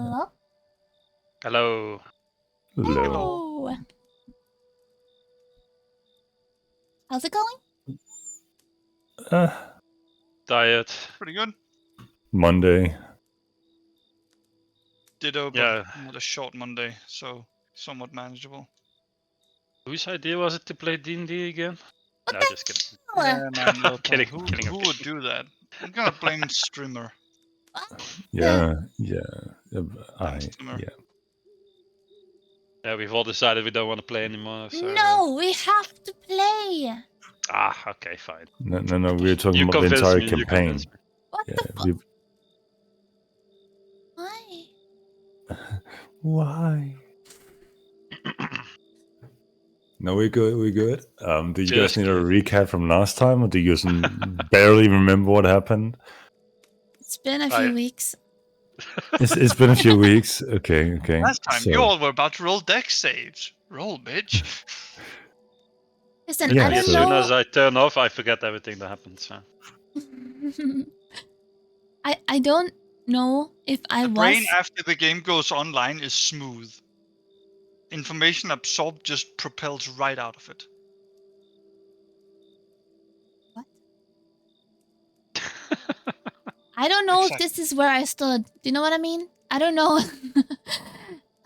Hello? Hello. Hello. Oh. How's it going? Diet. Pretty good. Monday. Ditto, but Yeah. not a short Monday, so somewhat manageable. Whose idea was it to play D&D again? What No, the just kidding. Yeah, man. Look, Kidding, who, kidding, who okay. would do that? I'm gonna blame Streamer. Yeah. Streamer. Yeah, we've all decided we don't want to play anymore. So, No, we have to play. Okay, fine. No. We're talking You about the convinced entire me. You campaign. convinced me. What the fuck? we've- Why? Why? No, we're good. We're good. Do you guys Just need a kidding. recap from last time, or do you guys barely remember what happened? It's been a few weeks. It's been a few weeks. Okay. Last time So- you all were about to roll deck saves. Roll, bitch. Listen, Yeah, I don't As so- soon know. as I turn off, I forget everything that happened. So. I don't know if I The was. brain after the game goes online is smooth. Information absorbed just propels right out of it. What? I don't know if Exactly. this is where I stood. Do you know what I mean? I don't know.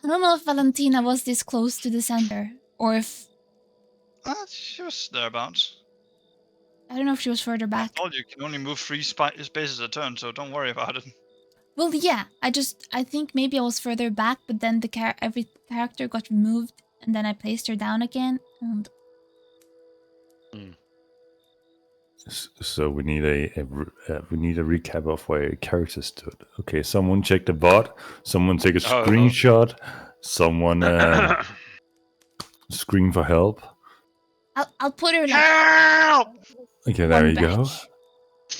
I don't know if Valentina was this close to the center, or if She was thereabouts. I don't know if she was further I back. told you can only move 3 spaces a turn, so don't worry about it. Well, yeah. I think maybe I was further back, but then every character got removed, and then I placed her down again. And So we need we need a recap of where characters stood. Okay, someone check the bot. Someone take a Oh. screenshot. Someone scream for help. I'll put her like Help! Okay, there one you go.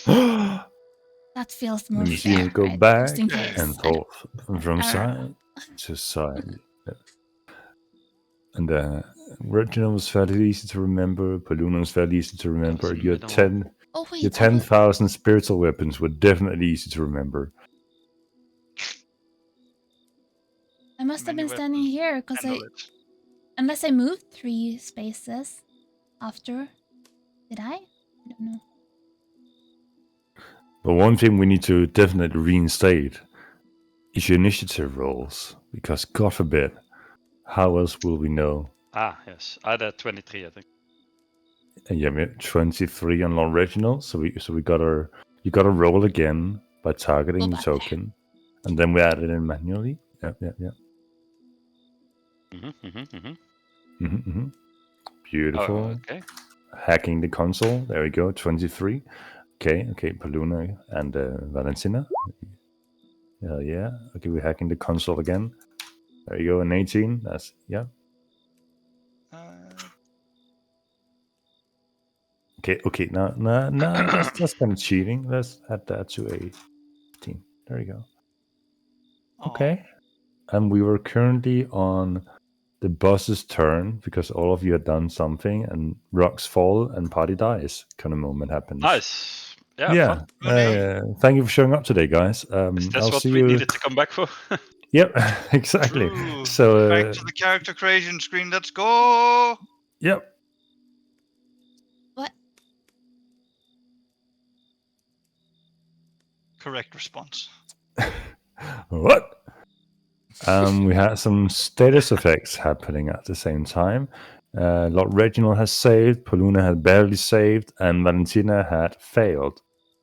back. That feels more Let me see fair, it go right? back Just in case. and I don't- forth from side to side. And Reginald was fairly easy to remember. Paluna was fairly easy to remember. That's Your the middle 10, Oh wait, your I will- 10,000 spiritual weapons were definitely easy to remember. I must have Many been standing weapons. here because Handle it. unless I moved 3 spaces after. Did I? I don't know. But one thing we need to definitely reinstate is your initiative rolls. Because God forbid, how else will we know? Yes. I had 23, I think. And yeah, we had 23 on Lord Reginald, so we got you got to roll again by targeting Go the back there. token, and then we add it in manually. Yeah. Beautiful. Oh, okay. Hacking the console. There we go. 23. Okay. Paluna and Valentina. Yeah. Okay, we're hacking the console again. There you go. An 18. That's yeah. Okay. No. That's kind of cheating. Let's add that to 18. There you go. Okay. And we were currently on the boss's turn because all of you had done something, and rocks fall and party dies. Kind of moment happens. Nice. Yeah. Fun. Thank you for showing up today, guys. That's I'll what see we you. needed to come back for. Yep, exactly. Ooh, So back to the character creation screen. Let's go. yep. What? Correct response. What? We had some status effects happening at the same time. Lord Reginald has saved, Paluna had barely saved, and Valentina had failed.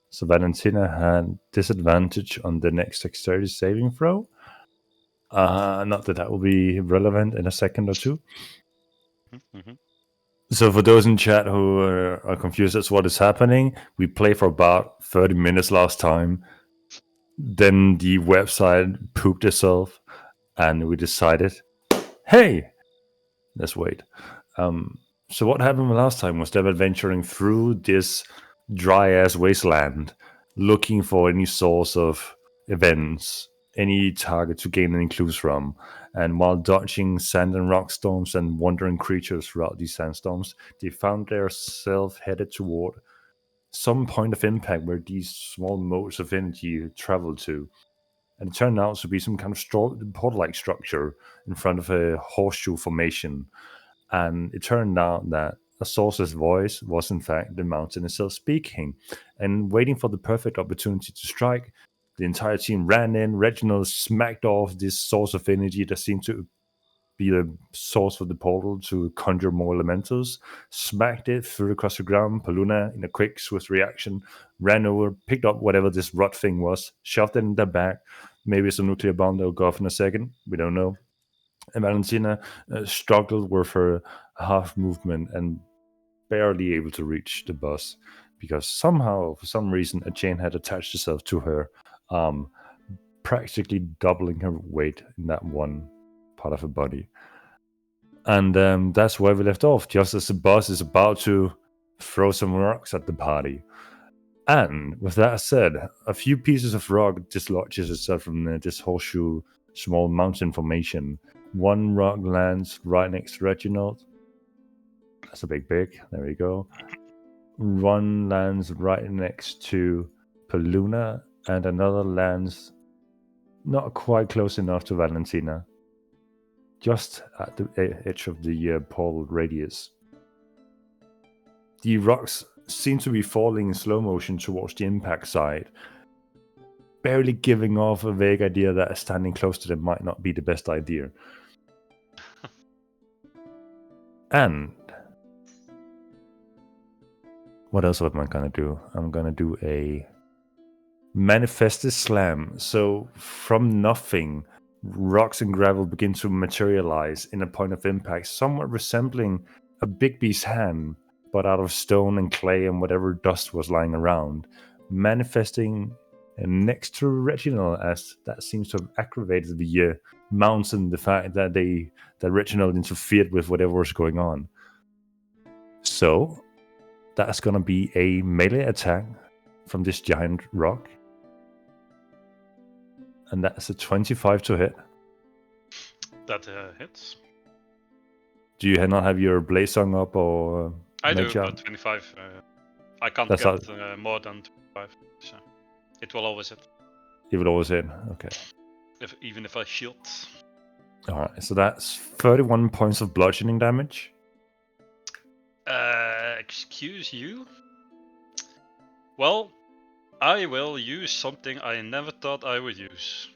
So Valentina had disadvantage on the next dexterity saving throw. Not that will be relevant in a second or two. So for those in chat who are confused as what is happening, we played for about 30 minutes last time. Then the website pooped itself, and we decided, hey, let's wait. So what happened last time was they were adventuring through this dry-ass wasteland, looking for any source of events, any target to gain any clues from. And while dodging sand and rock storms and wandering creatures throughout these sandstorms, they found themselves headed toward some point of impact where these small modes of energy travel to. and it turned out to be some kind of portal-like structure in front of a horseshoe formation. And it turned out that a source's voice was in fact the mountain itself speaking. And waiting for the perfect opportunity to strike, the entire team ran in. Reginald smacked off this source of energy that seemed to be the source for the portal to conjure more elementals, smacked it, threw it across the ground. Paluna, in a quick, swift reaction, ran over, picked up whatever this rod thing was, shoved it in their bag. Maybe it's a nuclear bomb that will go off in a second. We don't know. And Valentina struggled with her half movement and barely able to reach the bus because somehow, for some reason, a chain had attached itself to her arm, practically doubling her weight in that one part of her body. And that's where we left off, just as the bus is about to throw some rocks at the party. And with that said, a few pieces of rock dislodges itself from this horseshoe small mountain formation. One rock lands right next to Reginald. That's a big. There we go. One lands right next to Paluna, and another lands not quite close enough to Valentina. Just at the edge of the portal radius. The rocks seem to be falling in slow motion towards the impact side, barely giving off a vague idea that standing close to them might not be the best idea. And what else am I gonna do? I'm gonna do a manifested slam. So from nothing, rocks and gravel begin to materialize in a point of impact, somewhat resembling a big beast's hand, but out of stone and clay and whatever dust was lying around, manifesting next to Reginald, as that seems to have aggravated the mountain, the fact that Reginald interfered with whatever was going on. So that's gonna be a melee attack from this giant rock. And that's a 25 to hit. That hits. Do you not have your Blaze Song up or I do, Mage Arm? but 25. I can't That's get more than 25, so it will always hit, You would always hit. Okay. even if I shield. Alright, so that's 31 points of bludgeoning damage. Excuse you? Well, I will use something I never thought I would use.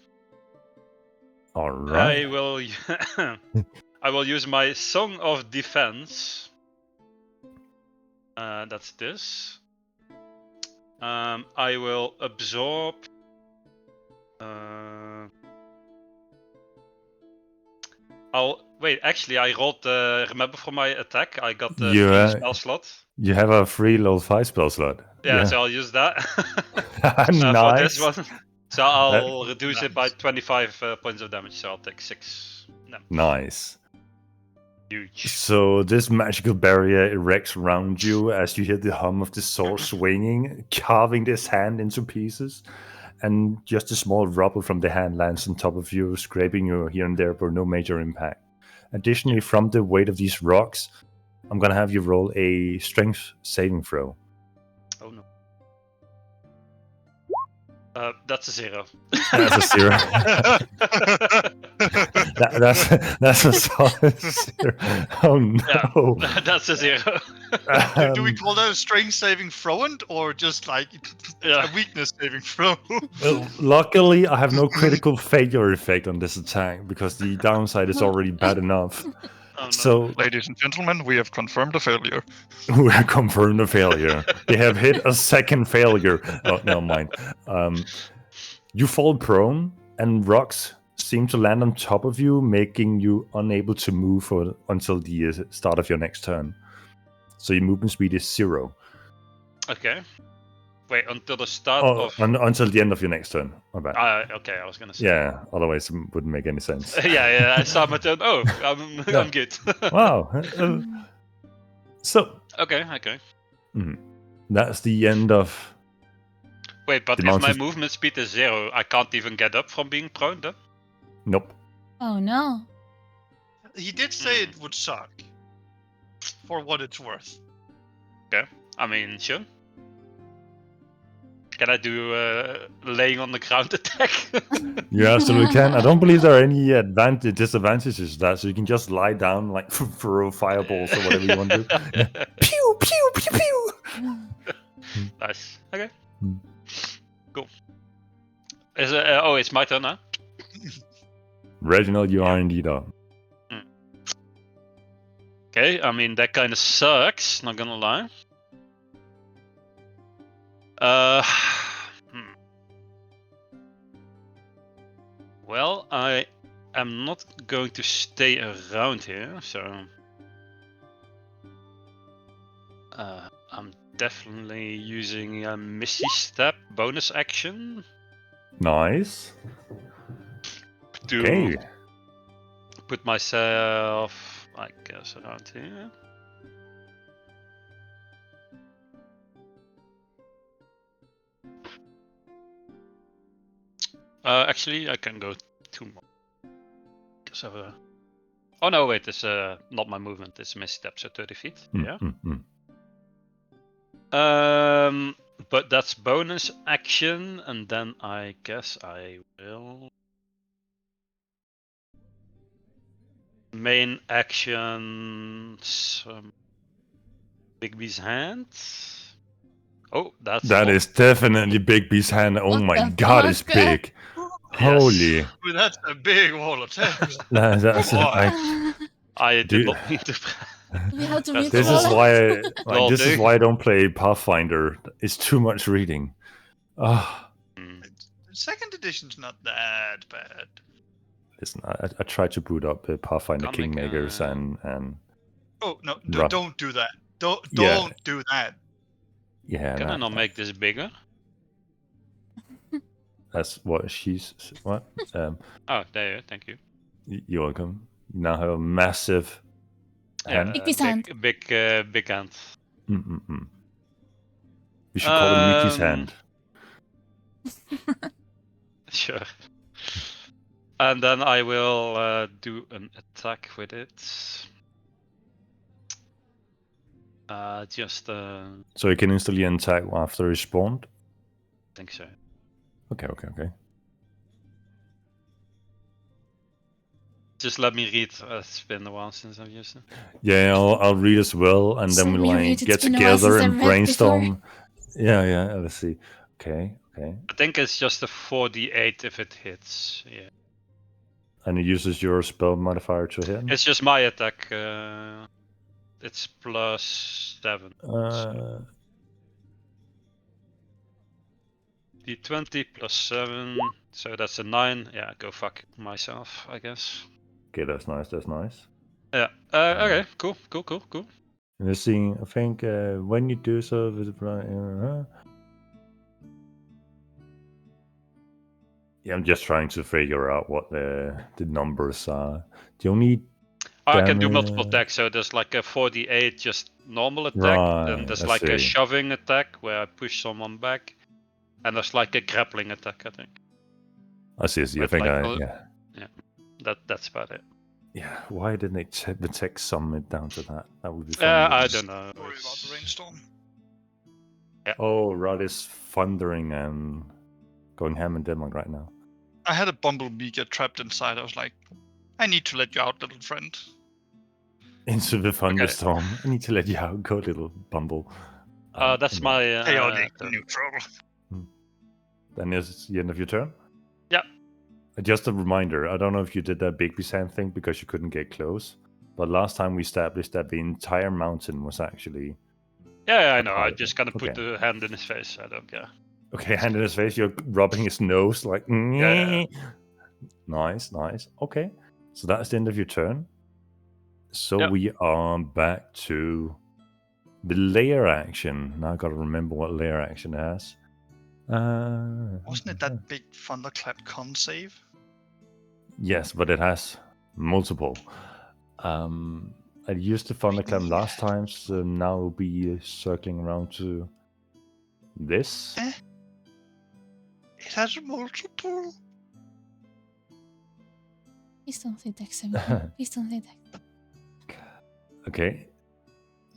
Alright. I will use my Song of Defense. That's this. I will absorb. Actually, I rolled. Remember for my attack, I got the free spell slot. You have a free level 5 spell slot. Yeah, so I'll use that Nice. for this one. So I'll reduce it by 25 points of damage. So I'll take 6. No. Nice. Huge. So this magical barrier erects around you as you hear the hum of the sword swinging, carving this hand into pieces. And just a small rubble from the hand lands on top of you, scraping you here and there, but no major impact. Additionally, from the weight of these rocks, I'm gonna have you roll a strength saving throw. Oh no. That's a 0. That's a 0. that's a solid 0. Oh no. Yeah, that's a 0. Do we call that a strength saving throw or just like a weakness saving throw? Well, luckily, I have no critical failure effect on this attack because the downside is already bad enough. Oh, no. So, Ladies and gentlemen, we have confirmed a failure. we have confirmed a failure. They have hit a second failure. Oh, never mind. You fall prone, and rocks seem to land on top of you, making you unable to move until the start of your next turn. So your movement speed is 0. Okay. Wait, until the start of... Until the end of your next turn. My bad. Okay, I was gonna say. Yeah, otherwise it wouldn't make any sense. yeah, I start my turn. Oh, I'm good. Wow. So. Okay. That's the end of... Wait, but if my movement speed is 0, I can't even get up from being prone, then? Nope. Oh no. He did say it would suck. For what it's worth. Okay. I mean, sure. Can I do laying on the ground attack? You absolutely can. I don't believe there are any disadvantages to that, so you can just lie down, like throw fireballs or whatever you want to do. Pew, pew, pew, pew. Nice. Okay. Hmm. Cool. Is it? It's my turn now. Reginald, you are indeed up. Okay. I mean that kind of sucks. Not gonna lie. Well, I am not going to stay around here, so I'm definitely using a Misty Step bonus action Nice. to Okay. put myself, I guess, around here. Actually, I can go 2 more. Just have a... Oh no, wait, it's not my movement, it's a misstep, so 30 feet. Yeah. But that's bonus action, and then I guess I will... Main action... Bigby's hand. Oh, That is definitely Big B's hand. Oh What my the god, it's fuck? big. Holy. Well, that's a big wall attack. That's Wow. I did Dude. not mean to... We have to This read This the is roll. why this is big. why I don't play Pathfinder. It's too much reading. Ah, Second edition's not that bad. listen, I tried to boot up Pathfinder Can't make Kingmakers a- and Oh no! Right. Don't do that. Don't Yeah. do that. yeah, Can I not make this bigger? that's what she's what. Oh, there you thank you. You're welcome. You now have a massive hand. Bigby's hand. Big hand. Mm-mm-mm. We should call it Mickey's hand. Sure. And then I will do an attack with it. Just So you can instantly attack after he spawned. think so. Okay. Just let me read. It's been a while since I've used it. Yeah, I'll read as well, and So then we'll we like read, it's get been a while together since and I've read brainstorm. Yeah. Let's see. Okay. I think it's just a 4d8 if it hits. Yeah. And it uses your spell modifier to hit. It's just my attack. It's +7. D20 +7. So that's a 9. Yeah, go fuck myself, I guess. Okay, that's nice. Yeah. Okay. Cool. And let's see. I think when you do so, yeah, I'm just trying to figure out what the numbers are. The only I can do multiple damage- attacks. So there's like a 4d8 just normal attack. Right, Then there's I like a see. shoving attack where I push someone back, and there's like a grappling attack. I think I see. I With think like yeah. that's about it. Yeah, why didn't they the text sum it down to that? That would be fun. I don't know. Worry about the rainstorm. Oh, Rod is thundering and going ham in Denmark right now. I had a bumblebee get trapped inside. I was like, I need to let you out, little friend. Into the thunderstorm. I need to let you out, go little bumble. That's anyway. my. Chaotic turn. neutral. Then it's the end of your turn? Yeah. Just a reminder, I don't know if you did that Bigby Sand thing because you couldn't get close, but last time we established that the entire mountain was actually... Yeah, I know. part I of just it. gotta put Okay. the hand in his face. I don't care. Okay, hand in his face, you're rubbing his nose like... Yeah. Nice. Okay, so that's the end of your turn. So Yep. we are back to the layer action. Now I gotta remember what layer action has. Wasn't it that big thunderclap con save? Yes, but it has multiple. I used the thunderclap last time, so now we'll be circling around to this. It has multiple. Please don't say Dex. Please don't say Dex. Okay.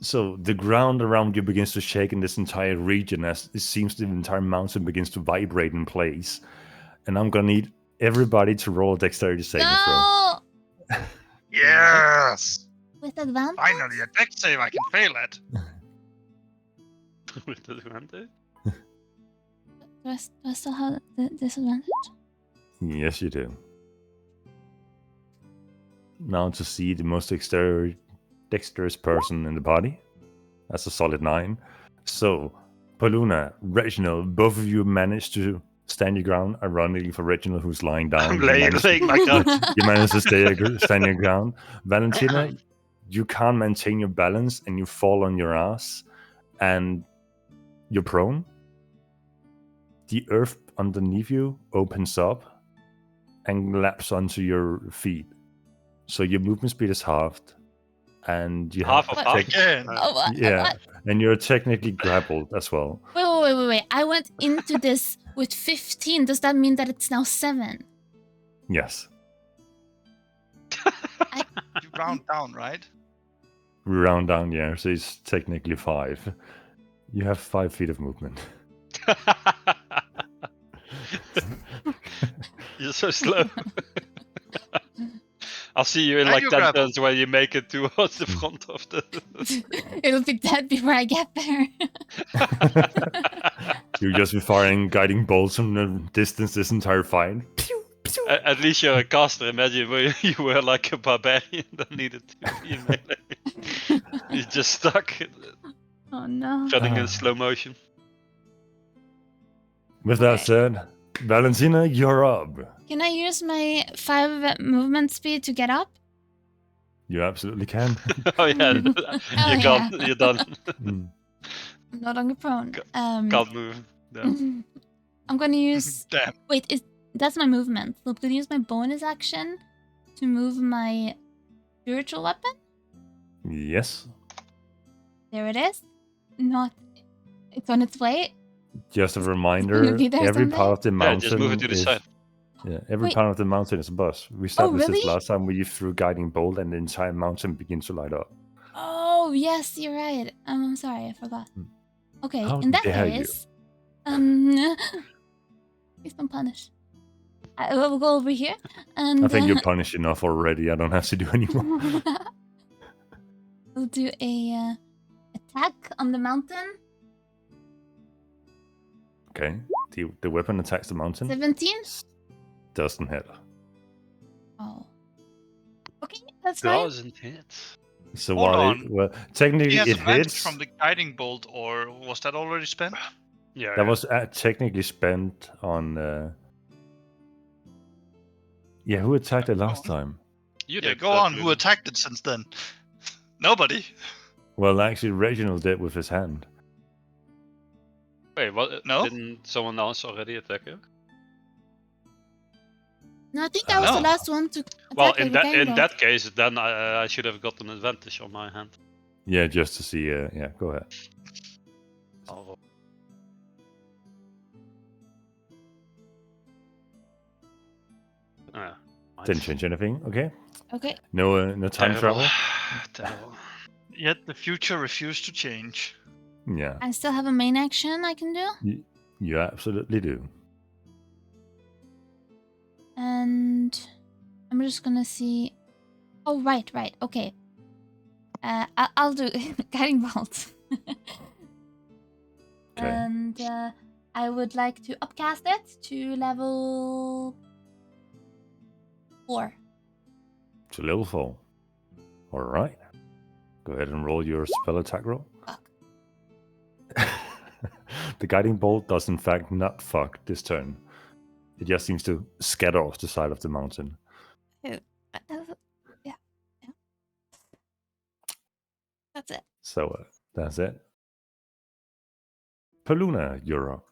So the ground around you begins to shake in this entire region as it seems the entire mountain begins to vibrate in place. And I'm gonna need everybody to roll a dexterity saving throw. No! Yes! With advantage? Finally, a dex save I can fail at. With advantage. Do I still have the disadvantage? Yes, you do. Now to see the most dexterous person in the party. That's a solid 9. So, Paluna, Reginald, both of you managed to stand your ground. Ironically for Reginald, who's lying down. I'm you managed- laying my gun. you managed to stand your ground. Valentina, you can't maintain your balance and you fall on your ass and you're prone. The earth underneath you opens up and laps onto your feet. So your movement speed is halved. And you Half have of half. Again. Oh, what? yeah, What? and you're technically grappled as well. Wait. I went into this with 15. Does that mean that it's now 7? Yes. You round down, right? We round down, yeah, so it's technically 5. You have 5 feet of movement. You're so slow. I'll see you in Now like you 10 grab turns when you make it towards the front of the. It'll be dead before I get there. You'll just be firing guiding bolts from the distance this entire fight. At least you're a caster. Imagine where you were like a barbarian that needed to be in melee. You're just stuck, Oh no. running in slow motion. With that said, Valentina, you're up. Can I use my 5 movement speed to get up? You absolutely can. Oh yeah, you yeah. can't. You're done. Mm. I'm no longer prone. Can't move. No. I'm gonna use. Damn. Wait, that's my movement. So I'm gonna use my bonus action to move my spiritual weapon. Yes. There it is. Not. It's on its way. Just a gonna reminder, be there every someday? part of the Yeah, mountain just move it to the is, side. Yeah, every Wait. part of the mountain is a boss. We established this really? last time where you threw guiding bolt and the entire mountain begins to light up. Oh yes, you're right. I'm sorry, I forgot. Hmm. Okay, How in that dare you. case, please don't punish. I will go over here and. I think you're punished enough already. I don't have to do anymore. We'll do a attack on the mountain. Okay. The weapon attacks the mountain. 17. Doesn't hit. Oh. Okay, that's fine. Doesn't hit. So Hold while on. well, technically He has it advantage hits. from the guiding bolt, or was that already spent? Yeah. That was technically spent on. Yeah, who attacked it last time? You Yeah, did go that, on. Who Ruben. attacked it since then? Nobody. Well, actually, Reginald did with his hand. Wait, what? No? Didn't someone else already attack you? No, I think I was the No. last one to attack Well, with in the that guiding in bolt. that case, then I should have gotten an advantage on my hand. Yeah, just to see. Yeah, go ahead. I'll- Ah, nice. Didn't change anything. Okay. Okay. No time travel. Terrible. Yet the future refused to change. Yeah, I still have a main action I can do. you absolutely do. And I'm just gonna see. Oh, right. Okay. I'll do guiding bolt. Okay. And I would like to upcast it to level 4. To level 4. All right. Go ahead and roll your spell attack roll. Fuck. The guiding bolt does in fact not fuck this turn. It just seems to scatter off the side of the mountain. Yeah. That's it. So that's it. Paluna, you're up.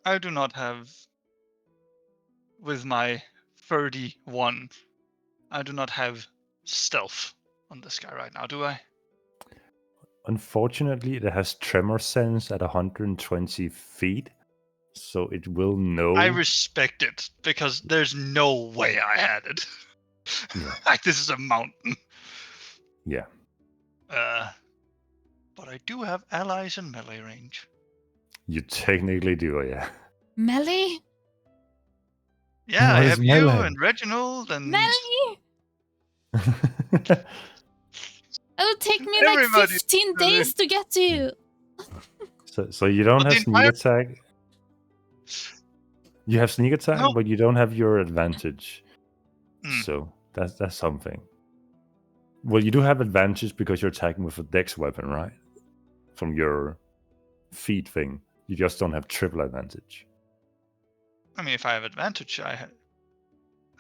I do not have, with my 31, I do not have stealth on this guy right now, do I? Unfortunately, it has tremor sense at 120 feet, so it will know. I respect it, because there's no way I had it. Yeah. Like, this is a mountain. Yeah. But I do have allies in melee range. You technically do, yeah. Melee? Yeah, I What is have you melee? and Reginald and Melee? It'll take me like Everybody 15 melee. days to get to you. so you don't But have the sneak attack. You have sneak attack, No. but you don't have your advantage. Hmm. So that's something. Well, you do have advantage because you're attacking with a dex weapon, right? From your feet thing. You just don't have triple advantage. I mean, if I have advantage, I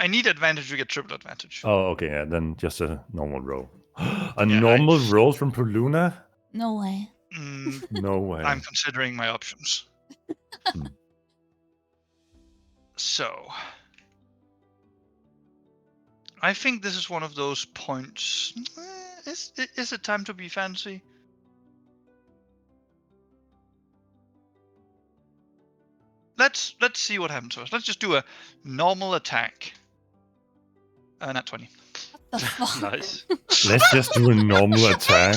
need advantage to get triple advantage. Oh, okay, yeah, then just a normal roll. A Yeah, normal roll from Poluna? No way. Mm, No way. I'm considering my options. Hmm. So, I think this is one of those points. Is it time to be fancy? Let's see what happens to us. Let's just do a normal attack. Not 20. The fuck? Nice. Let's just do a normal attack.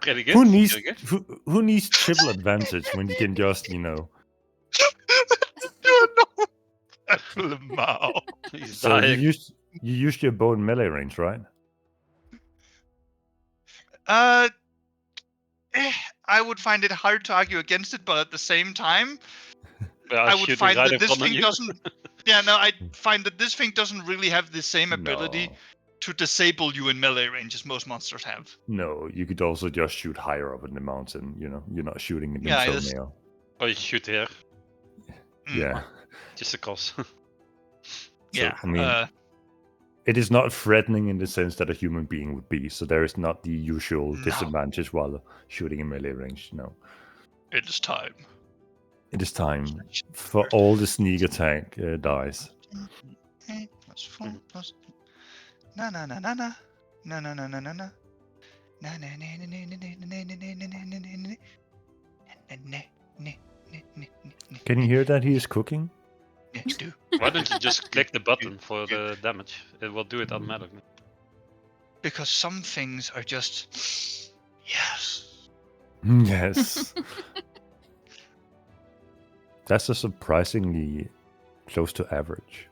Pretty good. Who needs Pretty good. who needs triple advantage when you can just, do a normal Lamau. He's So dying. you used your bow in melee range, right? I would find it hard to argue against it, but at the same time, Well, I would shooting find right that in this front of thing you. doesn't. Yeah, no, I find that this thing doesn't really have the same ability No. to disable you in melee range as most monsters have. No, you could also just shoot higher up in the mountain. You're not shooting in the Yeah, toenail. Or you shoot here. Mm. Yeah. Just a cause. Yeah. I mean, it is not threatening in the sense that a human being would be. So there is not the usual No. disadvantage while shooting in melee range. No. It is time. It is time for all the sneak attack dice. Okay, plus 4 plus. Na na na na na. Na na na na na na. Na na na na na na na na na na na na na na. Can you hear that he is cooking? Do. Why don't you just click the button for the damage? It will do it automatically. Because some things are just yes. Yes. That's a surprisingly close to average.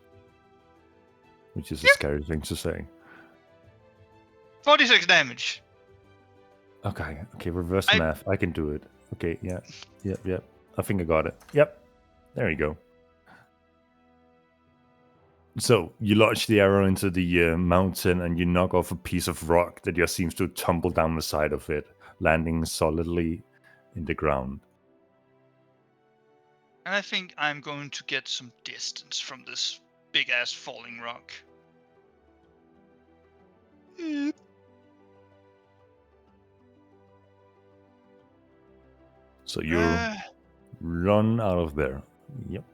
Which is a scary thing to say. 46 damage. Okay, reverse math. I can do it. Okay, yeah. Yep. I think I got it. Yep. There you go. So, you launch the arrow into the mountain and you knock off a piece of rock that just seems to tumble down the side of it, landing solidly in the ground. And I think I'm going to get some distance from this big ass falling rock. So you run out of there. Yep.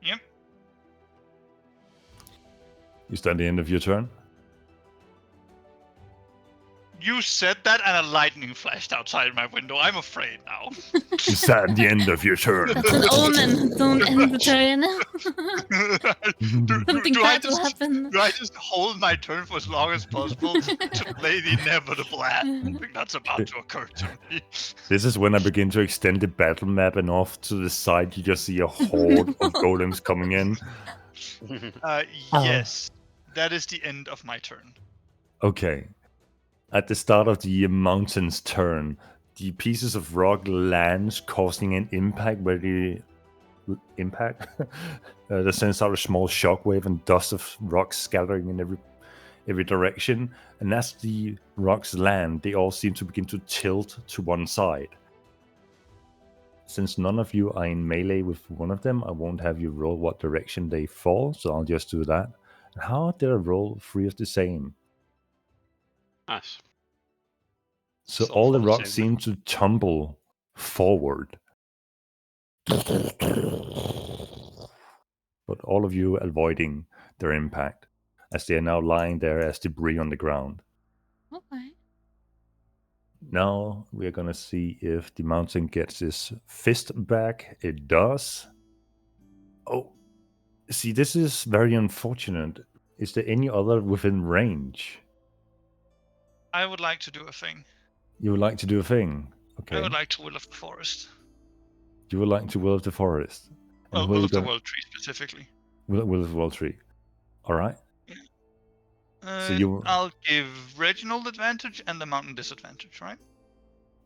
Yep. Is that the end of your turn? You said that and a lightning flashed outside my window. I'm afraid now. Is that the end of your turn? That's an omen. Don't end the turn. Something do I bad will just- happen. Do I just hold my turn for as long as possible to play the inevitable ad? I think that's about to occur to me. This is when I begin to extend the battle map, and off to the side you just see a horde of golems coming in. Yes, that is the end of my turn. Okay. At the start of the mountain's turn, the pieces of rock lands, causing an impact where the impact that sends out a small shockwave and dust of rocks scattering in every direction. And as the rocks land, they all seem to begin to tilt to one side. Since none of you are in melee with one of them, I won't have you roll what direction they fall, so I'll just do that. And how did I roll 3 of the same? Nice. So It's all the from rocks same. seem to tumble forward. But all of you avoiding their impact, as they are now lying there as debris on the ground. Okay. Now we're gonna see if the mountain gets his fist back. It does. Oh, see, this is very unfortunate. is there any other within range? I would like to do a thing. You would like to do a thing? Okay. I would like to Will of the Forest. You would like to Will of the Forest. And Well, who are Will you of the gonna- World Tree specifically. Will of the World Tree. All right. I'll give Reginald advantage and the mountain disadvantage, right?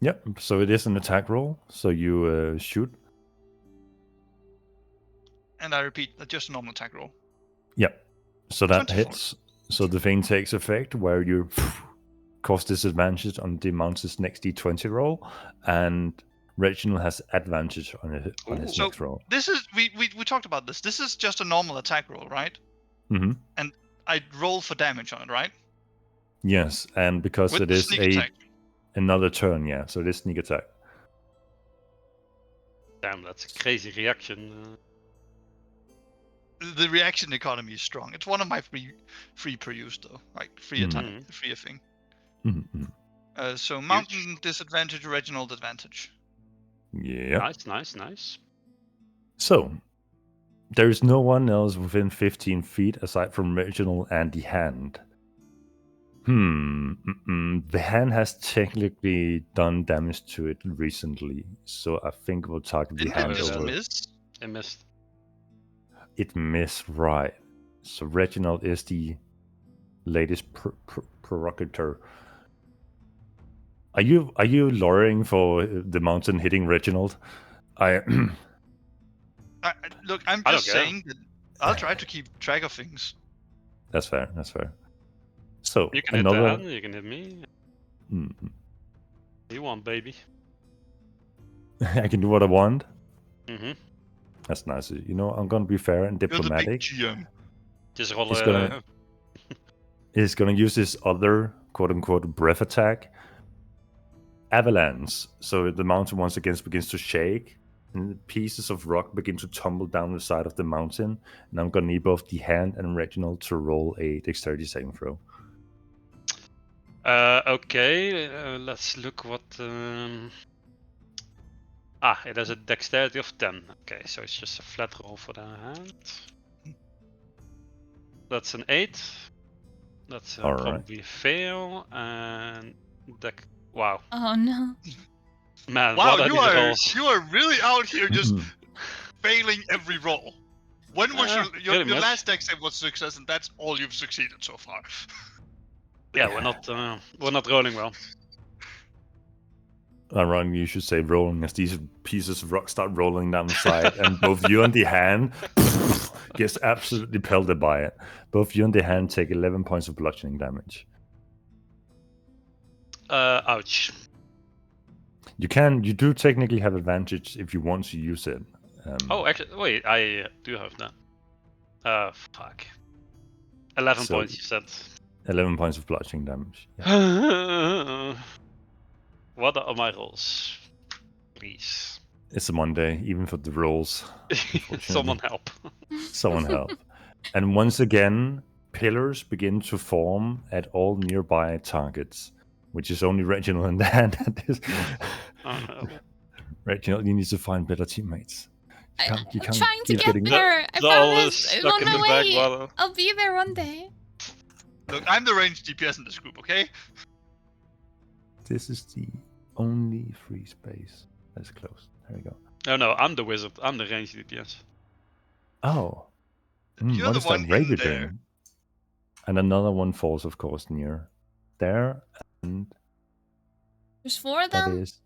Yep. So it is an attack roll. So you shoot. And I repeat, just a normal attack roll. Yep. So that 24. hits. So the thing takes effect where you cause disadvantage on the mountain's next d20 roll, and Reginald has advantage on his So- next roll. This is we talked about this. This is just a normal attack roll, right? Mm-hmm. And I roll for damage on it, right? Yes, and because With it the is sneak attack. another turn, yeah. So it is sneak attack. Damn, that's a crazy reaction. The reaction economy is strong. It's one of my free per use though, like free attack, Mhm. free thing. Mm-hmm. So mountain disadvantage, Reginald advantage. Yeah. Nice. So there is no one else within 15 feet aside from Reginald and the hand. The hand has technically done damage to it recently, so I think we'll target the Didn't hand it just over. miss? I missed. It missed, right. So Reginald is the latest prerogator. Are you lowering for the mountain hitting Reginald? Look, I'm I don't just care. saying that I'll try to keep track of things. That's fair. So You can hit another. the hand, you can hit me. Mm. You want, baby. I can do what I want. Mm-hmm. That's nice. You know, I'm gonna be fair and You're the big diplomatic. GM. Just roll He's a... gonna- He's gonna use this other quote unquote breath attack. Avalanche. So the mountain once again begins to shake, and pieces of rock begin to tumble down the side of the mountain. And I'm gonna need both the hand and Reginald to roll a dexterity saving throw. Okay, let's look what... it has a dexterity of 10. Okay, so it's just a flat roll for the hand. That's an 8. That's All right. probably a fail. And... Wow. Oh no. Man, Wow, what are these rolls? you are really out here just Mhm. failing every roll. When was pretty your much. last deck save was success, and that's all you've succeeded so far. Yeah, we're not rolling well. Wrong, you should say rolling as these pieces of rock start rolling down the side, and both you and the hand gets absolutely pelted by it. Both you and the hand take 11 points of bludgeoning damage. Ouch. You do technically have advantage if you want to use it. Oh, actually, wait, I do have that. Fuck. 11 So- points, you said. 11 points of bludgeoning damage. Yeah. What are my rolls? Please. It's a Monday, even for the rolls. Someone help. Someone help. And once again, pillars begin to form at all nearby targets, which is only Reginald and the hand at this. Oh, no. Reginald, you need to find better teammates. You I'm can't trying to keep get getting- there. I The all is promise. I'm stuck on in the my back way. bottle. I'll be there one day. Look, I'm the ranged DPS in this group, okay? This is the only free space that's closed. There we go. No, I'm the wizard. I'm the ranged DPS. Oh. You're What the is one that in Raven there. doing? And another one falls, of course, near there. And There's 4 of that them. is...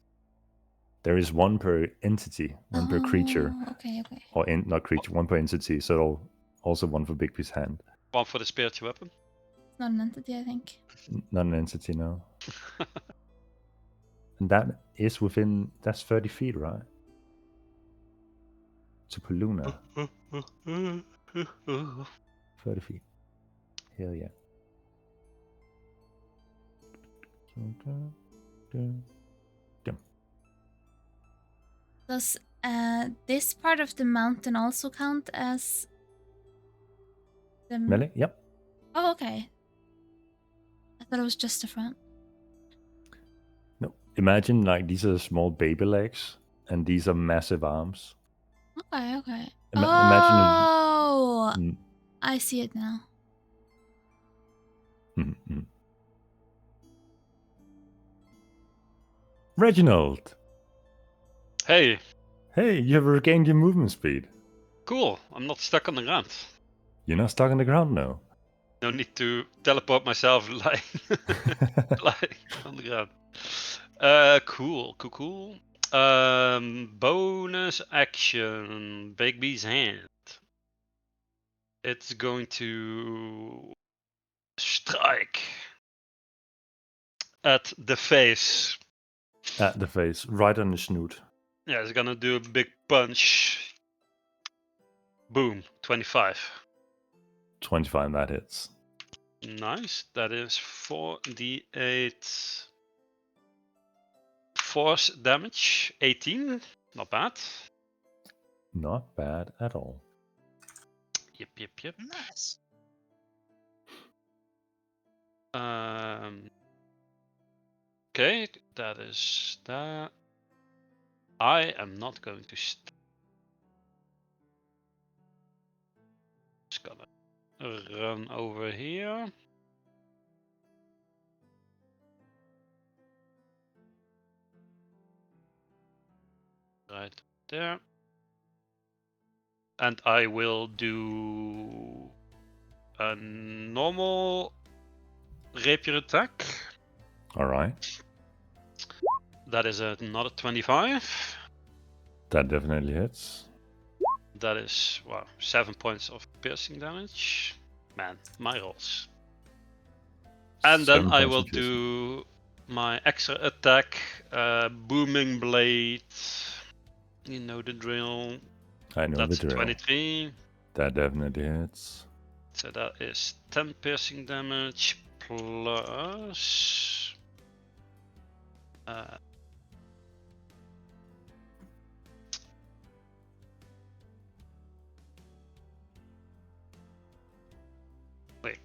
There is one per entity, one per creature. Oh, okay. Or not creature, one per entity. So also one for Big Piece Hand. One for the spiritual weapon. It's not an entity, I think. Not an entity, no. And that is within... That's 30 feet, right? To Paluna. 30 feet. Hell yeah. Does this part of the mountain also count as the Melee? Yep. Oh, okay. I thought it was just the front. No. Imagine like these are small baby legs and these are massive arms. Okay. Imagine Oh, you... I see it now. Mhm. Reginald, Hey, hey, you have regained your movement speed. cool. I'm not stuck on the ground. You're not stuck on the ground now. No need to teleport myself lying on the ground. Cool. Bonus action. Begbie's hand. It's going to strike at the face. At the face, right on the snoot. Yeah, it's gonna do a big punch. Boom, 25. 25, that hits. Nice. That is 4d8 force damage. 18. Not bad. Not bad at all. Yep. Nice. Okay, that is that. I am not going to just gonna run over here. Right there. And I will do a normal rapier attack. All right. That is another 25. That definitely hits. That is, wow, 7 points of piercing damage. Man, my rolls. And then 7 I points will of piercing. do my extra attack, Booming Blade. You know the drill. I know That's the drill. 23. That definitely hits. So that is 10 piercing damage plus... wait.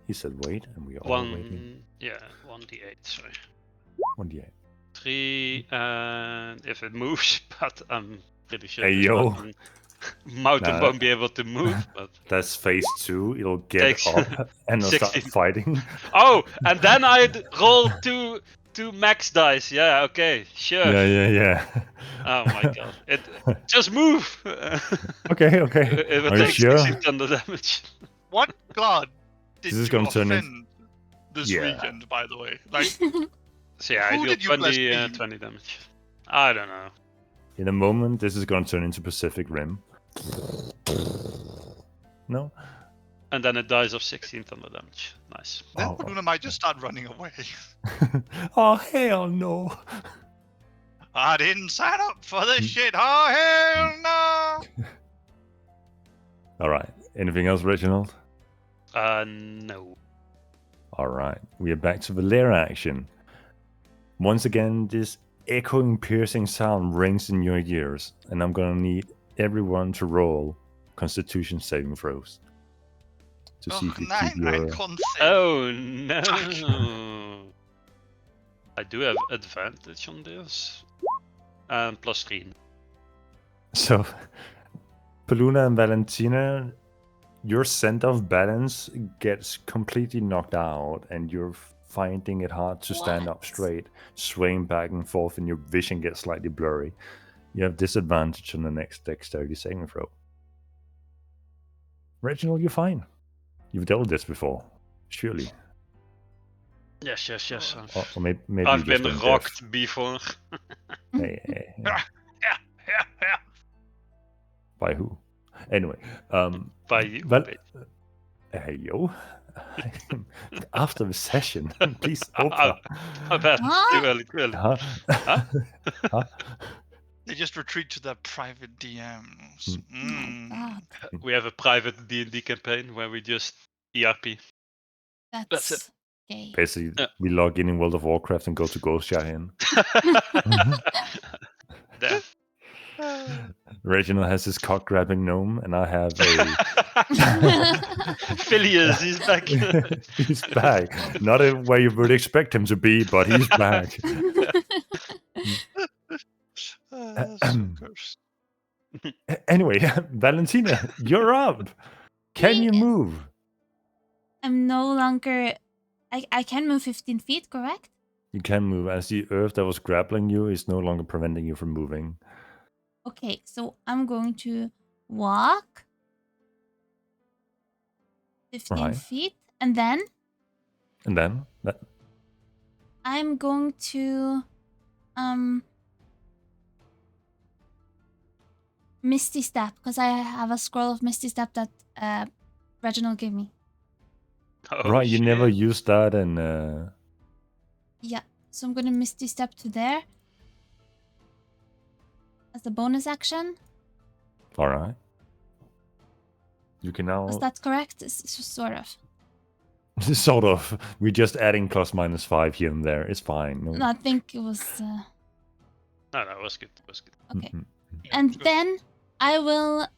He said wait, and we are all waiting. 1d8, sorry. 1d8. 3, and if it moves, but I'm pretty sure Hey, this yo. mountain Nah, won't be able to move. But That's phase 2. It'll get Takes up and it'll start 16. fighting. oh, and then I roll two max dice. Yeah, okay, sure. Yeah. Oh my god, it just move. Okay. It will Are you take sure? 16 thunder damage. What god did This is you gonna turn in- offend this Yeah. weekend, by the way? Like, So yeah, I Who deal did you 20 damage. I don't know. In a moment, this is going to turn into Pacific Rim. No? And then it dies of 16 thunder damage. Nice. then Oh. Luna might just start running away. Oh, hell no. I didn't sign up for this shit. Oh, hell no! All right. Anything else, Reginald? No. All right. We are back to Valera action. Once again, this echoing, piercing sound rings in your ears, and I'm going to need everyone to roll Constitution saving throws to see Oh, if you nein, keep your. con save. Oh no. I do have advantage on this. And plus 3. So, Paluna and Valentina, your sense of balance gets completely knocked out, and you're finding it hard to stand up What? straight, swaying back and forth, and your vision gets slightly blurry. You have disadvantage on the next dexterity saving throw. Reginald, you're fine. You've dealt with this before, surely. Yes. Or maybe I've you just been don't rocked before. Hey. Yeah. By who? Anyway, By you. Well- babe. hey yo. After the session, please open. My bad. Huh? Too early. Huh? They just retreat to their private DMs. Oh my god. We have a private D&D campaign where we just ERP. That's it. gay. Basically, Yeah. we log in World of Warcraft and go to Ghost Giant. Damn. Reginald has his cock grabbing gnome, and I have a. Phileas, he's back. He's back. Not where you would expect him to be, but he's back. So cursed. Anyway, Valentina, you're up. Can you move? I'm no longer. I can move 15 feet, correct? You can move, as the earth that was grappling you is no longer preventing you from moving. Okay, so I'm going to walk 15 Right. feet, and then And then I'm going to Misty Step, because I have a scroll of Misty Step that Reginald gave me. Oh, right, you shit. never used that, and Yeah, so I'm gonna Misty Step to there as a bonus action. all right. You can now Was that correct? Sort of. sort of. We're just adding +/- here and there. It's fine. No. No, I think it was. No, it was good. It was good. Okay. Mhm. And then I will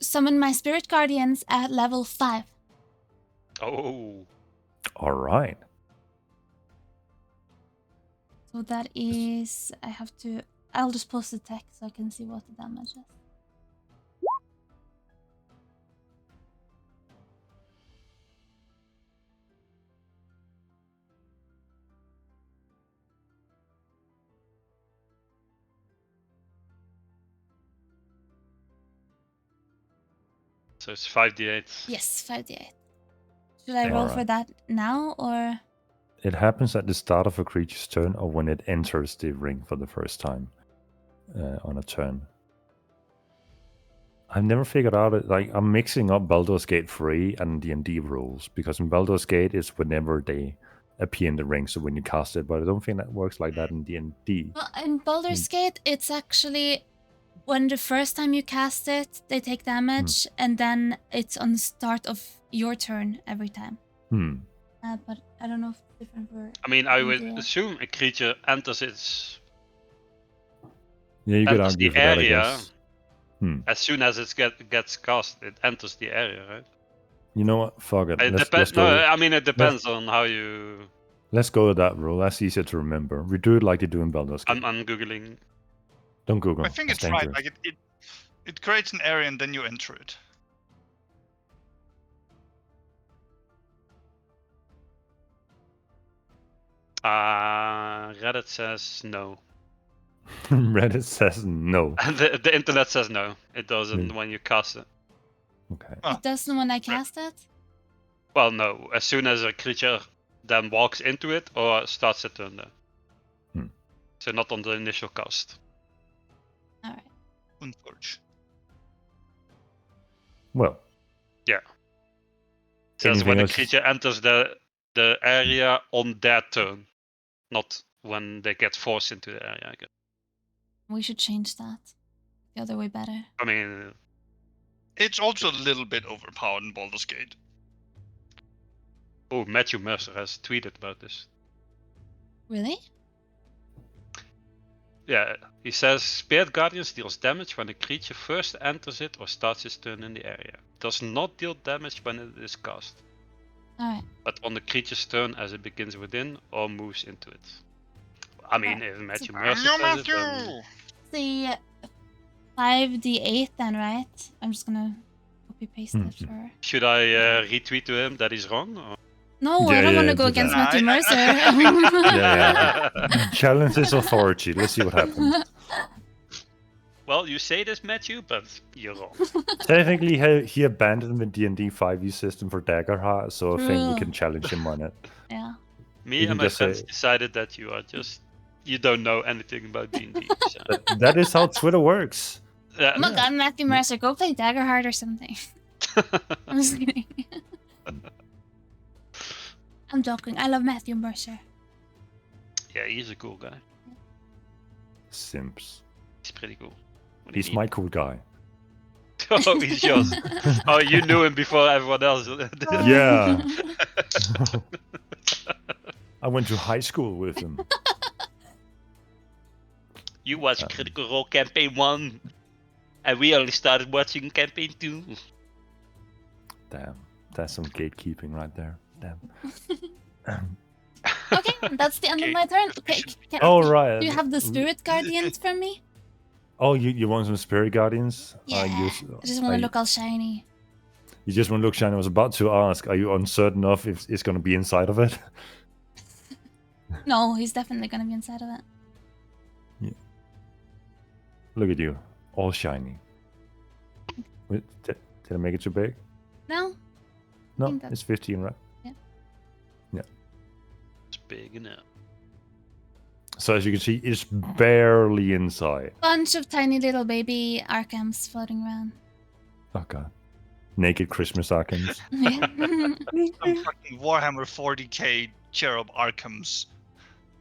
summon my spirit guardians at level 5. Oh, All right. So that is, I'll just post the text so I can see what the damage is. so it's 5d8. Yes, 5d8. Should I roll for Alright. that now or? It happens at the start of a creature's turn or when it enters the ring for the first time on a turn. I've never figured out it. Like, I'm mixing up Baldur's Gate 3 and D&D rules, because in Baldur's Gate it's whenever they appear in the ring, so when you cast it, but I don't think that works like that in D&D. Well, in Baldur's Gate, it's actually when the first time you cast it, they take damage, and then it's on the start of your turn every time. But I don't know if it's different for. I mean, I would Yeah. assume a creature enters its Yeah, you could enters argue the for that, I area. guess. As soon as it gets cast, it enters the area, right? You know what? Fuck it. It Let's depends. go. No, I mean it depends on how you. Let's go with that rule. That's easier to remember. We do it like they do in Baldur's Gate. I'm googling. Don't Google. I think It's it's right. dangerous. Like it creates an area and then you enter it. Reddit says no. Reddit says no. And the internet says no. It doesn't Mm. when you cast it. Okay. It doesn't when I cast it. Well, no. As soon as a creature then walks into it or starts a turn there. So not on the initial cast. All right. Unforge. Well, It says Anything when a else? creature enters the area on their turn, not when they get forced into the area. I guess. We should change that. The other way better. I mean, It's also a little bit overpowered in Baldur's Gate. oh, Matthew Mercer has tweeted about this. Really? Yeah, he says Spirit Guardians deals damage when a creature first enters it or starts its turn in the area. Does not deal damage when it is cast, All right. but on the creature's turn as it begins within or moves into it. I mean, if Matthew Mercer No, says it, then Matthew! The 5d8 then, right? I'm just gonna copy paste it for. should I retweet to him that he's wrong? Or? No, I Yeah, don't want yeah, to go do against that. Matthew Mercer. Yeah. Challenge his authority. Let's see what happens. Well, you say this, Matthew, but you're wrong. Technically, he abandoned the D&D 5e system for Daggerheart, so I think we True. can challenge him on it. Yeah. Me You can and my just say- friends decided that you don't know anything about D&D. So. That is how Twitter works. Yeah. Oh my god, Matthew Mercer, go play Daggerheart or something. I'm just kidding. I'm joking. I love Matthew Mercer. Yeah, he's a cool guy. Simps. He's pretty cool. What do you He's mean? my cool guy. Oh, he's yours. Oh, you knew him before everyone else. Yeah. I went to high school with him. You watched Critical Role Campaign 1, and we only started watching Campaign 2. Damn. That's some gatekeeping right there. Damn. Okay, that's the end of my turn. Okay, All right. do you have the spirit guardians from me? Oh, you want some Spirit Guardians? Yeah. I just want to look all shiny. You just want to look shiny. I was about to ask, are you uncertain of if it's going to be inside of it? No, he's definitely going to be inside of it. Yeah. Look at you, all shiny. Wait, did I make it too big? No. No, it's 15, right? Yeah. Yeah. It's big enough. So as you can see, it's barely inside. Bunch of tiny little baby Arkhams floating around. Oh god. Naked Christmas Arkhams. Some fucking Warhammer 40k Cherub Arkhams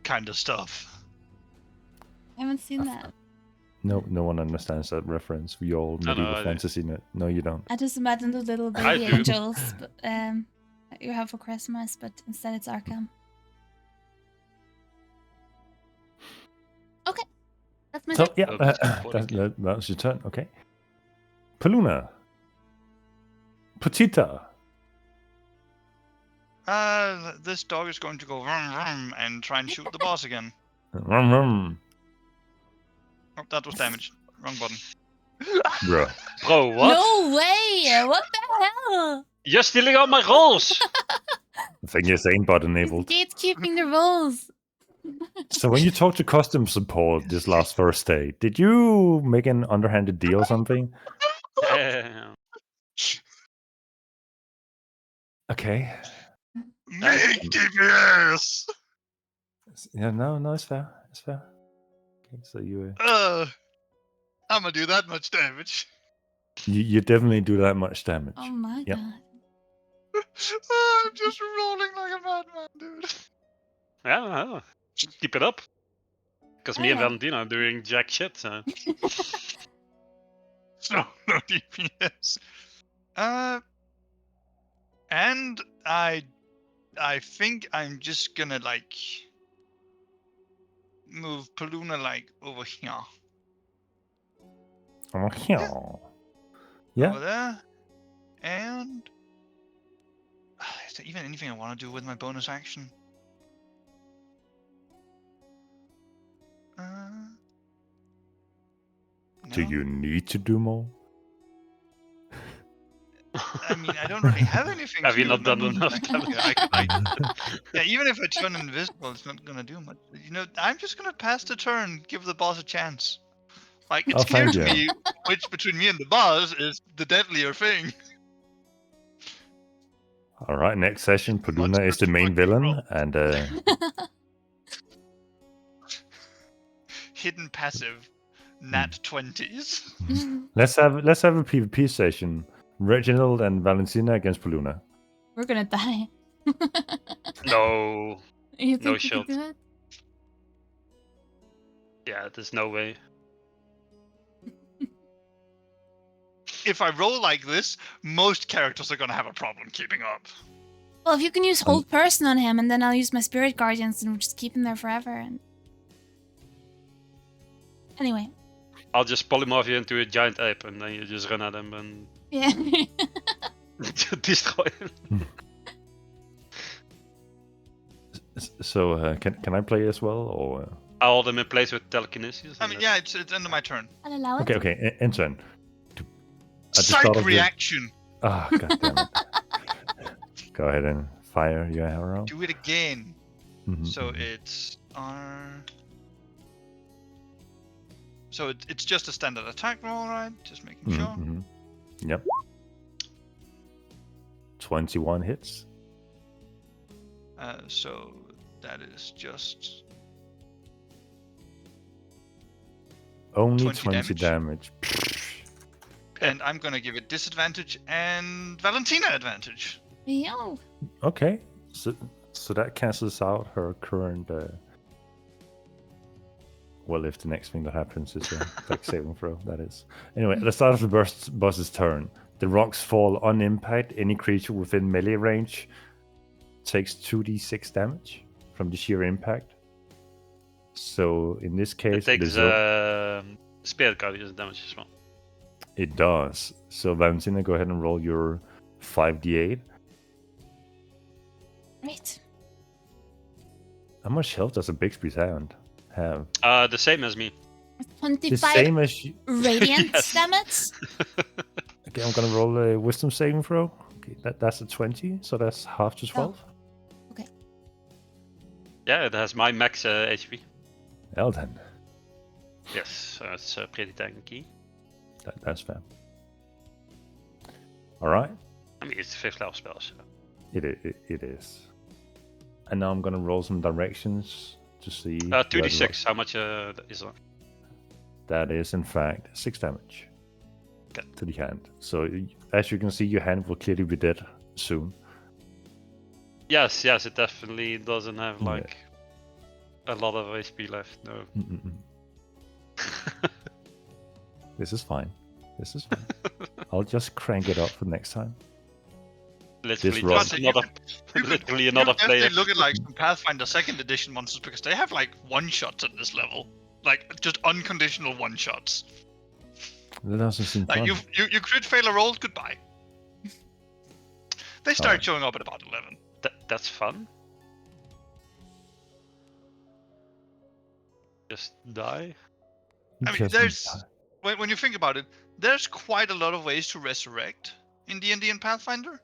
kind of stuff. I haven't seen that. No one understands that reference. We all medieval fantasy. No, you don't. I just imagine the little baby angels that you have for Christmas, but instead it's Arkham. Okay, that's my turn. Yeah, that's your turn. Okay. Paluna. Petita. This dog is going to go vroom, vroom, and try and shoot the boss again. Rum, rum. Oh, that was damage. Wrong button. Bro, what? No way! What the hell? You're stealing all my rolls! I think you're saying bot enabled. Gatekeeping the rolls. So when you talked to custom support this last Thursday, did you make an underhanded deal or something? Okay. Make DPS! Yeah, no, it's fair. It's fair. Okay, so you... I'm gonna do that much damage. You definitely do that much damage. Oh my god. I'm just rolling like a madman, dude. Yeah, keep it up. Because me and Valentina are doing jack shit, so... So, no DPS. And I think I'm just gonna, like... move Paluna, like, over here. Oh, yeah. Over there. And... is there even anything I want to do with my bonus action? Do you need to do more? I mean, I don't really have anything Have to you do not with done my enough bonus action. Yeah, even if I turn invisible, it's not gonna do much. You know, I'm just gonna pass the turn, give the boss a chance. Like, it's clear to me which between me and the boss is the deadlier thing. Alright, next session, Paluna is the main villain, and hidden passive, nat 20s. let's have a PvP session. Reginald and Valentina against Paluna. We're gonna die. No. You think No you shot. can do it? Yeah, there's no way. If I roll like this, most characters are gonna have a problem keeping up. Well, if you can use hold person on him, and then I'll use my spirit guardians and just keep him there forever. And anyway. I'll just polymorph you into a giant ape, and then you just run at him and Yeah. destroy him. So can I play as well, or? I'll hold him in place with telekinesis. I mean, yeah, it's end of my turn. I'll allow it. Okay, end turn. Psych reaction. Ah, god damn it. Go ahead and fire your arrow. Do it again. Mm-hmm. So it's R. So it's just a standard attack roll, right? Just making sure. Mm-hmm. Yep. 21 hits. So that is just only 20 damage. And I'm gonna give it disadvantage and Valentina advantage. Yo. Okay, so that cancels out her current. Well, if the next thing that happens is a dex saving throw, that is. Anyway, at the start of the boss's turn, the rocks fall on impact. Any creature within melee range takes 2d6 damage from the sheer impact. So in this case, it takes spirit guardians damage as well. It does. So Valentina, go ahead and roll your 5d8. Right. How much health does a Bixby's hand have? The same as me. The 25 same as you. radiant Yes. damage. Okay, I'm gonna roll a wisdom saving throw. Okay, that's a 20, so that's half to 12. Yeah, it has my max HP. Well then, Yes, so it's pretty tanky. that's fair. All right, I mean, it's 5th level spell, so. it is. And now I'm gonna roll some directions to see. where the 2d6, how much is that? That is in fact 6 damage Okay. to the hand. So as you can see, your hand will clearly be dead soon. Yes, it definitely doesn't have Yeah. like a lot of HP left. No. Mm-mm-mm. This is fine. This is fine. I'll just crank it up for next time. Literally roll. just another, literally another You player. definitely look at like some Pathfinder 2nd edition monsters because they have like one-shots at this level. Like, just unconditional one-shots. That doesn't seem Like, fun. you crit fail a roll, goodbye. They start Alright. showing up at about 11. That's fun. Just die. I mean, Just- there's when you think about it, there's quite a lot of ways to resurrect in D&D and Pathfinder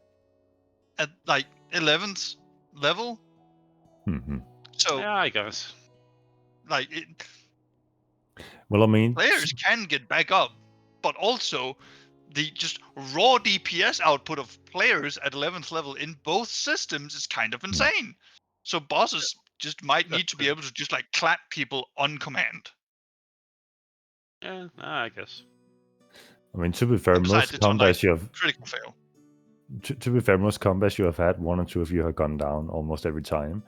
at like 11th level. Mhm. So Yeah, I guess. like Well, I mean, players can get back up, but also the just raw DPS output of players at 11th level in both systems is kind of insane. So bosses just might need to be able to just like clap people on command. Yeah, I guess. I mean, to be fair, Besides, most it's on, combats like, you have. Critical fail. To be fair, most combats you have had, one or two of you have gone down almost every time,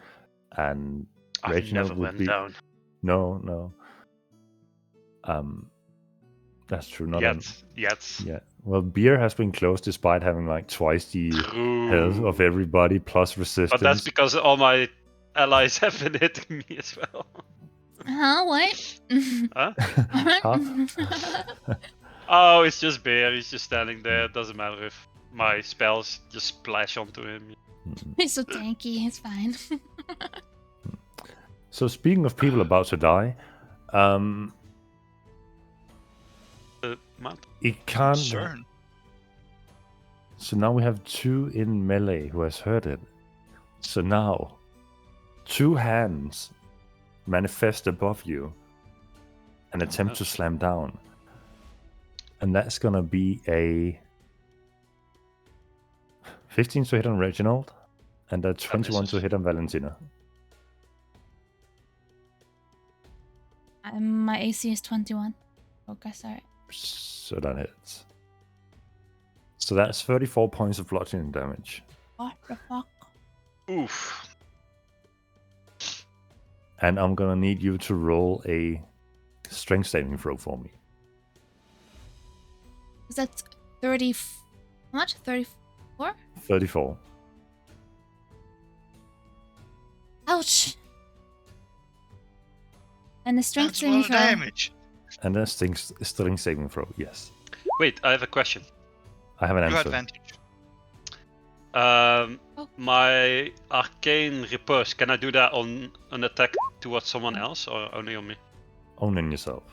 and I Reginald never would went be down no. That's true. Not on. yet. Yeah. Well, beer has been close despite having like twice the health of True. everybody plus resistance. But that's because all my allies have been hitting me as well. Huh? What? Huh? Huh? Oh, it's just Bear. He's just standing there. It doesn't matter if my spells just splash onto him. He's so tanky. It's fine. So speaking of people about to die, Mount. it can't. Concern. So now we have 2 in melee who has heard it. So now, 2 hands manifest above you and attempt to slam down. And that's gonna be a 15 to hit on Reginald and a 21 to misses. hit on Valentina. My AC is 21. Okay, sorry. So that hits. So that's 34 points of bludgeoning damage. What the fuck? Oof. And I'm gonna need you to roll a strength saving throw for me. Is that 30? How much? 34? 34. Ouch! And the strength That's a lot saving of throw. damage. And then strength saving throw, yes. Wait, I have a question. I have an You have answer. advantage. My arcane repulse, can I do that on an attack towards someone else or only on me? Owning yourself.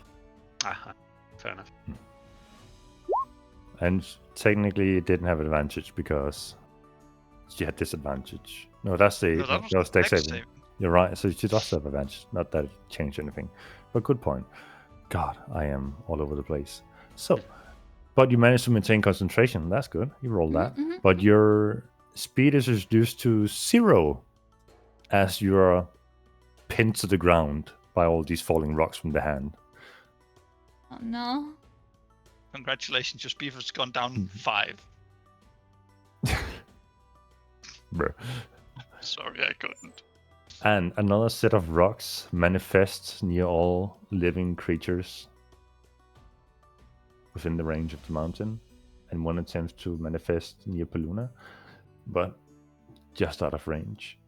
Ah, fair enough. And technically it didn't have advantage because she had disadvantage. No, that's the No, that was was dex dex saving. saving. You're right, so she does have advantage. Not that it changed anything. But good point. God, I am all over the place. So, but you managed to maintain concentration. That's good. You rolled that. Mhm, But your speed is reduced to 0 as you're pinned to the ground by all these falling rocks from the hand. Oh no. Congratulations, your speed has gone down 5. Bruh. Sorry, I couldn't. And another set of rocks manifests near all living creatures within the range of the mountain. And one attempts to manifest near Paluna, but just out of range.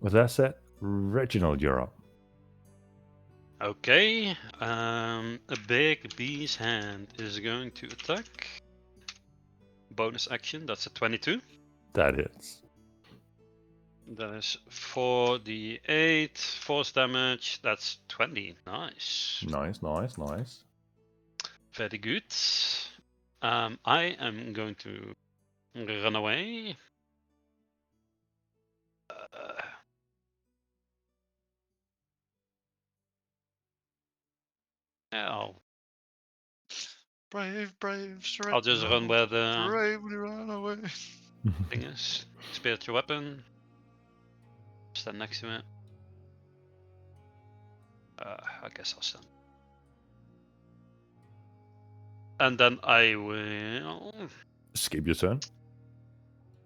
With that said, Reginald, you're up. Okay, a big bee's hand is going to attack. Bonus action, that's a 22. That is. That is 4d8 force damage. That's 20. Nice. Nice. Very good. I am going to run away. I'll Brave, I'll just run where the bravely run away. thing is. Spiritual weapon. Stand next to it. I guess I'll stand. And then I will. Skip your turn.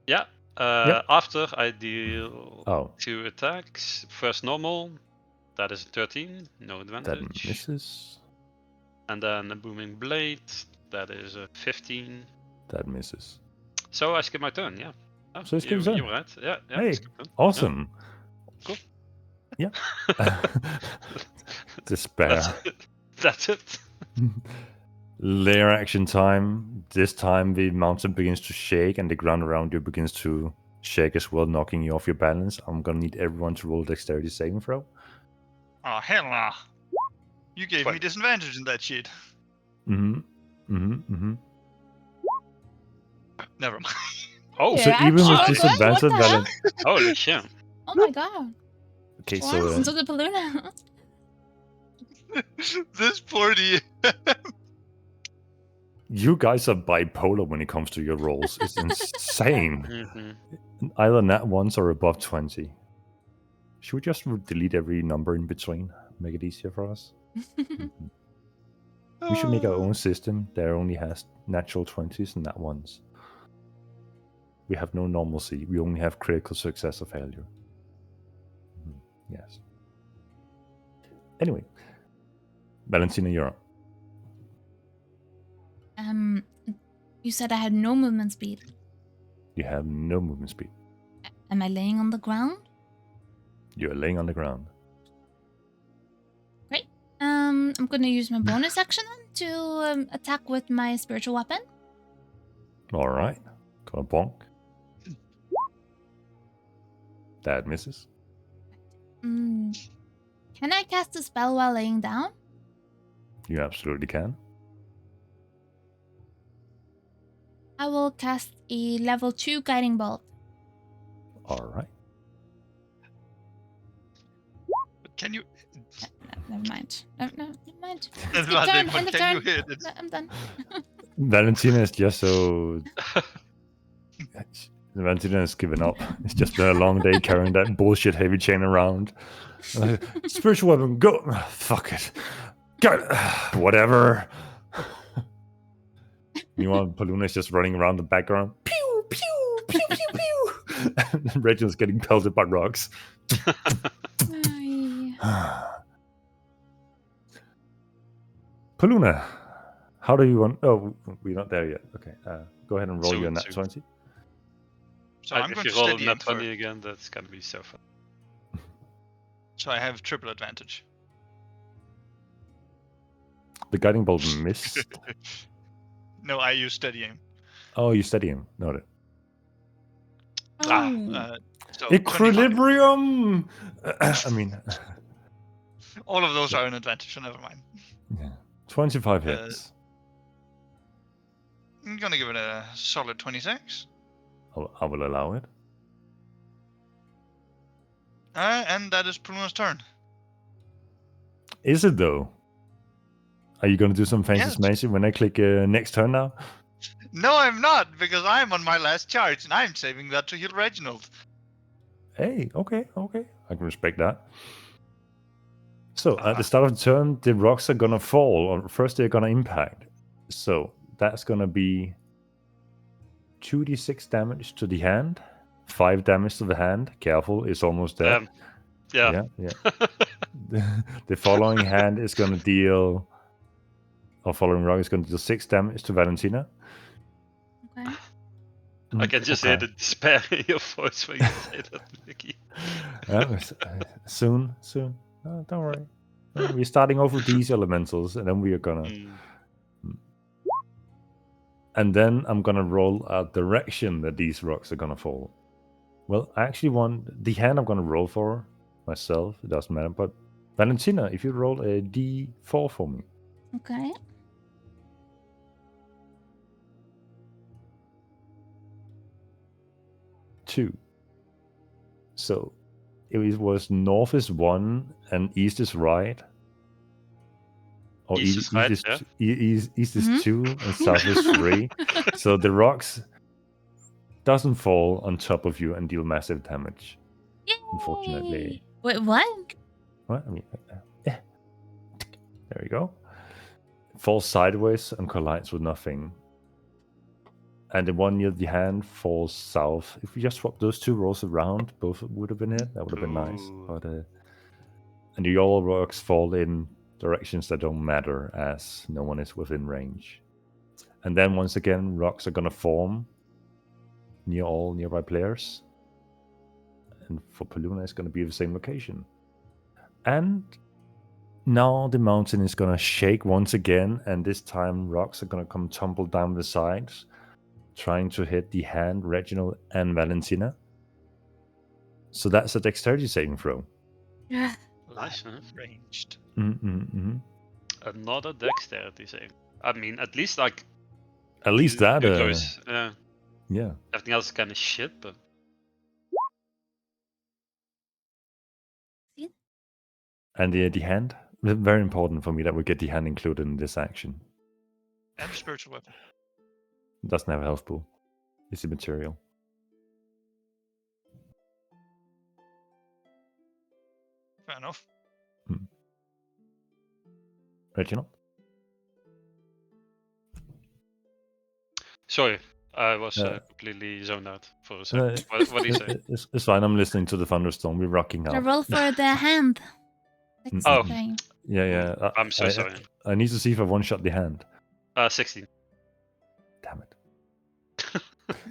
Yeah. Yep. After I deal Oh, 2 attacks. First normal. That is 13. No advantage. that misses. And then a booming blade. That is a 15. That misses. So I skip my turn. Yeah. Oh, So you skip your turn. You're right. Yeah. Hey, skip turn. awesome. Cool. Yeah. Despair. That's it. Layer action time. This time the mountain begins to shake and the ground around you begins to shake as well, knocking you off your balance. I'm gonna need everyone to roll a dexterity saving throw. Oh, hell nah. You gave me What? disadvantage in that shit. Mm-hmm. Never mind. Oh, So Yeah, even with actually, disadvantage, what the Valen. holy shit. Oh my god. Okay, What so happened to the Paluna? This poor DM. you guys are bipolar when it comes to your rolls. It's insane. Mm-hmm. Either nat ones or above 20. Should we just delete every number in between? Make it easier for us? Mhm. We should make our own system that only has natural 20s and nat ones. We have no normalcy. We only have critical success or failure. Mhm. Yes. Anyway, Valentina, you're up. You said I had no movement speed. You have no movement speed. Am I laying on the ground? You're laying on the ground. Great. I'm gonna use my bonus action then to attack with my spiritual weapon. All right. Gonna bonk. That misses. Can I cast a spell while laying down? You absolutely can. I will cast a level 2 guiding bolt. All right. Can you? Never mind. No, never mind. That's Skip not turn, it, but end of can turn. you hit it? No, I'm done. Valentina is just so. Valentina has given up. It's just been a long day carrying that bullshit heavy chain around. Spiritual weapon, go. Fuck it. Go. Whatever. Meanwhile, Paluna is just running around the background. Pew, pew, pew, pew, pew. And Reginald's getting pelted by rocks. Paluna, how do you want? Oh, we're not there yet. Okay, go ahead and roll your nat 20. So I'm If going you to roll a steady nat aim 20 first. again, that's gonna be so fun. So I have triple advantage. The guiding bolt missed. No, I use steady aim. Oh, you steady him. Noted. Oh. So 25. Equilibrium! I mean, All of those are an advantage, so never mind. yeah. 25 hits. I'm gonna give it a solid 26. I will allow it. And that is Paluna's turn. Is it though? Are you going to do some fancy Yes. smashy when I click next turn now? No, I'm not, because I'm on my last charge, and I'm saving that to heal Reginald. Hey, okay. I can respect that. So, at the start of the turn, the rocks are going to fall, or first they're going to impact. So, that's going to be 2d6 damage to the hand, 5 damage to the hand. Careful, it's almost dead. Yeah. The following hand is going to deal, or following rock is going to deal 6 damage to Valentina. Okay. I can just hear the despair in your voice when you say that, Vicky. Soon. Oh, don't worry. We're starting off with these elementals, and then we are gonna. And then I'm gonna roll a direction that these rocks are gonna fall. Well, I actually want the hand I'm going to roll for myself. It doesn't matter. But Valentina, if you roll a d4 for me. Okay. Two. So it was north is 1 and east is right. Or East is right, is, yeah. east is Mhm. 2 and south is 3. So the rocks doesn't fall on top of you and deal massive damage. Unfortunately. Wait, what? What? I mean, yeah. There we go. It falls sideways and collides with nothing. And the one near the hand falls south. If we just swap those two rolls around, both would have been hit. That would have been nice. Ooh. But and the all rocks fall in directions that don't matter, as no one is within range. And then once again, rocks are gonna form near all nearby players. And for Paluna, it's gonna be the same location. And now the mountain is gonna shake once again, and this time rocks are gonna come tumble down the sides, trying to hit the hand, Reginald, and Valentina. So that's a dexterity saving throw. Yeah. Nice, huh? Ranged. Another dexterity save. I mean, at least like. At least that. Good choice. Yeah. Yeah. Everything else is kind of shit, but. And the hand, very important for me that we get the hand included in this action. And a spiritual weapon. It doesn't have a health pool. It's the material. Fair enough. Reginald? Sorry, I was completely zoned out for a second. What do you say? It's fine. I'm listening to the thunderstorm. We're rocking The out. roll for the hand. That's Oh. okay. Yeah. I'm so sorry. I need to see if I one-shot the hand. 16. Damn it.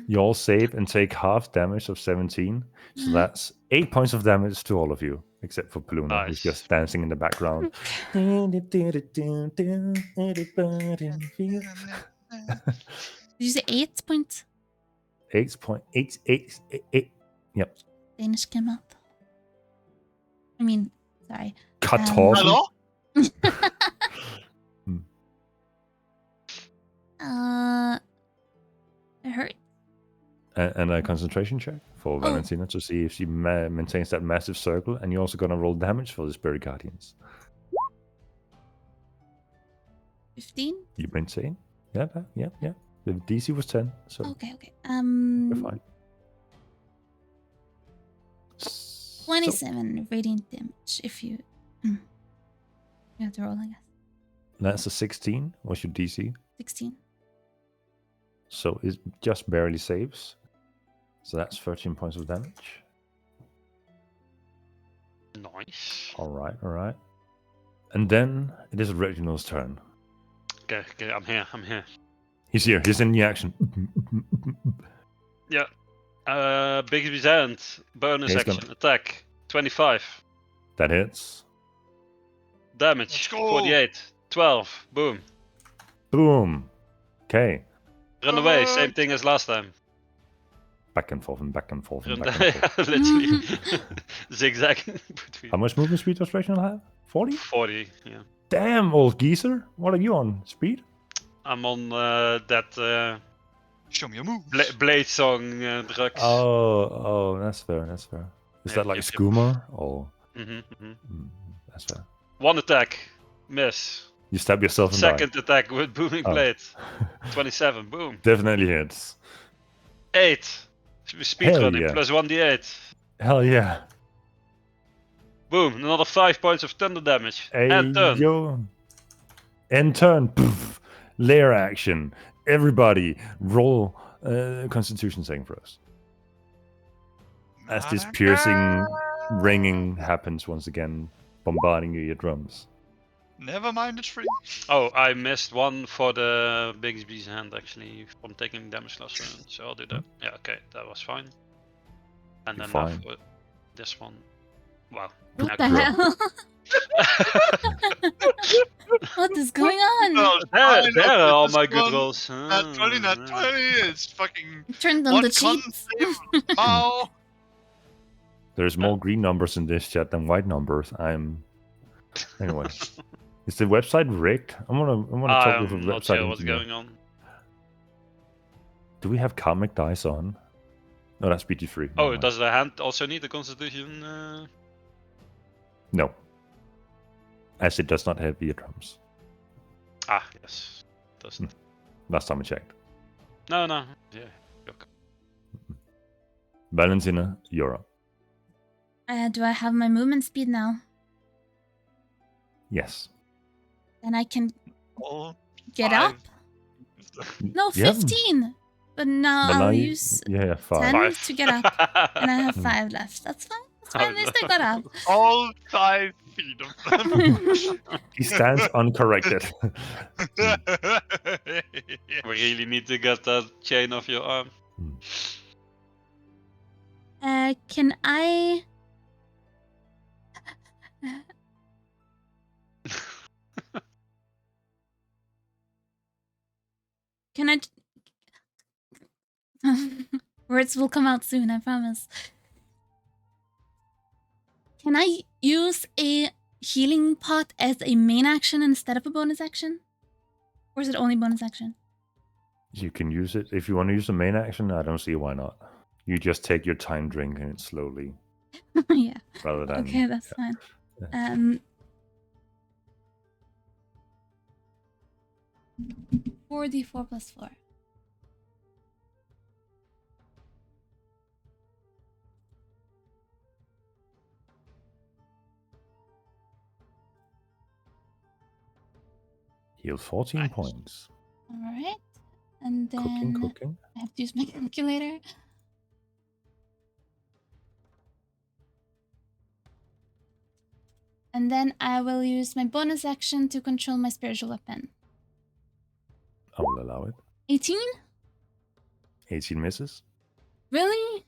You all save and take half damage of 17. So that's 8 points of damage to all of you, except for Paluna, who's Nice. just dancing in the background. Did you say 8 points? 8.888. Yep. Danish came up. I mean, sorry. Kartoffel. Hello? It hurt. And a concentration check for Valentina to see if she maintains that massive circle. And you're also going to roll damage for the Spirit Guardians. 15? You maintain? Yeah. The DC was 10, so Okay. you're fine. 27 radiant damage if you... You have to roll, I guess. That's a 16. What's your DC? 16. So it just barely saves. So that's 13 points of damage. Nice. All right. And then it is Reginald's turn. Okay, I'm here. He's here. He's in the action. Yeah. Bigsby's hand. Bonus He's action. gonna- Attack. 25. That hits. Damage. Let's go. 48. 12. Boom. Boom. Okay. Run away. Same thing as last time. Back and forth and back and forth and Run back and forth. Literally. Zigzag between. How much movement speed does Reginald have? 40? 40, yeah. Damn, old geezer. What are you on? Speed? I'm on that Show me your moves. Blade Song drugs. Oh, that's fair. Is Yeah, that like yep. Skoomer? Or that's fair. One attack. Miss. You stab yourself and Second attack with Booming Oh. Blade. 27. Boom. die. Definitely hits. 8. Speedrunning. yeah. Plus 1d8. Hell yeah. Boom. Another 5 points of thunder damage. Hey, And turn. yo. End turn. Poof. Lair action. Everybody roll Constitution saving for us. As this piercing ringing happens once again, bombarding your eardrums. Never mind, it's free. Oh, I missed one for the Bigsby's hand actually from taking damage last round. So I'll do that. Yeah, okay. That was fine. And then now Fine. for this one. Wow. What Okay. the hell? What is going on? No, There are all my good one. rolls. Not 20, not 20. It's fucking Turned on one the con cheats. save. Ow. There's more green numbers in this chat than white numbers. Anyway. Is the website rigged? I wanna talk with the I'm not website sure what's engineer. going on. Do we have Karmic Dice on? No, that's BT3. Oh, Never mind. does the hand also need the Constitution? No. As it does not have eardrums. Ah, yes. Doesn't. Last time I checked. No. Yeah. Okay. Valentina, you're up. Do I have my movement speed now? Yes. Then I can Oh, get 5. up? No, Yeah. 15. But now But now I'll you- use 5. 10 to get up. And I have 5 left. That's fine. That's fine. At least I got up. All 5 feet of them. He stands uncorrected. We really need to get that chain off your arm. Can I... Can I... Words will come out soon, I promise. Can I use a healing pot as a main action instead of a bonus action? Or is it only bonus action? You can use it. If you want to use the main action, I don't see why not. You just take your time drinking it slowly. Yeah. Rather than... Okay, that's fine. Yeah. 4d4 plus 4. Heal 14 Nice. points. Alright. And then Cooking. I have to use my calculator. And then I will use my bonus action to control my spiritual weapon. I will allow it. 18? 18 misses. Really?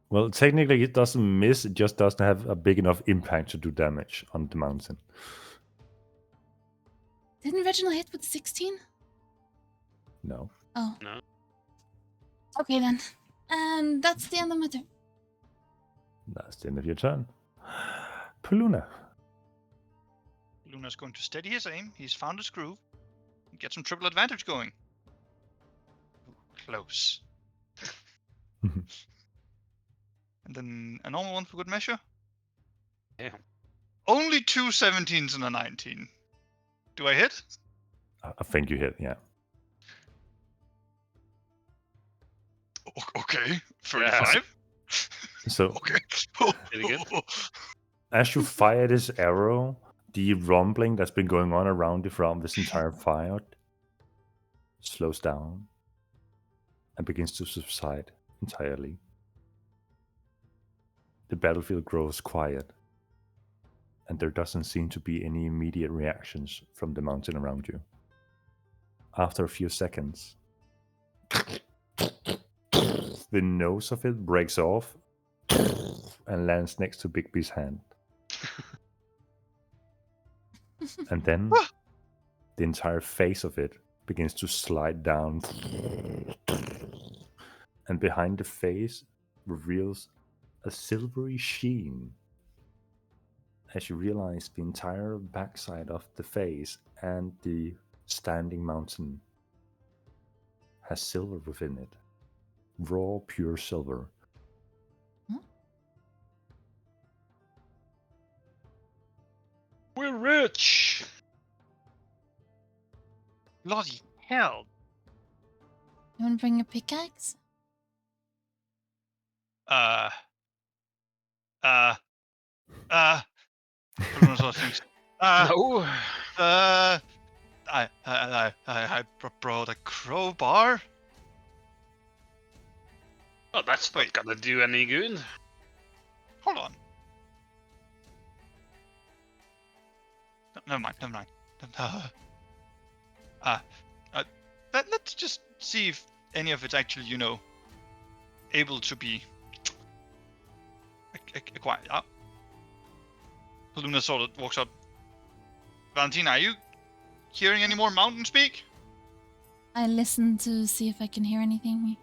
Well, technically it doesn't miss, it just doesn't have a big enough impact to do damage on the mountain. Didn't Reginald hit with 16? No. Oh. No. Okay then. And that's the end of my turn. That's the end of your turn. Paluna. Luna's going to steady his aim. He's found his groove. Get some triple advantage going. Ooh, close. And then a normal one for good measure. Yeah. Only 2 17s and a 19. Do I hit? I think you hit, yeah. Okay. 35. So Okay. Pretty good. as you fire this arrow, the rumbling that's been going on around you throughout this entire fight slows down and begins to subside entirely. The battlefield grows quiet, and there doesn't seem to be any immediate reactions from the mountain around you. After a few seconds, the nose of it breaks off and lands next to Bigby's hand. And then the entire face of it begins to slide down, and behind the face reveals a silvery sheen as you realize the entire backside of the face and the standing mountain has silver within it. Raw, pure silver. We're rich! Bloody hell. You want to bring a pickaxe? Bruno sort of thinks, No! I brought a crowbar. Oh, that's not gonna do any good. Hold on. Never mind. Let's just see if any of it's actually, able to be acquired. Luna sort of walks up. Valentina, are you hearing any more mountain speak? I listen to see if I can hear anything.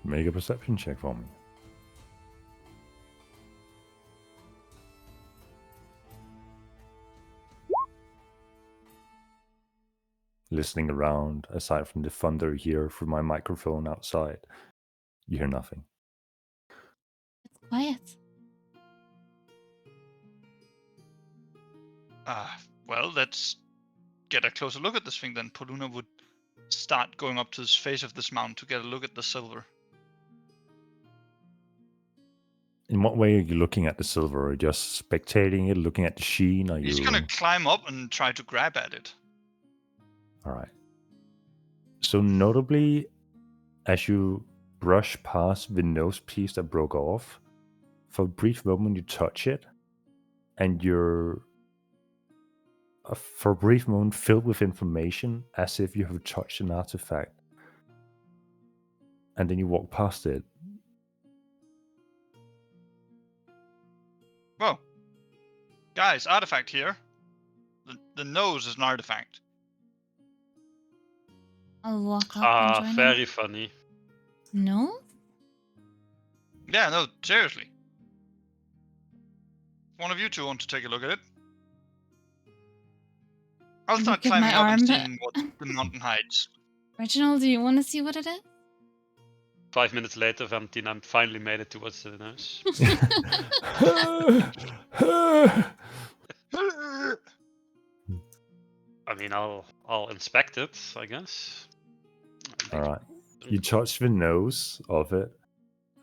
Make a perception check for me. listening around. Aside from the thunder here through my microphone outside, you hear nothing. It's quiet. Well, let's get a closer look at this thing then. Poluna would start going up to the face of this mountain to get a look at the silver. In what way are you looking at the silver? Are you just spectating it, looking at the sheen? Are He's you... gonna climb up and try to grab at it. All right. So notably, as you brush past the nose piece that broke off, for a brief moment you touch it, and you're for a brief moment filled with information as if you have touched an artifact. And then you walk past it. Whoa. Guys, artifact here. The nose is an artifact. I'll walk up and join very him. funny. No? Yeah, no, seriously. One of you two want to take a look at it? I'll start Look at climbing my up and arm. seeing what the mountain hides. Reginald, do you want to see what it is? 5 minutes later, Valentina finally made it towards the nose. I mean, I'll inspect it, I guess. All right. You touch the nose of it,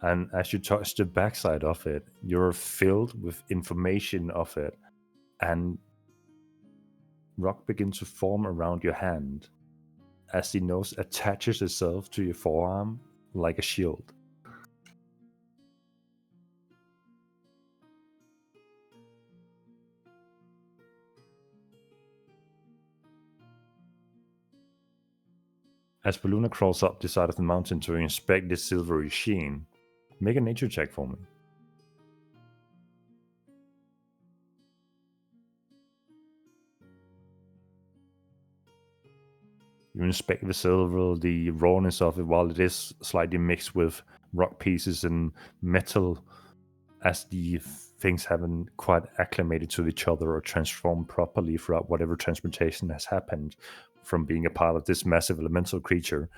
and as you touch the backside of it, you're filled with information of it, and rock begins to form around your hand as the nose attaches itself to your forearm like a shield. As Poluna crawls up the side of the mountain to inspect this silvery sheen, make a nature check for me. You inspect the silver, the rawness of it, while it is slightly mixed with rock pieces and metal, as the things haven't quite acclimated to each other or transformed properly throughout whatever transmutation has happened from being a part of this massive elemental creature.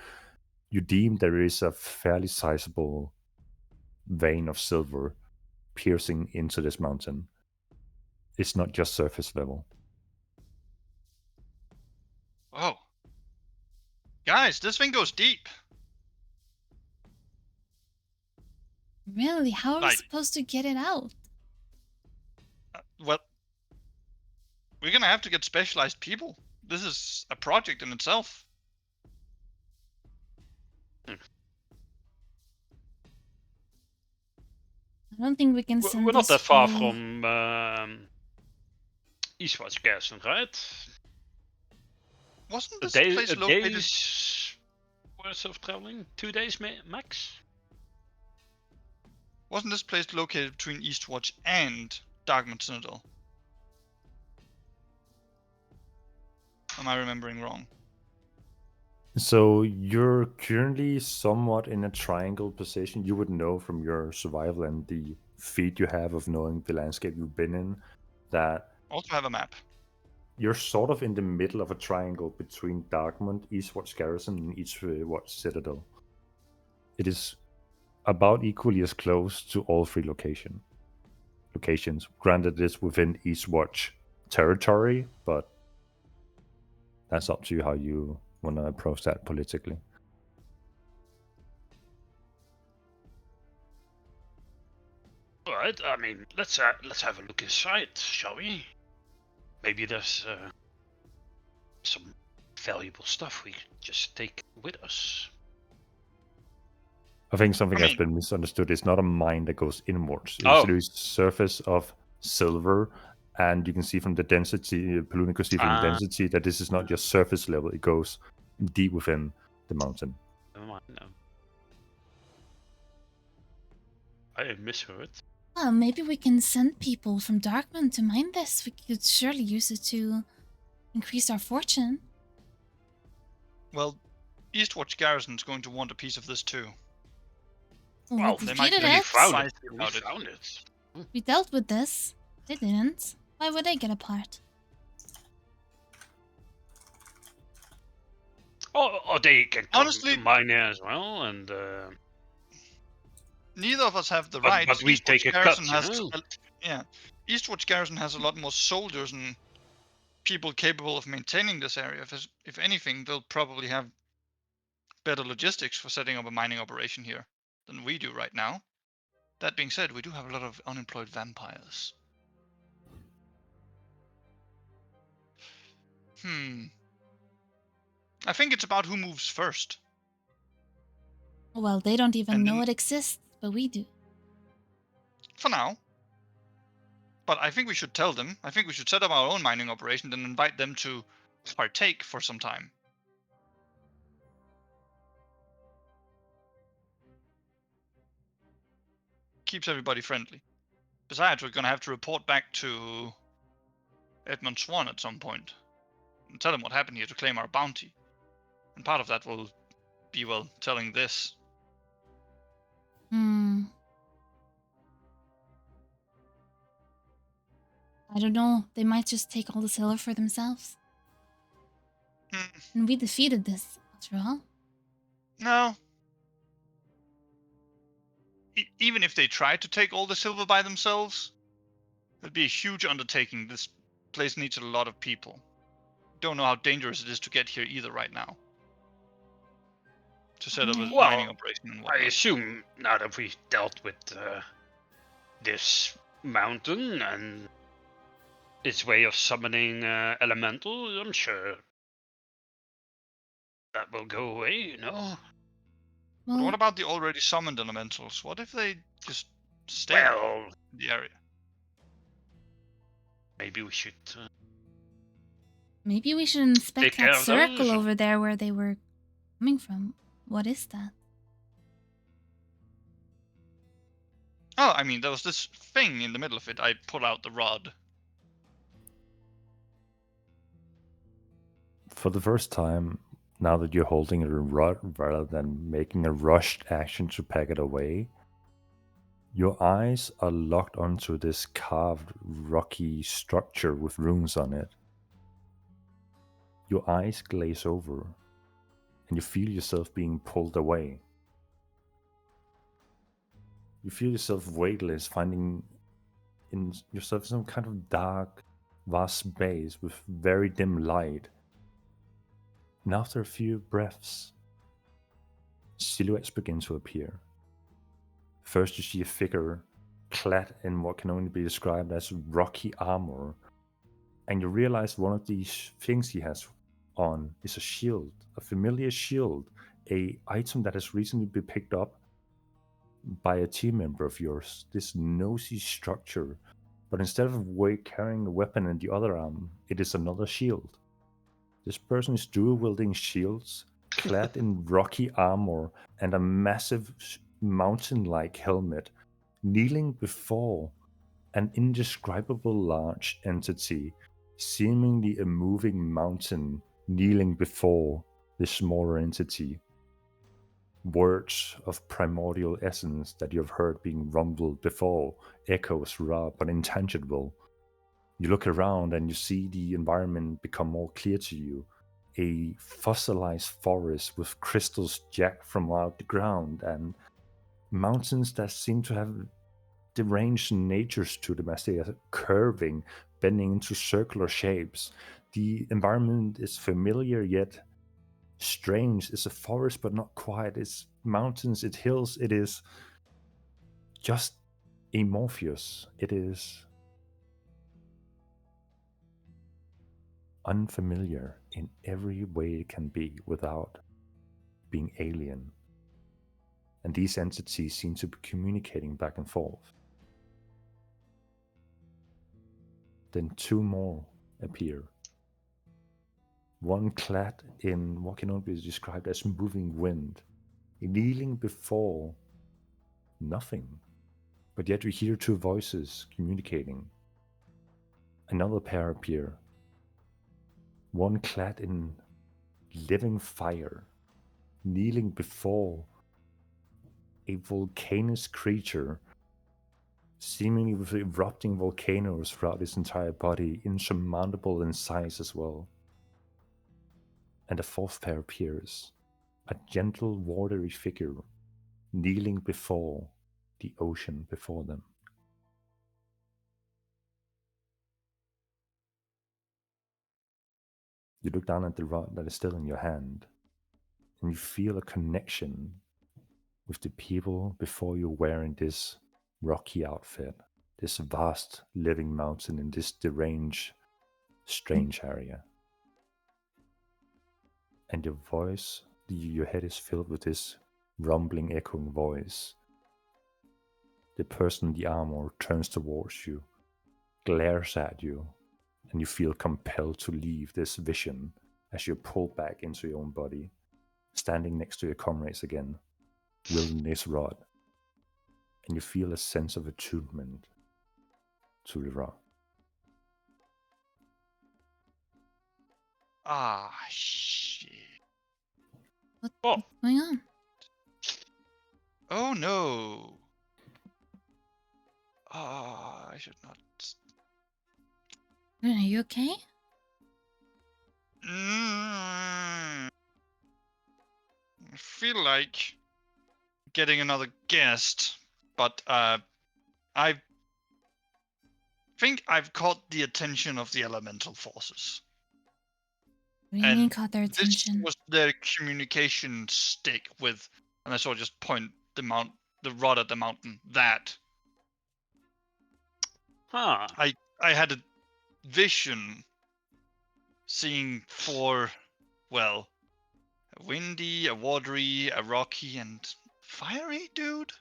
You deem there is a fairly sizable vein of silver piercing into this mountain. It's not just surface level. Oh. Guys, this thing goes deep. Really? How are we Like- supposed to get it out? Well, we're gonna have to get specialized people. This is a project in itself. I don't think we can send We're not this that far through- from Eastwatch Garrison, right? Wasn't A this day, place a located? day's worth of traveling? 2 days max? Wasn't this place located between Eastwatch and Darkmoon Citadel? Am I remembering wrong? So you're currently somewhat in a triangle position. You would know from your survival and the feat you have of knowing the landscape you've been in that Also have a map. you're sort of in the middle of a triangle between Darkmoon, Eastwatch Garrison, and Eastwatch Citadel. It is about equally as close to all three locations. Granted, it is within Eastwatch territory, but that's up to you how you want to approach that politically. Alright, I mean, let's have a look inside, shall we? Maybe there's some valuable stuff we can just take with us. I think something I has mean- been misunderstood. It's not a mine that goes inwards. It's Oh. the surface of silver, and you can see from the density, Poluna could see from the density that this is not just surface level. It goes deep within the mountain. Never mind, no. I misheard. Well, maybe we can send people from Darkmoon to mine this. We could surely use it to increase our fortune. Well, Eastwatch Garrison's going to want a piece of this too. Well, we they might defeated really it. found Found it. it. We About it. found it. We dealt with this. They didn't. Why would they get a part? Or they can come Honestly, to mine here as well, and neither of us have the but rights. we Eastwood's take a garrison cut, has, yeah, Eastwood's garrison has a lot more soldiers and people capable of maintaining this area. If anything, they'll probably have better logistics for setting up a mining operation here than we do right now. That being said, we do have a lot of unemployed vampires. I think it's about who moves first. Well, they don't even And know then- it exists, but we do. For now. But I think we should tell them. I think we should set up our own mining operation and invite them to partake for some time. Keeps everybody friendly. Besides, we're gonna have to report back to Edmund Swan at some point and tell him what happened here to claim our bounty. And part of that will be, well, telling this. I don't know. They might just take all the silver for themselves. And we defeated this, after all. No. Even if they tried to take all the silver by themselves, it'd be a huge undertaking. This place needs a lot of people. Don't know how dangerous it is to get here either right now. To set up a mining operation and whatnot. I assume now that we dealt with this mountain and its way of summoning elemental, I'm sure that will go away, you know? But what about the already summoned elementals? What if they just stay in the area? Maybe we should... Maybe we should inspect that circle over there where they were coming from. What is that? Oh, I mean, there was this thing in the middle of it. I pull out the rod. For the first time, now that you're holding a rod rather than making a rushed action to pack it away, your eyes are locked onto this carved, rocky structure with runes on it. Your eyes glaze over, and you feel yourself being pulled away. You feel yourself weightless, finding in yourself some kind of dark, vast space with very dim light. And after a few breaths, silhouettes begin to appear. First you see a figure clad in what can only be described as rocky armor, and you realize one of these things he has on is a shield, a familiar shield, a item that has recently been picked up by a team member of yours, this nosy structure, but instead of carrying a weapon in the other arm, it is another shield. This person is dual-wielding shields, clad in rocky armor and a massive mountain-like helmet, kneeling before an indescribable large entity, seemingly a moving mountain, kneeling before this smaller entity. Words of primordial essence that you have heard being rumbled before, echoes raw but intangible. You look around and you see the environment become more clear to you. A fossilized forest with crystals jacked from out the ground and mountains that seem to have deranged natures to them as they are curving, bending into circular shapes. The environment is familiar yet strange. It's a forest but not quite. It's mountains, it's hills, it is just amorphous. It is unfamiliar in every way it can be without being alien. And these entities seem to be communicating back and forth. Then two more appear. One clad in what can only be described as moving wind, kneeling before nothing. But yet we hear two voices communicating. Another pair appear. One clad in living fire, kneeling before a volcanoes creature, seemingly with erupting volcanoes throughout its entire body, insurmountable in size as well. and a fourth pair appears, a gentle, watery figure kneeling before the ocean before them. You look down at the rod that is still in your hand, and you feel a connection with the people before you wearing this rocky outfit, this vast living mountain in this deranged, strange area. And your voice, your head is filled with this rumbling, echoing voice. The person in the armor turns towards you, glares at you, and you feel compelled to leave this vision as you're pulled back into your own body, standing next to your comrades again, wielding this rod, and you feel a sense of attunement to the rod. Ah, shit. What's going on? Oh no. Ah, I should not. Are you okay? I feel like getting another guest, but I think I've caught the attention of the elemental forces. What do you mean caught their This attention? was their communication stick with, and I saw just point the rod at the mountain. That Huh. I had a vision seeing 4, well, a windy, a watery, a rocky, and fiery dude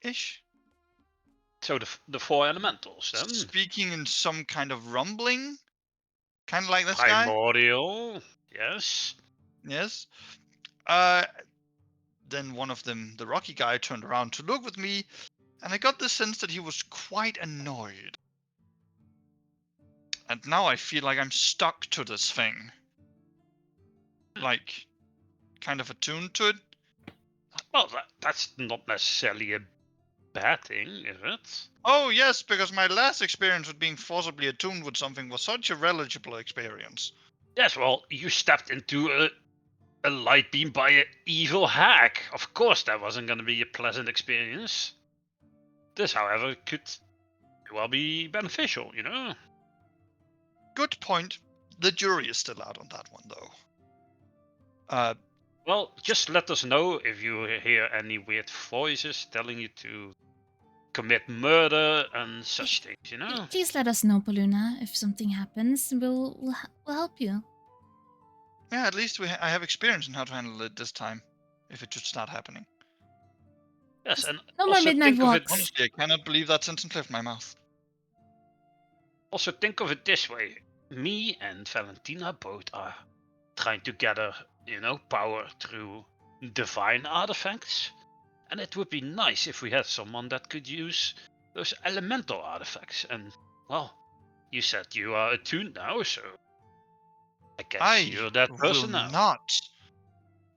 ish. So the 4 elementals then? Speaking in some kind of rumbling. Kind of like this guy. Primordial, yes. Yes. Then one of them, the rocky guy, turned around to look with me, and I got the sense that he was quite annoyed. And now I feel like I'm stuck to this thing. Like, kind of attuned to it. Well, that's not necessarily a bad thing, is it? Oh yes, because my last experience with being forcibly attuned with something was such a religible experience. Yes, well, you stepped into a light beam by an evil hag. Of course that wasn't going to be a pleasant experience. This, however, could well be beneficial, you know? Good point. The jury is still out on that one, though. Well, just let us know if you hear any weird voices telling you to commit murder and such things, you know? Please let us know, Paluna, if something happens. We'll help you. Yeah, at least I have experience in how to handle it this time, if it should start happening. Yes, and no more also midnight think of it. walks. Honestly, I cannot believe that sentence left my mouth. Also think of it this way: me and Valentina both are trying to gather, you know, power through divine artifacts, and it would be nice if we had someone that could use those elemental artifacts. And well, you said you are attuned now, so I guess you're that person will now. not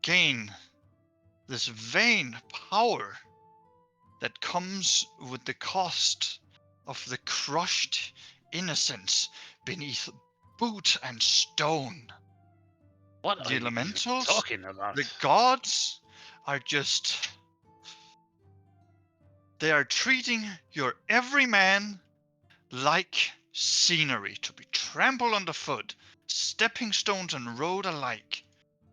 gain this vain power that comes with the cost of the crushed innocence beneath boot and stone. What The are you elementals, talking about? the gods, are just... They are treating your every man like scenery to be trampled underfoot, stepping stones and road alike.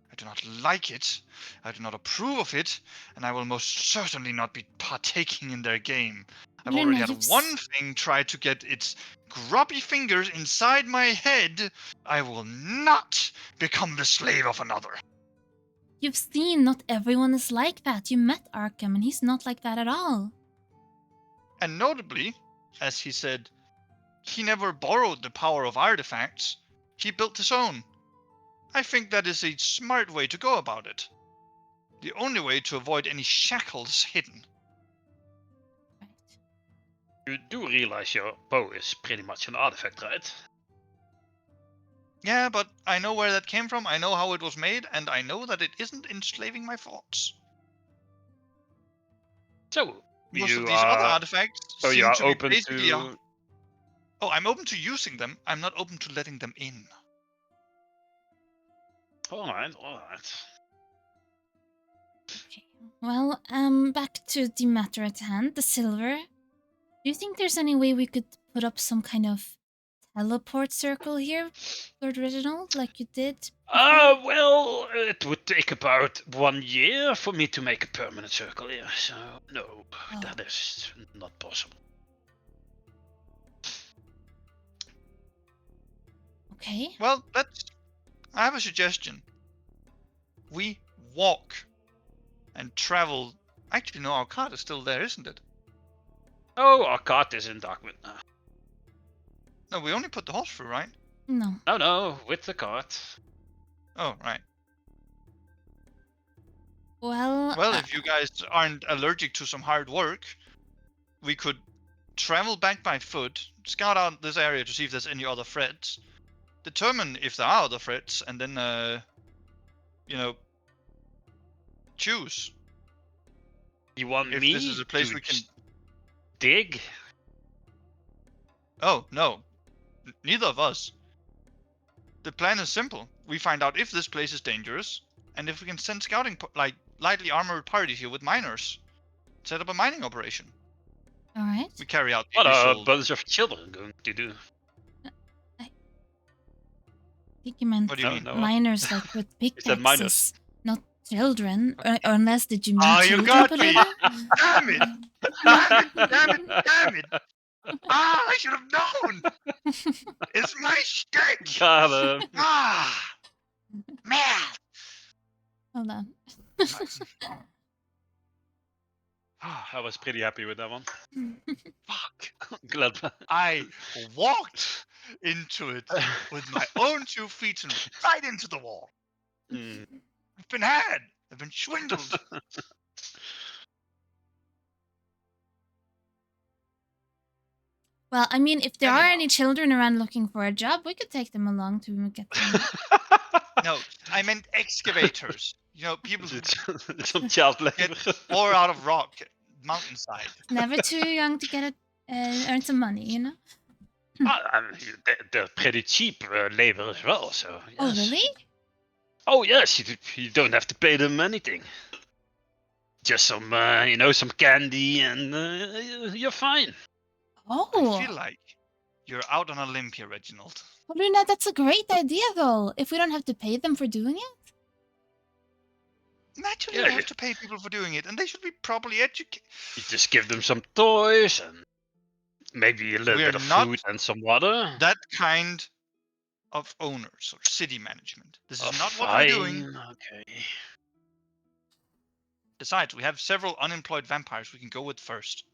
I do not like it, I do not approve of it, and I will most certainly not be partaking in their game. I've already had one thing try to get its grubby fingers inside my head. I will not become the slave of another. You've seen not everyone is like that. You met Arkham, and he's not like that at all. And notably, as he said, he never borrowed the power of artifacts. He built his own. I think that is a smart way to go about it. The only way to avoid any shackles hidden. Right. You do realize your bow is pretty much an artifact, right? Yeah, but I know where that came from, I know how it was made, and I know that it isn't enslaving my thoughts. So, Most you of these other are... artifacts So you seem are to be open basically... to... Oh, I'm open to using them. I'm not open to letting them in. All right, all right. Okay. Well, back to the matter at hand, the silver. Do you think there's any way we could put up some kind of teleport circle here, Lord Reginald, like you did? Well, it would take about 1 year for me to make a permanent circle here, so no, that is not possible. Okay. Well, I have a suggestion. We walk and travel. Actually, no, our cart is still there, isn't it? Oh, our cart is in Darkwind now. No, we only put the horse through, right? No. No, with the cart. Oh, right. Well, If you guys aren't allergic to some hard work, we could travel back by foot, scout out this area to see if there's any other threats, determine if there are other threats, and then, choose. You want If me this is a place to we can dig? Oh, no. Neither of us. The plan is simple. We find out if this place is dangerous, and if we can send scouting, lightly armored parties here with miners. Set up a mining operation. alright. We carry out the What are a initial... bunch of children going to do? I think you meant What do you mean? No. miners, like with said miners. pickaxes, not children. Or unless did you mean Oh, you children, got me! Polina? Damn it! Damn it! Ah, I should have known! It's my shtick! Got him. Ah! Man! Hold on. Nice. I was pretty happy with that one. Fuck. Glad. I walked into it with my own 2 feet and right into the wall. Mm. I've been had. I've been swindled. Well, I mean, if there are Anyhow. any children around looking for a job, we could take them along to get them. No, I meant excavators. People who It's some child labor. pour out of rock, mountainside. Never too young to get earn some money, you know? I mean, they're pretty cheap labor as well, so yes. Oh, really? Oh yes, you don't have to pay them anything. Just some, some candy, and you're fine. Oh, I feel like you're out on a limb here, Reginald. well, Luna, that's a great idea, though. If we don't have to pay them for doing it. Naturally, Yeah, we have yeah. to pay people for doing it, and they should be properly educated. You just give them some toys and maybe a little We're bit of not food and some water. That kind of owners or city management. This is Oh, not what we're doing. fine, okay. Besides, we have several unemployed vampires we can go with first.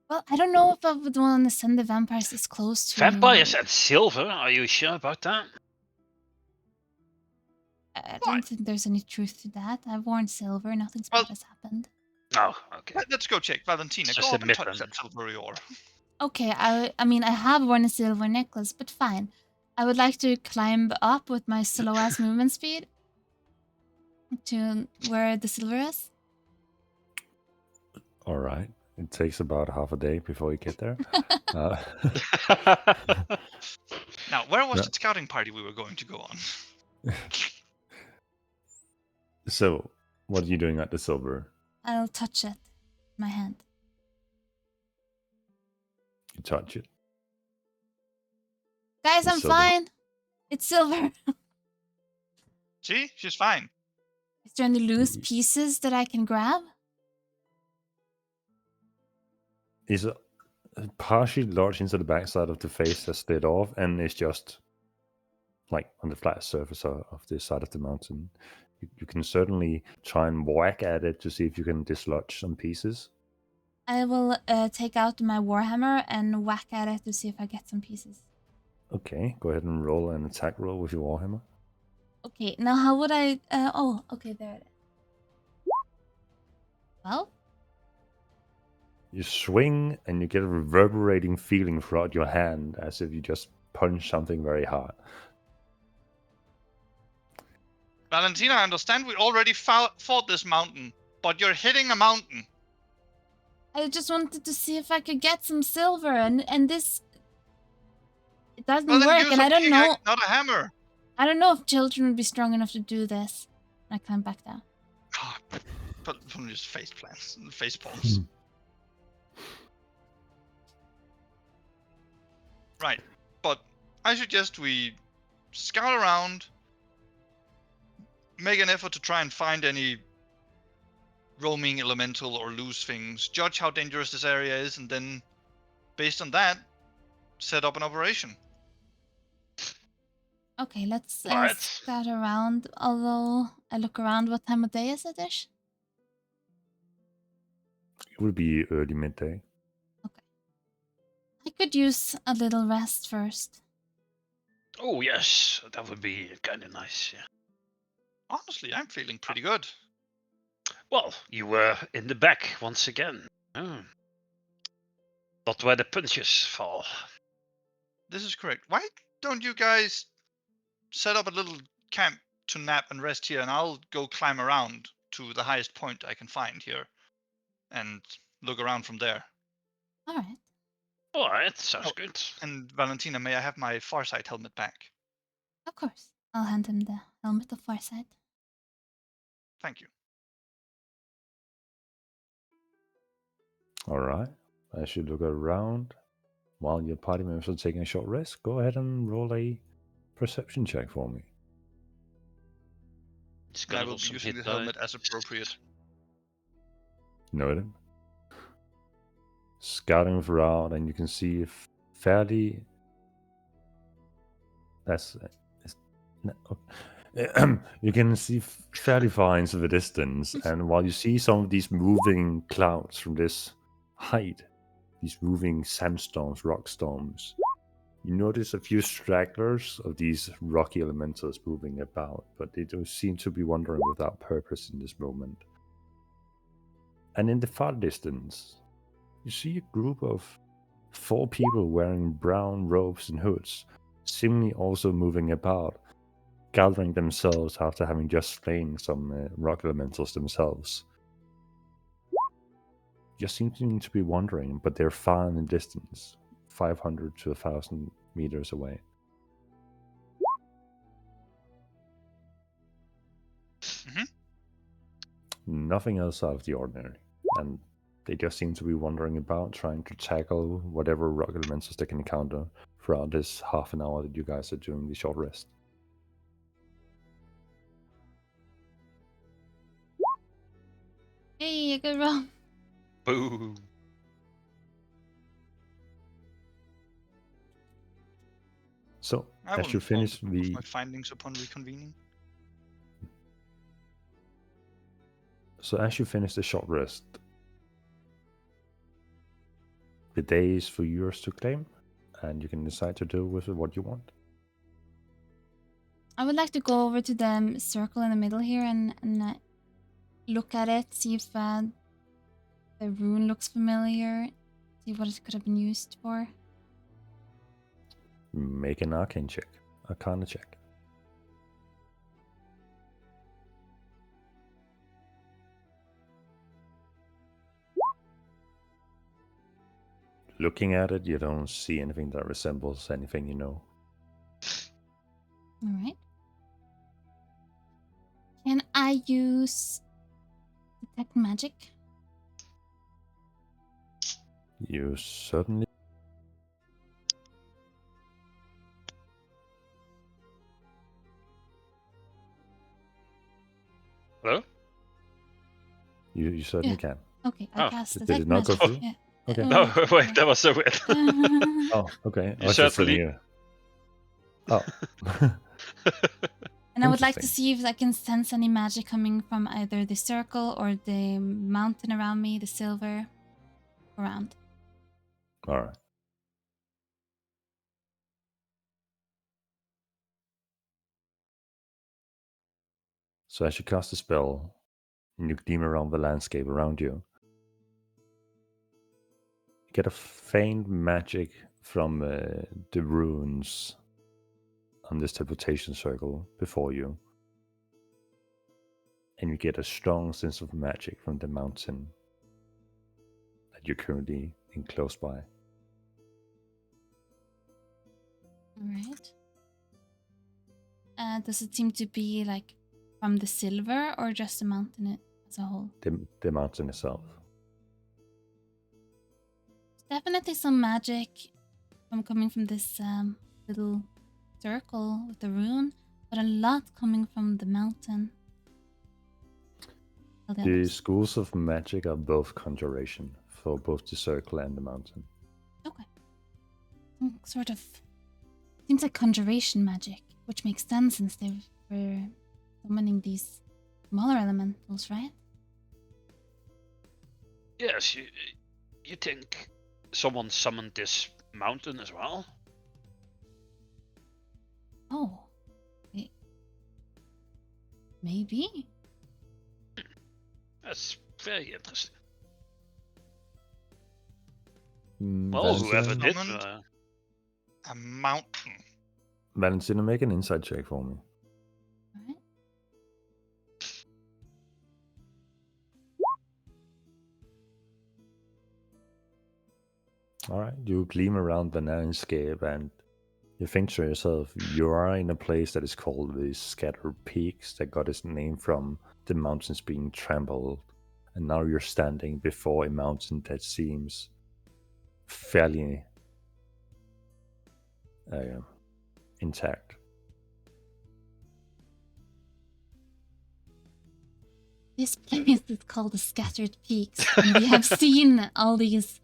Well, I don't know if I would want to send the vampires this close to... Vampires and silver, are you sure about that? I Why? don't think there's any truth to that. I've worn silver. Nothing Well- bad has happened. Oh, okay. Let's go check. Valentina, Just go up and admit touch them. that silvery ore. Okay, I mean, I have worn a silver necklace, but fine. I would like to climb up with my slow-ass movement speed to where the silver is. All right. It takes about half a day before you get there. Now, where was Yeah. the scouting party we were going to go on? So, what are you doing at the silver? I'll touch it. My hand. You touch it. Guys, I'm Silver. fine. It's silver. See? She's fine. Is there any loose pieces that I can grab? Is partially lodged into the backside of the face that's slid off, and it's just like on the flat surface of this side of the mountain. You can certainly try and whack at it to see if you can dislodge some pieces. I will take out my warhammer and whack at it to see if I get some pieces. Okay, go ahead and roll an attack roll with your warhammer. Okay, now how would I... oh, okay, there it is. Well, You swing, and you get a reverberating feeling throughout your hand, as if you just punch something very hard. Valentina, I understand we already fought this mountain, but you're hitting a mountain. I just wanted to see if I could get some silver, and this... It doesn't Well, then work, use and a I don't know... pickaxe, not a hammer. I don't know if children would be strong enough to do this. I climb back down. But just face palms. Right, but I suggest we scout around, make an effort to try and find any roaming elemental or loose things, judge how dangerous this area is, and then, based on that, set up an operation. Okay, let's Alright. scout around. Although I look around, what time of day is it, Ish? It would be early midday. I could use a little rest first. Oh yes, that would be kind of nice. Yeah. Honestly, I'm feeling pretty good. Well, you were in the back once again. Oh. Not where the punches fall. This is correct. Why don't you guys set up a little camp to nap and rest here, and I'll go climb around to the highest point I can find here and look around from there. All right. Alright, sounds good. And Valentina, may I have my Farsight helmet back? Of course. I'll hand him the helmet of Farsight. Thank you. All right. As you look around, while your party members are taking a short rest, go ahead and roll a perception check for me. Just I gotta will roll be some using hit the helmet dice. as appropriate. Noted. Scouting around, and you can see fairly. You can see fairly far into the distance, and while you see some of these moving clouds from this height, these moving sandstorms, rock storms, you notice a few stragglers of these rocky elementals moving about, but they don't seem to be wandering without purpose in this moment. And in the far distance, you see a group of 4 people wearing brown robes and hoods, seemingly also moving about, gathering themselves after having just slain some rock elementals themselves. Just seeming to be wandering, but they're far in the distance, 500 to 1,000 meters away. Nothing else out of the ordinary, and they just seem to be wandering about, trying to tackle whatever rock elementals they can encounter throughout this half an hour that you guys are doing the short rest. Hey, a good roll. Boom. So, I will as you inform finish the group the of my findings upon reconvening. short rest, the day is for yours to claim, and you can decide to do with it what you want. I would like to go over to the circle in the middle here and look at it, see if the rune looks familiar, see what it could have been used for. Make an arcana check. Looking at it, you don't see anything that resembles anything you know. Alright. Can I use detect magic? You certainly. Hello? You certainly can. Okay, I Oh, cast did detect it not go magic. through? Yeah. Okay. No, wait, that was so weird. Oh, okay. I You was just sitting certainly- here. Oh. And I would like to Interesting. see if I can sense any magic coming from either the circle or the mountain around me, the silver around. All right. So as you cast a spell, and you gleam around the landscape around you, you get a faint magic from the runes on this teleportation circle before you. And you get a strong sense of magic from the mountain that you're currently in close by. Alright. Does it seem to be like from the silver or just the mountain as a whole? The mountain itself. Definitely some magic coming from this little circle with the rune, but a lot coming from the mountain. The schools of magic are both conjuration for both the circle and the mountain. Okay. Some sort of seems like conjuration magic, which makes sense since they were summoning these smaller elementals, right? Yes, you think someone summoned this mountain as well? Oh. Maybe. That's very interesting. Well, Well, whoever did... a mountain. Valentina, make an insight check for me. Alright. Alright, you gleam around the landscape and you think to yourself, you are in a place that is called the Scattered Peaks that got its name from the mountains being trampled. And now you're standing before a mountain that seems fairly intact. This place is called the Scattered Peaks, and we have seen all these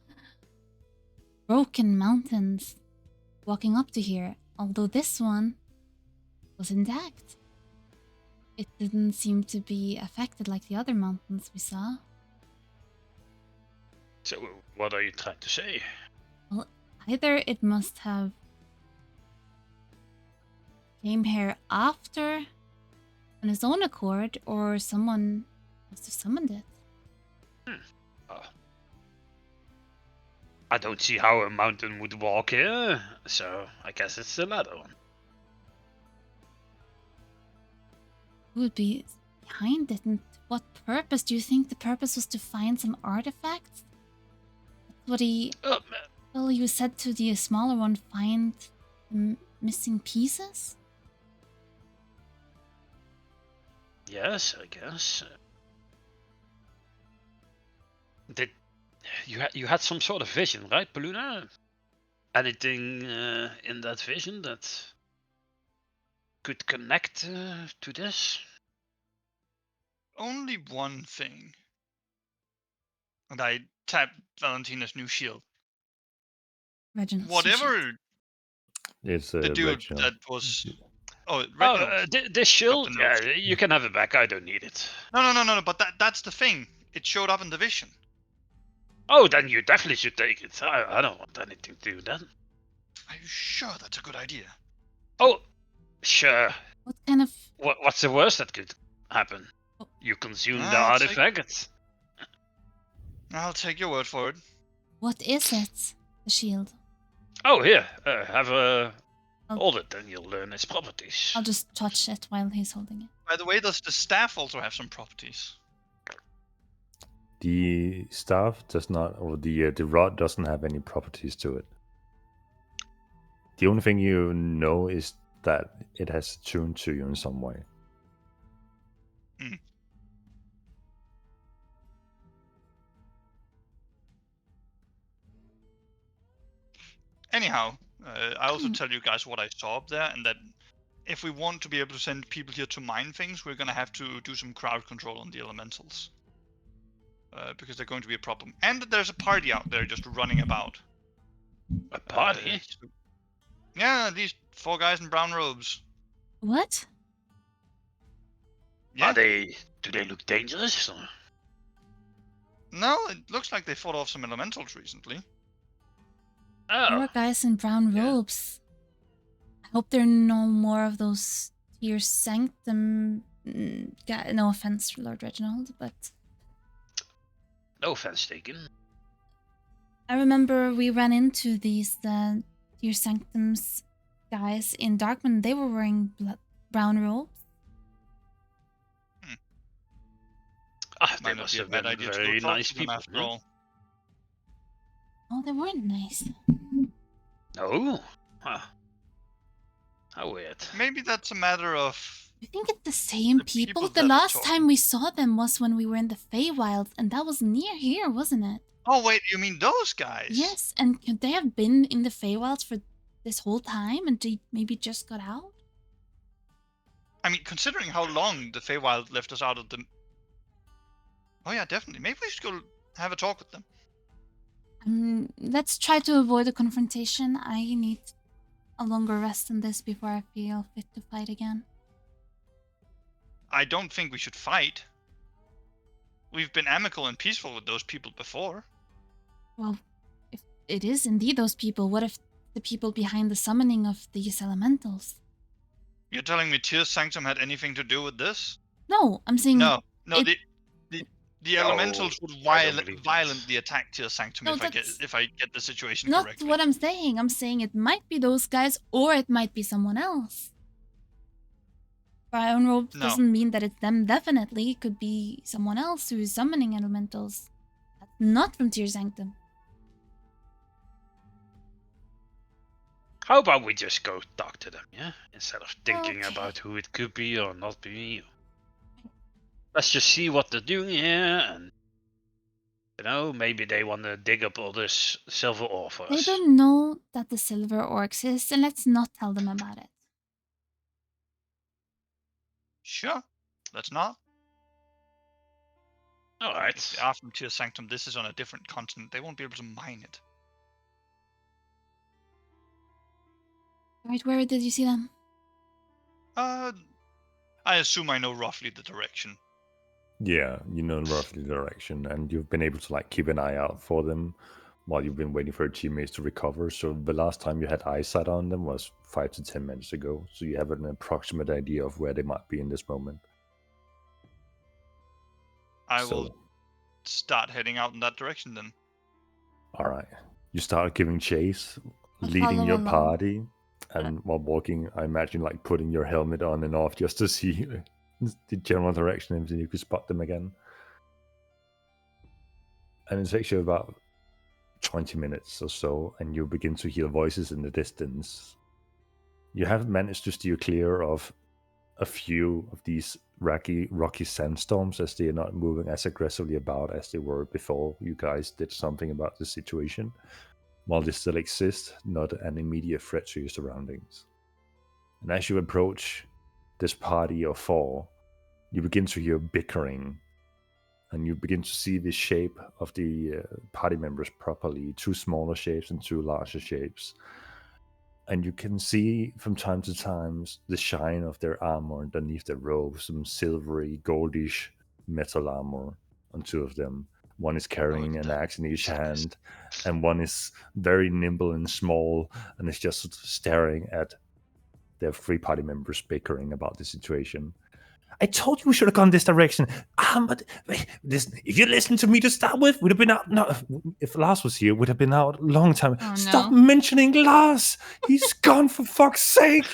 broken mountains walking up to here, although this one was intact. It didn't seem to be affected like the other mountains we saw. So, what are you trying to say? Well, either it must have came here after on its own accord, or someone must have summoned it. I don't see how a mountain would walk here, so I guess it's the latter one. Who would be behind it, and what purpose? Do you think the purpose was to find some artifacts? That's what he... well, you said to the smaller one, find the missing pieces? Yes, I guess. Did you had some sort of vision, right, Paluna? Anything in that vision that could connect to this? Only one thing. And I tapped Valentina's new shield. Reginald's Whatever It's the dude Reginald. that was... Oh, Reginald. This shield? Captain Yeah, Nose. you can have it back. I don't need it. No, but that's the thing. It showed up in the vision. Oh, then you definitely should take it. I don't want anything to do with that. Are you sure that's a good idea? Oh, sure. What kind of... What's the worst that could happen? You consume the I'll take- artifact. I'll take your word for it. what is it? The shield. Oh, here. Have a... I'll- hold it, then you'll learn its properties. I'll just touch it while he's holding it. By the way, does the staff also have some properties? The staff does not, or the rod doesn't have any properties to it. The only thing you know is that it has tuned to you in some way. Anyhow, I also tell you guys what I saw up there, and that if we want to be able to send people here to mine things, we're gonna have to do some crowd control on the elementals. Because they're going to be a problem. And there's a party out there just running about. A party? Yeah, these 4 guys in brown robes. What? Yeah. Do they look dangerous? Or? No, it looks like they fought off some elementals recently. Oh, 4 guys in brown Yeah. robes. I hope there are no more of those Tear Sanctum... no offense, Lord Reginald, but... no offense taken. I remember we ran into these Tear Sanctums guys in Darkman. They were wearing brown robes. They Might not must be a have bad been idea to very go talk nice to them people. after all. Oh, they weren't nice. No? Huh. How weird. Maybe that's a matter of... I think it's the same The people. people The that are last talking. time we saw them was when we were in the Feywild, and that was near here, wasn't it? Oh, wait, you mean those guys? Yes, and could they have been in the Feywilds for this whole time and they maybe just got out? I mean, considering how long the Feywild left us out of the... Oh yeah, definitely. Maybe we should go have a talk with them. Let's try to avoid a confrontation. I need a longer rest than this before I feel fit to fight again. I don't think we should fight. We've been amicable and peaceful with those people before. Well, if it is indeed those people, what if the people behind the summoning of these elementals? You're telling me Tears Sanctum had anything to do with this? No, I'm saying... No, it- the No, elementals would I don't believe that. violently attack Tears Sanctum No, if I get the situation Not correctly. what I'm saying. I'm saying it might be those guys or it might be someone else. Iron Robe No. doesn't mean that it's them, definitely. It could be someone else who's summoning elementals. That's not from Tear Sanctum. How about we just go talk to them, yeah? Instead of thinking Okay. about who it could be or not be. Let's just see what they're doing here, and maybe they want to dig up all this silver ore for They us. don't know that the silver ore exists, and let's not tell them about it. Sure, let's not. All right. If they are from Tears Sanctum, this is on a different continent. They won't be able to mine it. Alright, where did you see them? I assume I know roughly the direction. Yeah, you know roughly the direction, and you've been able to like keep an eye out for them while you've been waiting for your teammates to recover. So the last time you had eyesight on them was 5 to 10 minutes ago. So you have an approximate idea of where they might be in this moment. I will start heading out in that direction then. All right. You start giving chase, I'll leading follow your along. party, and while walking, I imagine like putting your helmet on and off just to see the general direction and then you could spot them again. And it takes you about 20 minutes or so, and you begin to hear voices in the distance. You have managed to steer clear of a few of these rocky sandstorms, as they are not moving as aggressively about as they were before you guys did something about the situation. While they still exist, not an immediate threat to your surroundings. And as you approach this party of 4, you begin to hear bickering, and you begin to see the shape of the party members properly, 2 smaller shapes and 2 larger shapes. And you can see from time to time the shine of their armor underneath their robes, some silvery, goldish metal armor on 2 of them. One is carrying an axe in each hand, and one is very nimble and small, and is just staring at their 3 party members bickering about the situation. I told you we should have gone this direction. But if you listened to me to start with, would have been out. No, if Lars was here, would have been out a long time. Oh, Stop no. mentioning Lars. He's gone for fuck's sake.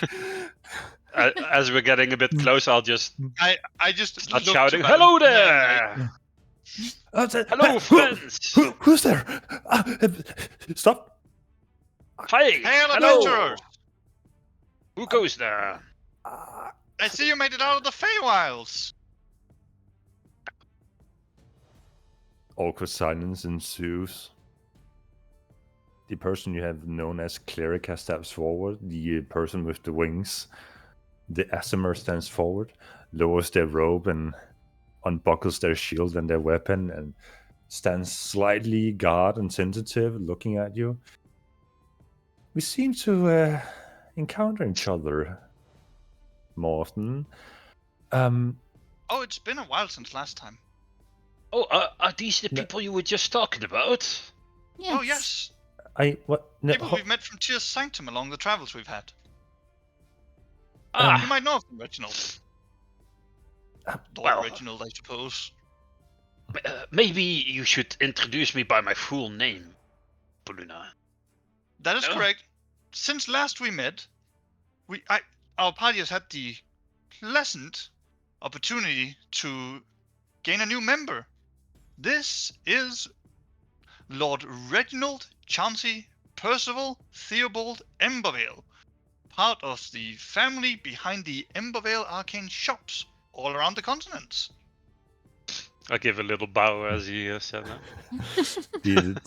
As we're getting a bit closer, I'll just I just start look shouting, to "Hello Valentine, there! Hello, friends! Who's there? Stop. Hey, Hi! Hello! adventurers! Who goes there?" I see you made it out of the Feywilds. Awkward silence ensues. The person you have known as Clerica steps forward. The person with the wings, the Aasimar, stands forward, lowers their robe and unbuckles their shield and their weapon, and stands slightly guard and sensitive, looking at you. We seem to encounter each other more often. Oh, it's been a while since last time. Oh, are these the people you were just talking about? Yes. Oh, yes. No, People we've met from Tears Sanctum along the travels we've had. You Ah, might know of them, Reginald. Lord well. Reginald, I suppose. Maybe you should introduce me by my full name, Poluna. That is No. correct. Since last we met, our party has had the pleasant opportunity to gain a new member. This is Lord Reginald Chauncey Percival Theobald Embervale, part of the family behind the Embervale Arcane shops all around the continents. I give a little bow as he said that. The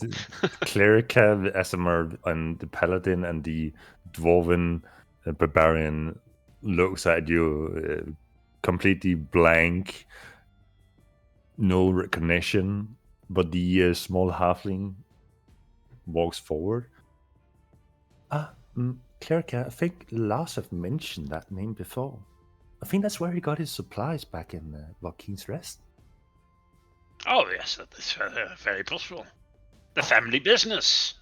cleric, Asimar, and the paladin and the dwarven barbarian looks at you completely blank, no recognition, but the small halfling walks forward. Cleric, I think Lars have mentioned that name before. I think that's where he got his supplies back in Joaquin's Rest. Oh, yes, that is very possible. The family business.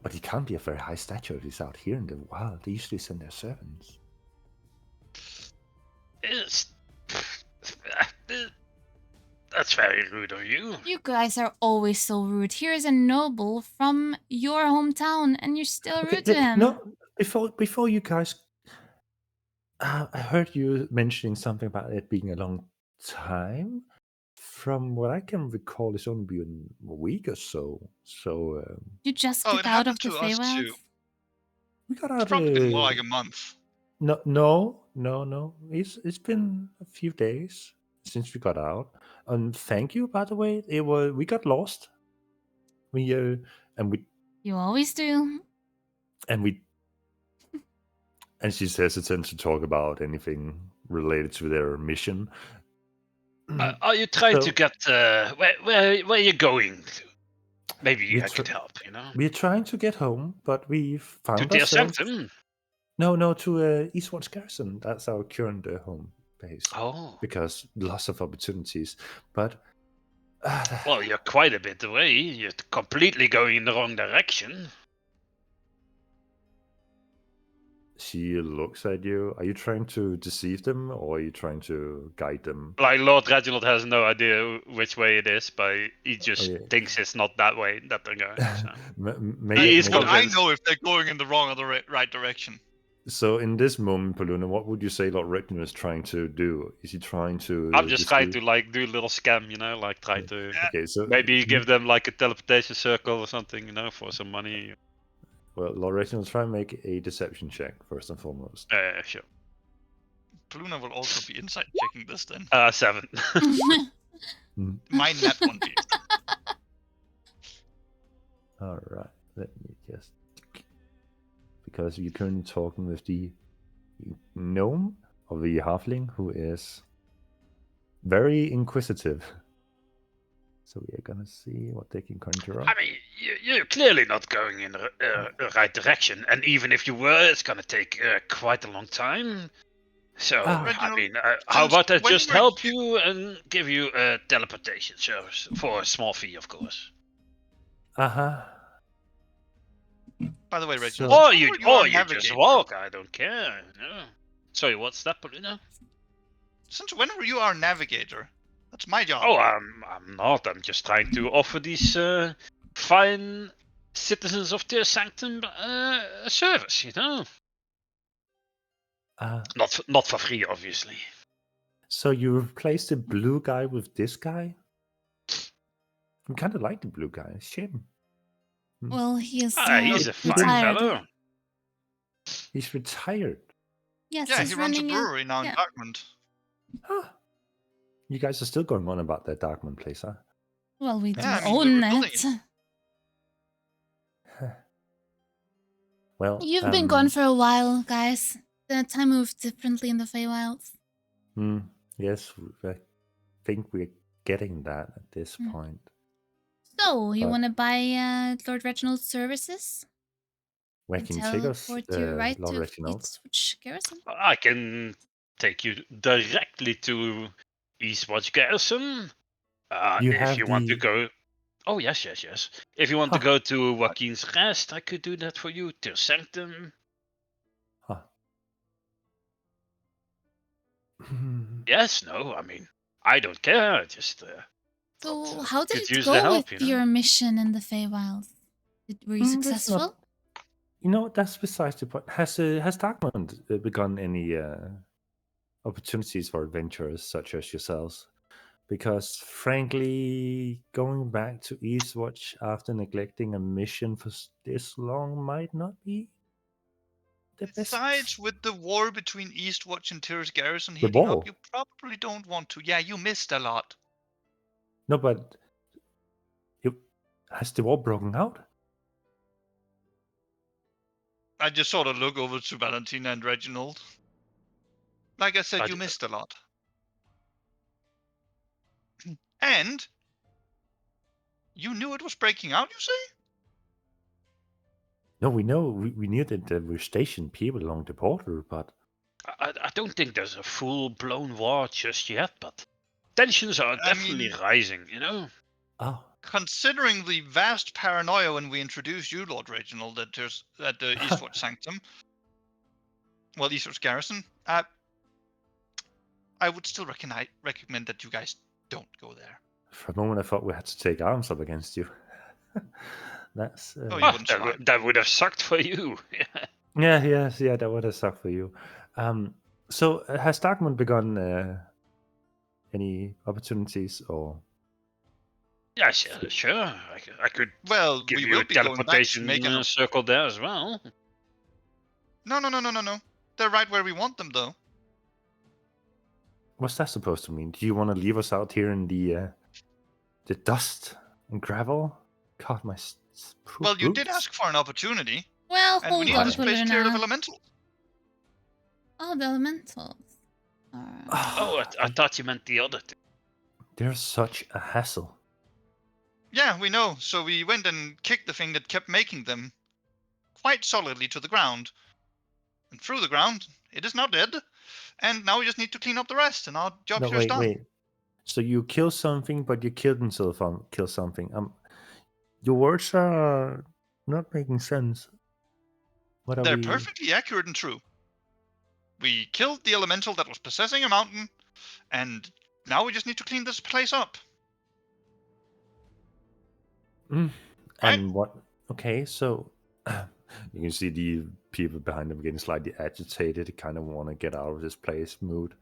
But he can't be a very high stature if he's out here in the wild. They usually send their servants. That's very rude of you. You guys are always so rude. Here is a noble from your hometown, and you're still rude to him. No, before you guys, I heard you mentioning something about it being a long time. From what I can recall, it's only been a week or so. So you just Oh, got it out of happened the to us Feywild? too. we got It's out. probably been more like a month. No. It's been a few days since we got out. And thank you, by the way. We got lost. You always do. And she's hesitant to talk about anything related to their mission. Are you trying to get where are you going to? Maybe I could help. We're trying to get home, but we found to Dear ourselves. Sanctum. No, to Eastwatch Garrison. That's our current home base. Oh, because lots of opportunities, but well, you're quite a bit away. You're completely going in the wrong direction. She looks at you. Are you trying to deceive them, or are you trying to guide them? Like Lord Reginald has no idea which way it is, but he just thinks it's not that way that they're going. So. I know if they're going in the wrong or the right direction. So in this moment, Paluna, what would you say Lord Reginald is trying to do? Is he trying to... I'm just trying to do a little scam, like try to... Okay, so maybe give them like a teleportation circle or something, for some money. Well, Lord Reginald, try and make a deception check, first and foremost. Sure. Paluna will also be inside checking this then. 7. Mine that one, please. Alright, let me just... Because you're currently talking with the gnome or the halfling who is very inquisitive. So we are gonna see what they can conjure up. I mean, you're clearly not going in the right direction, and even if you were, it's gonna take quite a long time. So, I mean, how about I just help you and give you a teleportation service for a small fee, of course. By the way, Reginald. Or you just walk. I don't care. No. Sorry, what's that, Paluna? Since when were you our navigator? That's my job. Oh, I'm not. I'm just trying to offer these fine citizens of Dear Sanctum a service, Not for free, obviously. So you replaced the blue guy with this guy? I kind of like the blue guy. Shame. Well, he's a fine fellow. He's retired. Yes, he runs a brewery now in Darkmont. Huh. You guys are still going on about that Darkmont place, huh? Well, we do own it. Well, you've been gone for a while, guys. The time moved differently in the Feywilds. Yes, I think we're getting that at this point. So, you want to buy Lord Reginald's services? Where can you take us, Lord Reginald? Eastwatch Garrison? I can take you directly to Eastwatch Garrison. If you want to go... Oh, yes. If you want to go to Joaquin's Rest, I could do that for you. Dear Sanctum. Yes, no, I mean, I don't care. Just... so, how did it go with your mission in the Feywilds? Were you successful? That's besides the point. Has Darkmont begun any opportunities for adventurers such as yourselves? Because, frankly, going back to Eastwatch after neglecting a mission for this long might not be the best. Besides, with the war between Eastwatch and Tyr's Garrison The heating war? up, you probably don't want to. Yeah, you missed a lot. No, but has the war broken out? I just sort of look over to Valentina and Reginald. Like I said, you missed a lot. And you knew it was breaking out, you say? No, we know. We knew that there were stationed people along the border, but I don't think there's a full-blown war just yet, but tensions are definitely rising, you know? oh, Considering the vast paranoia when we introduced you, Lord Reginald, at the Eastwatch Sanctum, well, Eastwatch Garrison, I would still recommend that you guys don't go there. for a moment I thought we had to take arms up against you. That's. Oh, you wouldn't survive. That would have sucked for you. Yeah, that would have sucked for you. So has Darkmoon begun any opportunities or? Yeah, sure. I could Well, give we you will a be going back to teleportation make circle there as well. No. They're right where we want them, though. What's that supposed to mean? Do you want to leave us out here in the dust and gravel? God, my poor Well, you did boots. ask for an opportunity, Well, and we hold need on, this place cleared of Poluna. elementals. Oh, the elementals. Oh, I thought you meant the other thing. They're such a hassle. Yeah, we know. So we went and kicked the thing that kept making them quite solidly to the ground. And through the ground, it is now dead. And now we just need to clean up the rest, and our job here is done. Wait. So you kill something, but you killed himself on kill something. Your words are not making sense. What are They're we? perfectly accurate and true. We killed the elemental that was possessing a mountain, and now we just need to clean this place up. And Right? what? Okay, so you can see the people behind them getting slightly agitated. They kind of want to get out of this place mood.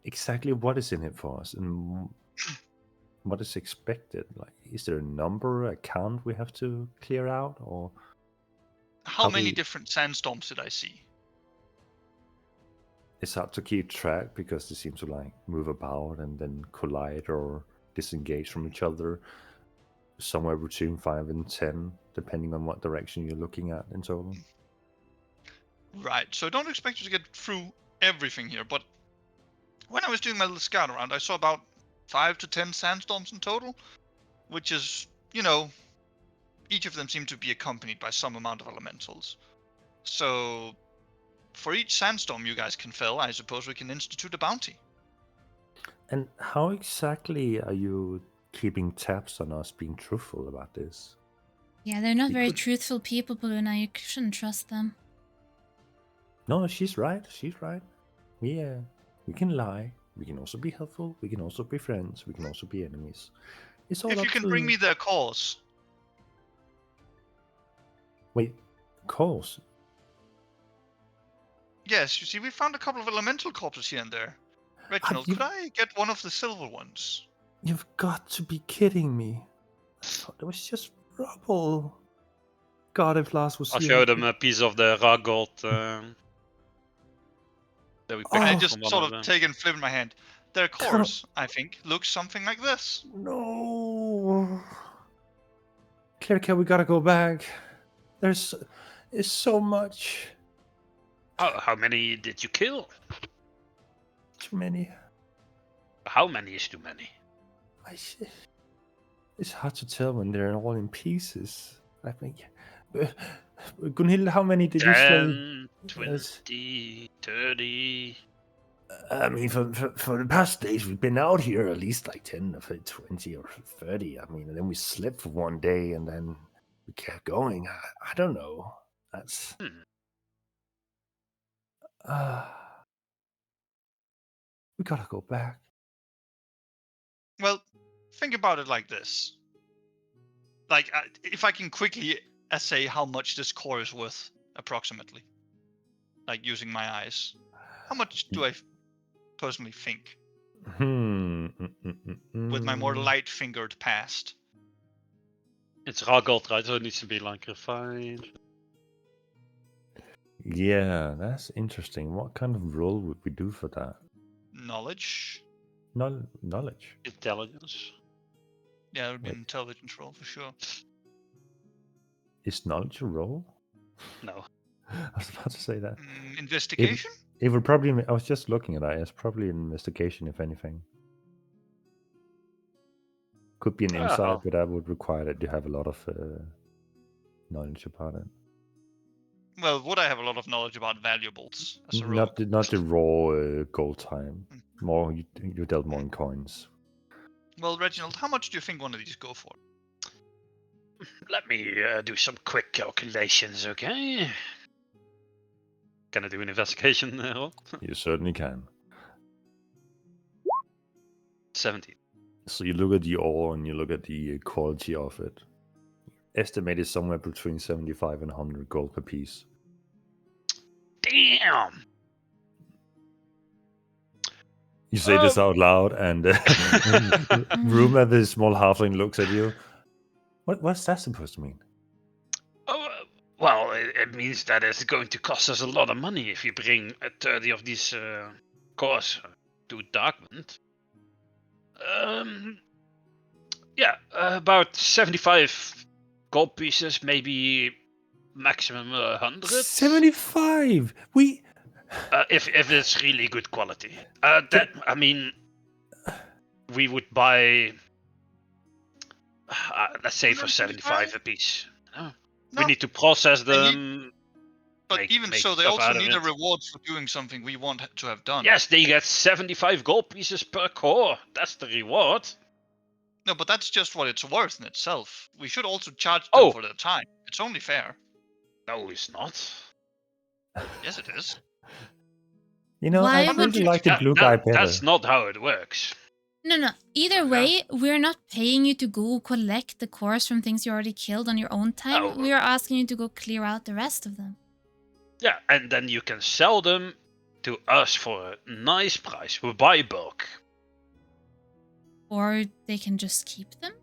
Exactly what is in it for us, and what is expected? Like, is there a number, a count we have to clear out, or How many different sandstorms did I see? It's hard to keep track because they seem to like move about and then collide or disengage from each other. Somewhere between 5 and 10, depending on what direction you're looking at in total. Right, so don't expect you to get through everything here, but when I was doing my little scout around, I saw about 5 to 10 sandstorms in total, which is, each of them seem to be accompanied by some amount of elementals. So, for each sandstorm you guys can fell, I suppose we can institute a bounty. And how exactly are you keeping tabs on us being truthful about this? Yeah, they're not very truthful people, Poluna. You shouldn't trust them. No, she's right. We can lie. We can also be helpful. We can also be friends. We can also be enemies. It's all if up you can to... bring me their cause. Wait, cause? Yes, you see, we found a couple of elemental corpses here and there. Reginald, could I get one of the silver ones? You've got to be kidding me. I thought it was just rubble. God, if Lars was I'll here... show them a piece of the raw gold that we picked I up just from one sort of of them. take and flip in my hand. Their cores, I think, look something like this. No. Kirka, we gotta go back. There's so much. How many did you kill? Too many. How many is too many? It's hard to tell when they're all in pieces. I think. Gunhild, how many did you slay? 20, 30. I mean, for the past days, we've been out here at least like 10 or 20 or 30. I mean, and then we slept for one day and then we kept going. I don't know. That's... we gotta go back. Well, think about it like this. Like, if I can quickly assay how much this core is worth, approximately. Like, using my eyes. How much do I personally think? With my more light-fingered past. It's raw gold, right? So it needs to be like refined. Yeah, that's interesting. What kind of roll would we do for that? Knowledge. Knowledge. Intelligence. Yeah, it would be Wait. an intelligence roll for sure. Is knowledge a roll? No. I was about to say that. Investigation? It would probably. I was just looking at that. It's probably an investigation, if anything. Could be an insight, but that would require that you have a lot of knowledge about it. Well, would I have a lot of knowledge about valuables as a rogue? Not the raw gold time. More you dealt more in coins. Well, Reginald, how much do you think one of these go for? Let me do some quick calculations, okay? Can I do an investigation roll? You certainly can. 17. So you look at the ore and you look at the quality of it. Estimated somewhere between 75 and 100 gold per piece. Damn! You say this out loud, and Ruma, the small halfling, looks at you. What's that supposed to mean? Oh, well, it means that it's going to cost us a lot of money if you bring 30 of these cores to Darkmount. Yeah, about 75 gold pieces, maybe maximum 100. 75. If it's really good quality. I mean, we would buy, let's say for 75 a piece. No. We need to process them. But even so, they also need a reward for doing something we want to have done. Yes, they get 75 gold pieces per core. That's the reward. No, but that's just what it's worth in itself. We should also charge them for their time. It's only fair. No, it's not. Yes, it is. You know, I really like the blue guy better. That's not how it works. No. Either way, we're not paying you to go collect the cores from things you already killed on your own time. Oh. We are asking you to go clear out the rest of them. Yeah, and then you can sell them to us for a nice price. We'll buy bulk. Or they can just keep them?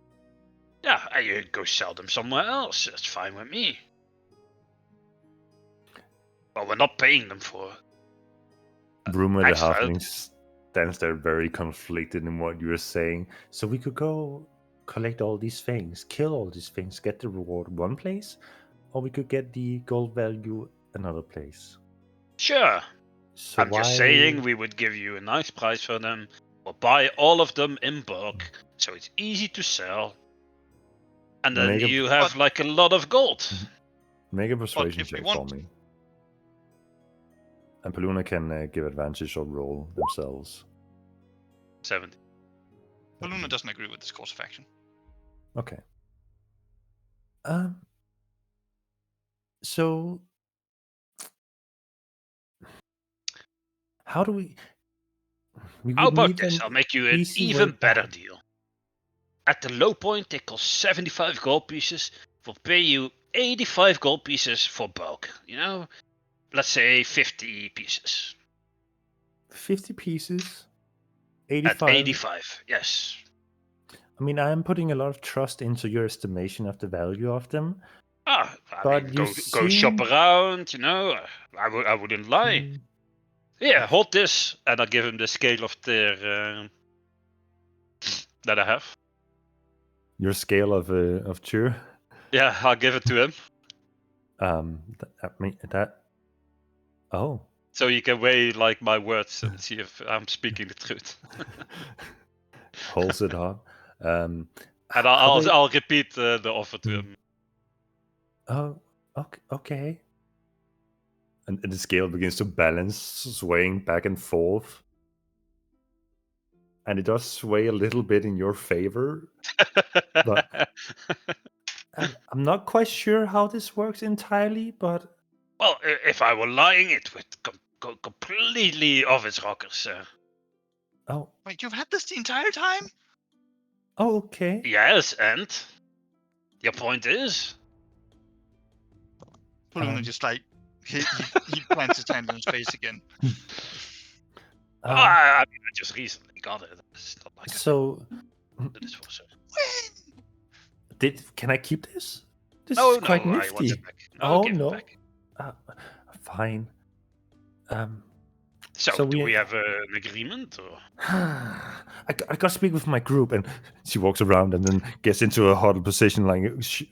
Yeah, and you go sell them somewhere else. That's fine with me. Well, we're not paying them for. Ruma the halfling stands there very conflicted in what you're saying. So we could go collect all these things, kill all these things, get the reward one place, or we could get the gold value another place. Sure. So I'm just saying we would give you a nice price for them. We'll buy all of them in bulk, so it's easy to sell. And then you have like a lot of gold. Make a persuasion check for me. And Paluna can give advantage or roll themselves. 70. Paluna doesn't agree with this course of action. Okay. So how do we How about this? I'll make you an even better deal. At the low point, they cost 75 gold pieces. We'll pay you 85 gold pieces for bulk. You know, let's say 50 pieces. 50 pieces? 85? At 85, yes. I mean, I am putting a lot of trust into your estimation of the value of them. I mean, go shop around, you know. I wouldn't lie. Yeah, hold this, and I'll give him the scale of their that I have. Your scale of Tyr? Yeah, I'll give it to him. Oh. So you can weigh like my words and see if I'm speaking the truth. Holds it up. And I'll repeat the offer to him. Oh, okay. And the scale begins to balance, swaying back and forth. And it does sway a little bit in your favor. But I'm not quite sure how this works entirely, but... Well, if I were lying, it would go completely off its rockers, sir. Oh. Wait, you've had this the entire time? Oh, okay. Yes, and your point is? Paluna just like, he plants his hand on his face again. I mean, I just recently got it. It's not like so... This for sure. Can I keep this? This is quite nifty. No, Fine. So, So do we- we have an agreement? Or? I gotta speak with my group, and she walks around and then gets into a huddled position, like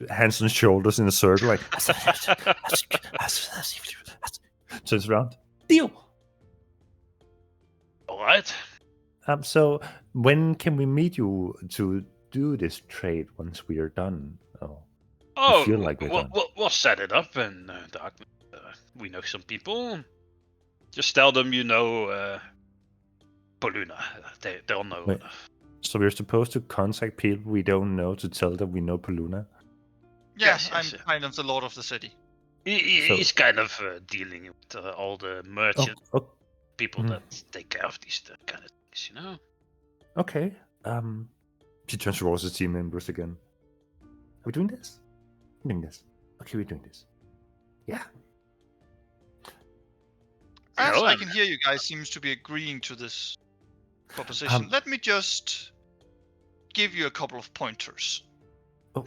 hands on shoulders in a circle, like turns around. Deal. All right. So when can we meet you to do this trade once we are done? Oh, feel like we're done. we'll set it up, and we know some people. Just tell them you know Poluna. They'll know. Wait. So we're supposed to contact people we don't know to tell them we know Poluna? Yeah, Yes, I'm yes, yeah. kind of the lord of the city. He's kind of dealing with all the merchant people Mhm. that take care of these kind of things, you know. Okay. She turns towards the team members again. Are we doing this? We're doing this. Okay, we're doing this. Yeah. As know, I and- can hear, you guys seems to be agreeing to this proposition. Let me just give you a couple of pointers,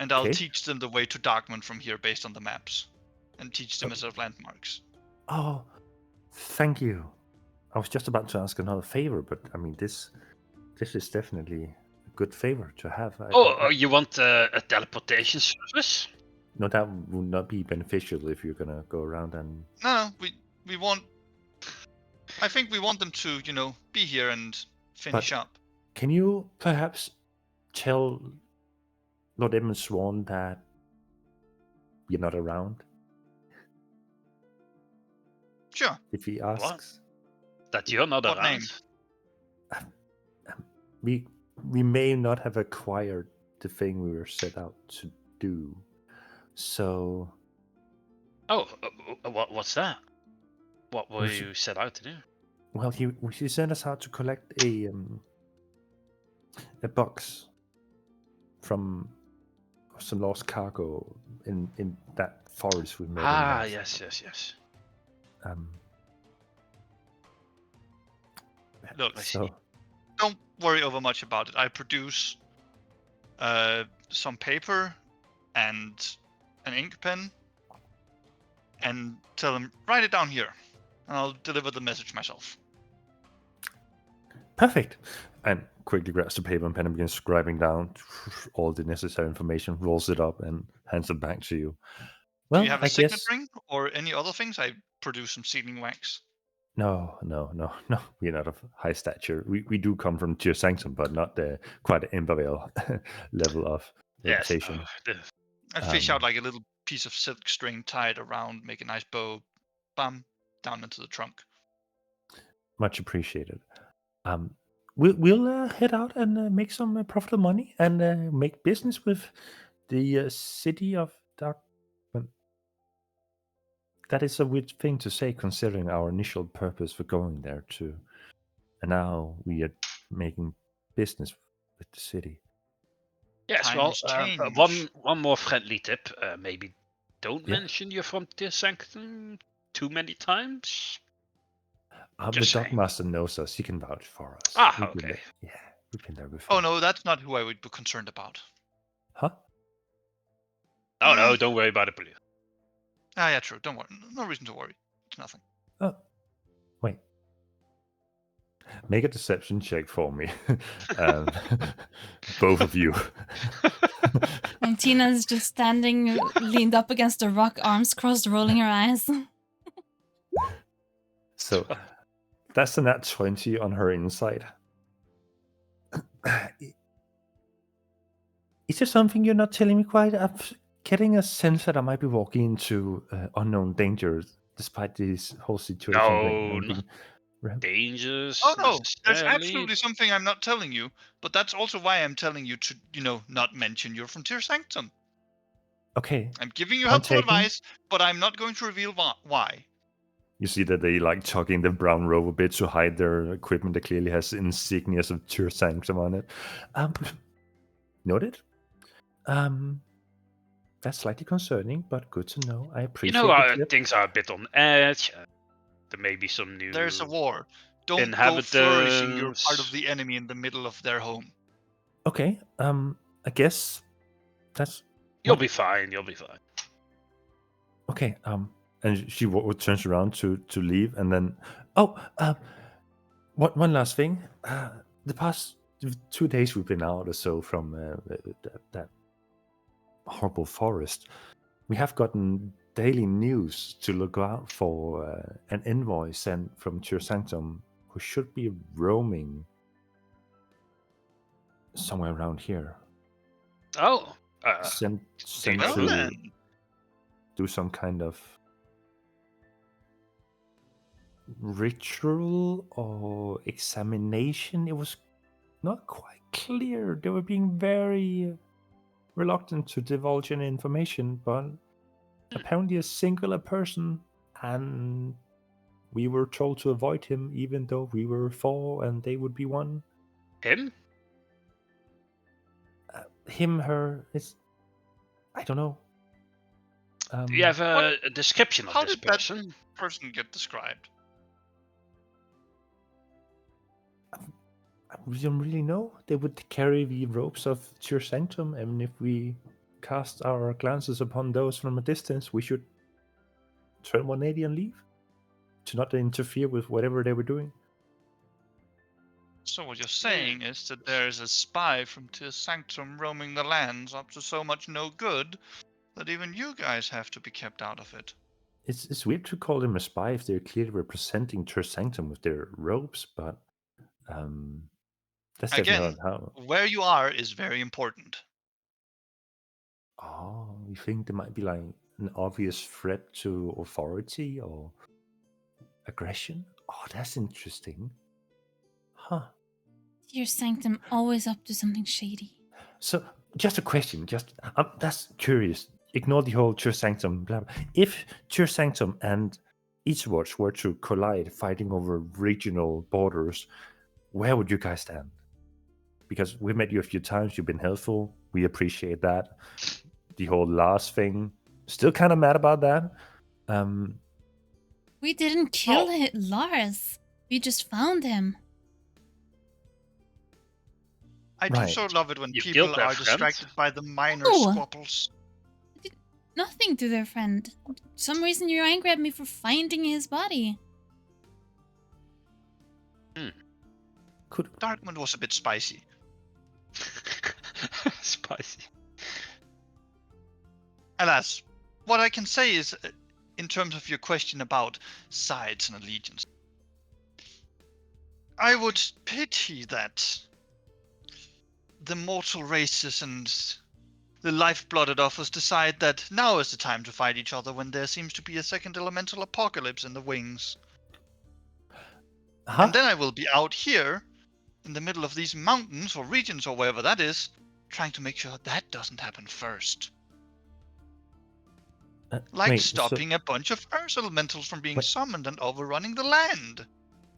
and I'll Okay. teach them the way to Darkman from here based on the maps, and teach them as landmarks. Oh, thank you. I was just about to ask another favor, but I mean, this is definitely a good favor to have. You want a teleportation service? No, that would not be beneficial if you're gonna go around and. No, we want. I think we want them to, be here and finish up. Can you perhaps tell Lord Edmund Swan that you're not around? Sure. If he asks. That you're not What around? name? We may not have acquired the thing we were set out to do. So. Oh, what's that? What were you set out to do? Well, he sent us out to collect a box from some lost cargo in that forest we met. Yes. Look, So don't worry over much about it. I produce some paper and an ink pen, and tell them write it down here, and I'll deliver the message myself. perfect. And quickly grabs the paper and pen and begins scribing down all the necessary information, rolls it up, and hands it back to you. Well, Do you have a I signet guess ring or any other things? I produce some sealing wax. no. We're not of high stature. We do come from Tyr Sanctum, but not quite the Embervale level of Yes. reputation. I fish out like a little piece of silk string tied around, make a nice bow, bam, down into the trunk. Much appreciated. We'll head out and make some profitable money and make business with the city of Darkman. That is a weird thing to say, considering our initial purpose for going there too. And now we are making business with the city. Yes. Times Well, change. one more friendly tip. Maybe don't Yeah. mention you're from Tyr Sanctum too many times. The Just saying. Dockmaster knows us. He can vouch for us. Ah, We've been okay. there. Yeah, we've been there before. Oh no, that's not who I would be concerned about. Huh? Oh no, don't worry about it, please. Ah, yeah, true. Don't worry. No reason to worry. It's nothing. Oh, wait. Make a deception check for me. Both of you. And Tina's just standing, leaned up against a rock, arms crossed, rolling her eyes. So that's a nat 20 on her insight. Is there something you're not telling me quite? I'm getting a sense that I might be walking into unknown dangers despite this whole situation. No, being dangers. Oh no, there's necessarily. absolutely something I'm not telling you, but that's also why I'm telling you to, not mention you're from Tyr Sanctum. Okay. I'm giving you I'm helpful taking- advice, but I'm not going to reveal why. You see that they like tucking the brown robe a bit to hide their equipment that clearly has insignias of Tyr Sanctum on it. Noted. That's slightly concerning, but good to know. I appreciate the tip. Things are a bit on edge. There may be some new. There's a war. Don't go flourishing you're part of inhabitants. the enemy in the middle of their home. Okay. I guess that's You'll what? be fine. You'll be fine. Okay. And she turns around to leave, and then, one last thing. The past 2 days we've been out or so from that horrible forest. We have gotten daily news to look out for an envoy sent from Tyr Sanctum who should be roaming somewhere around here. Oh, Sent Well to then, do some kind of ritual or examination. It was not quite clear. They were being very reluctant to divulge any information, but apparently a singular person, and we were told to avoid him, even though we were 4 and they would be 1. him? Him, her, it's... I don't know. Do you have a description of how this did that person? person get described? We don't really know. They would carry the ropes of Tyr Sanctum, and if we cast our glances upon those from a distance, we should turn 180 and leave to not interfere with whatever they were doing. So what you're saying is that there is a spy from Tyr Sanctum roaming the lands up to so much no good that even you guys have to be kept out of it. It's weird to call them a spy if they're clearly representing Tyr Sanctum with their robes, but that's definitely Again, not how. where you are is very important. Oh, you think there might be like an obvious threat to authority or aggression? Oh, that's interesting. Huh. Tyr Sanctum always up to something shady. So, just a question. That's curious. Ignore the whole Tyr Sanctum. Blah, blah. If Tyr Sanctum and Eastwatch were to collide, fighting over regional borders, where would you guys stand? Because we met you a few times. You've been helpful. We appreciate that. The whole Lars thing. Still kind of mad about that. We didn't kill Lars. We just found him. I do Right. so love it when You people killed their are friend? distracted by the minor No. squabbles. Nothing to their friend. For some reason you're angry at me for finding his body. Darkmoon was a bit spicy. Spicy. Alas, what I can say is, in terms of your question about sides and allegiance, I would pity that the mortal races and the life-blooded of us decide that now is the time to fight each other when there seems to be a second elemental apocalypse in the wings. Huh? And then I will be out here in the middle of these mountains or regions or wherever that is, trying to make sure that doesn't happen first. Like wait, stopping a bunch of earth elementals from being Wait. summoned and overrunning the land.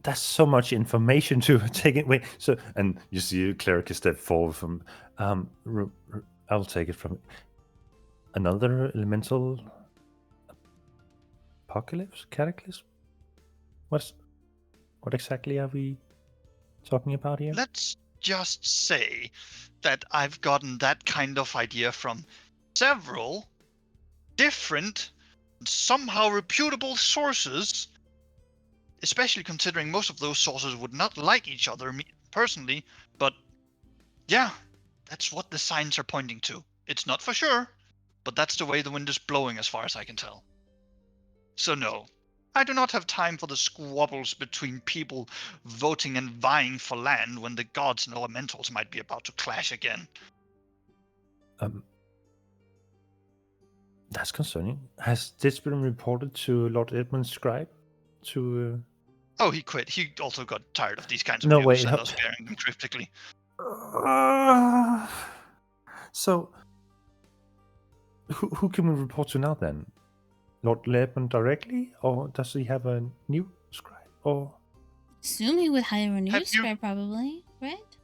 That's so much information to take it. Wait, so and you see a cleric step forward from. I'll take it from another elemental apocalypse, cataclysm. What exactly are we talking about here? Let's just say that I've gotten that kind of idea from several different, somehow reputable sources, especially considering most of those sources would not like each other personally, but yeah, that's what the signs are pointing to. It's not for sure, but that's the way the wind is blowing as far as I can tell. So no, I do not have time for the squabbles between people voting and vying for land when the gods and elementals might be about to clash again. That's concerning. Has this been reported to Lord Edmund Scribe? Oh, he quit. He also got tired of these kinds of No, news wait, and us bearing them cryptically. So, who can we report to now then? Lord Edmund directly, or does he have a new scribe? Or Assume he would hire a new Have you- scribe, probably, right?